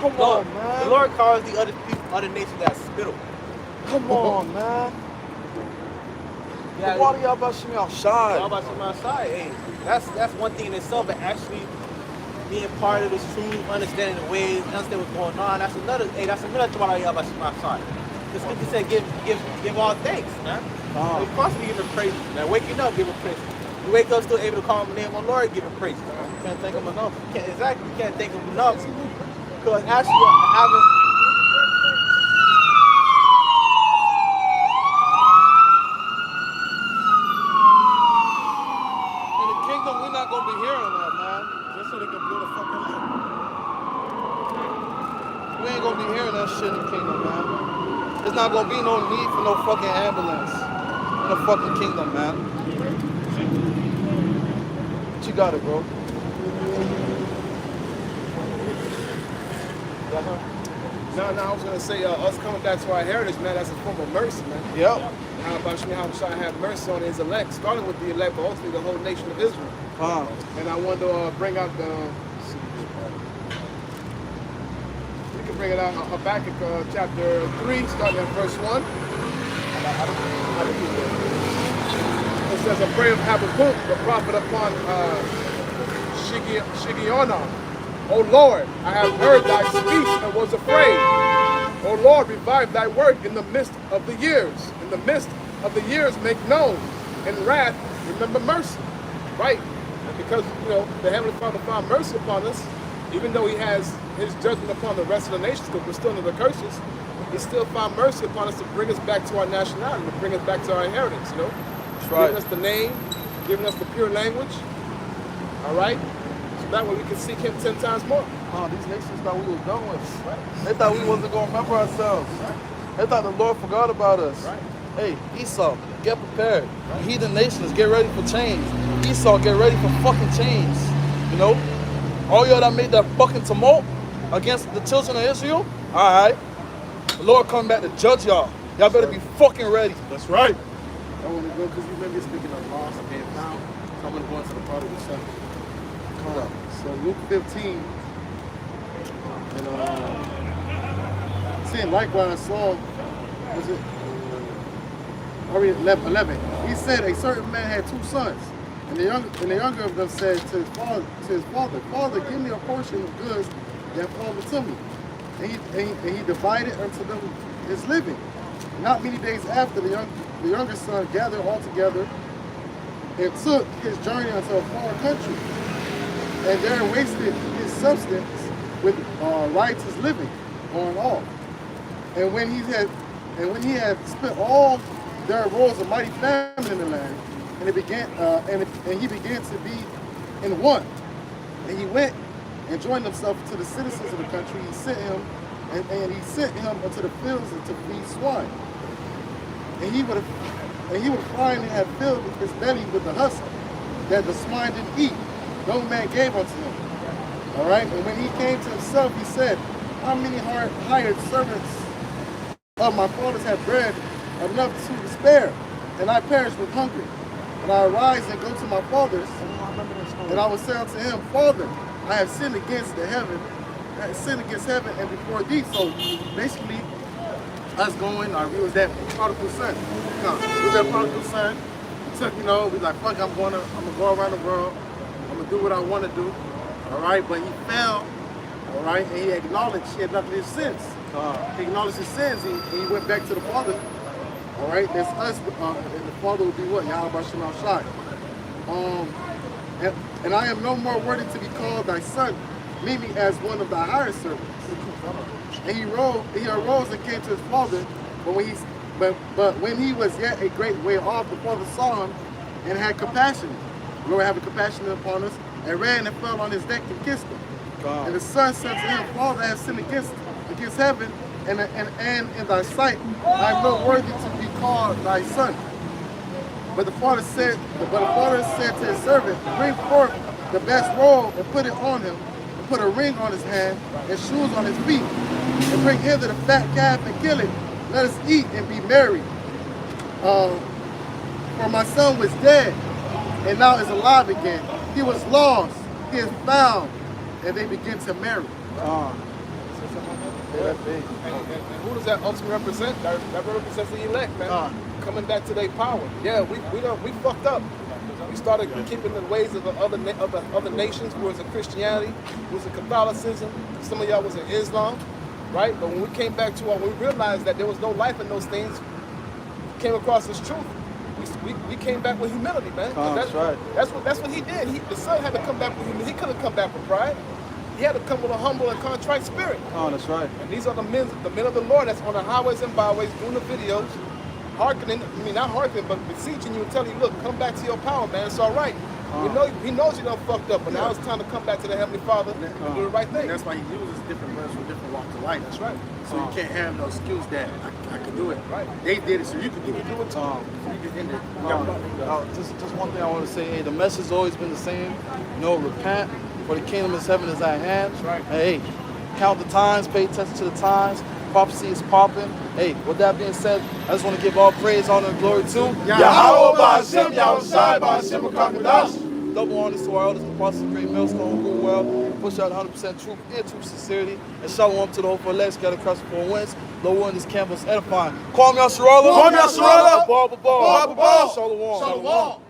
Come on, man. The Lord calls the other people, other nations that spittle. Come on, man. Yeah, The water Yahweh Shem Yahushai. How about your side? Hey, that's one thing in itself, but actually being part of this truth, understanding the ways, understanding what's going on, that's another thing about Yahweh Shem side. The scripture said give all thanks, man. We constantly give him praise, man. Waking up, give him praise. You wake up still able to call him the name of the Lord, give him praise. You can't thank him enough. Exactly, you can't thank him enough. Because actually having In the kingdom, we're not going to be hearing that, man. Just so they can build a fucking light. We ain't going to be hearing that shit in the kingdom, man. There's not going to be no need for no fucking ambulance in the fucking kingdom, man. But you got it, bro. No, I was going to say, us coming back to our heritage, man, that's a form of mercy, man. Yep. How about Shai have mercy on his elect, starting with the elect, but ultimately the whole nation of Israel. And I wanted to bring out the... We can bring it out, Habakkuk chapter 3, starting at verse 1. It says, a prayer of Habakkuk, the prophet upon Shigionoth. O Lord, I have heard thy speech and was afraid. O Lord, revive thy work in the midst of the years. In the midst of the years make known. In wrath, remember mercy. Right? And because, the Heavenly Father found mercy upon us, even though he has his judgment upon the rest of the nations, because we're still under the curses, he still found mercy upon us to bring us back to our nationality, to bring us back to our inheritance, That's right. Giving us the name, giving us the pure language. All right? That way we can seek him 10 times more. These nations thought we was done with. They thought we wasn't going to remember ourselves. They thought the Lord forgot about us. Right. Hey, Esau, get prepared. Heathen nations, get ready for change. Esau, get ready for fucking change. You know? All y'all that made that fucking tumult against the children of Israel, alright. The Lord coming back to judge y'all. Y'all better be fucking ready. That's right. I want to go because you remember speaking of lost and being found. So I'm going to go into the part of the stuff. Come on. So Luke 15. And saying likewise Saul, was it? I read 11. He said a certain man had 2 sons. And the younger of them said to his father, Father, give me a portion of goods that fall to me. And he divided unto them his living. Not many days after, the younger son gathered all together and took his journey unto a foreign country, and there wasted his substance with riotous living going on. And when he had spent all, there arose a mighty famine in the land, and he began to be in want. And he went and joined himself to the citizens of the country. He sent him, and he sent him into the fields to feed swine. And he would find and had filled his belly with the husk that the swine didn't eat. No man gave unto him. All right. And when he came to himself, he said, how many hired servants of my fathers have bread enough to spare, and I perish with hunger? And I arise and go to my father's, and I will say unto him, Father, I have sinned against heaven and before thee. So basically, us going, we was that prodigal son. We was that prodigal son. We like, fuck, I'm gonna go around the world. I'm gonna do what I want to do. All right, but he fell. All right, and he acknowledged he had nothing his sins. He acknowledged his sins. He went back to the Father. All right, that's us. And the Father would be what? Yahweh Shem Shai. And I am no more worthy to be called thy son, meet me as one of thy hired servants. And he arose and came to his father, but when he was yet a great way off, the father saw him and had compassion. The Lord having compassion upon us, and ran and fell on his neck and kissed him. God. And the son said to him, Father, I have sinned against heaven and in thy sight. I am not worthy to be called thy son. But the father said to his servant, bring forth the best robe and put it on him, and put a ring on his hand and shoes on his feet, and bring hither the fat calf and kill it. Let us eat and be merry. For my son was dead and now is alive again. He was lost, he is found, and they begin to marry. And who does that ultimately represent? That represents the elect, man. Coming back to their power. Yeah, we fucked up. We started keeping the ways of the other nations. We was in Christianity, we was in Catholicism. Some of y'all was in Islam, right? But when we came back to when we realized that there was no life in those things, came across this truth. We came back with humility, man. That's right. That's what he did. The son had to come back with humility. He couldn't come back with pride. He had to come with a humble and contrite spirit. Oh, that's right. And these are the men of the Lord that's on the highways and byways doing the videos, not hearkening, but beseeching you and telling you, look, come back to your power, man. It's all right. He knows you done fucked up, but now it's time to come back to the Heavenly Father and do the right thing. And that's why he uses different ones from different walks of life. That's right. So you can't have no excuse that I can do it. Right. They did it, so you can do it. Do it too. You can end it. Just one thing I want to say, hey, the message has always been the same. Repent, for the kingdom of heaven is at hand. That's right. Hey, count the times, pay attention to the times. Prophecy is popping. Hey, with that being said, I just want to give all praise, honor, and glory to Yahweh Ba'Shem, Yahweh Shai, Ba'Shem Kakadash. Double honors to our elders and apostles of Great Millstone, who well, push out 100% truth and true sincerity, and shalom to the hopeful elect, scattered across the 4 winds. Lord, in this campus edifying. Call me Yasharallah. Call me Yasharallah. Ball. Ball. Shalom. Shalom.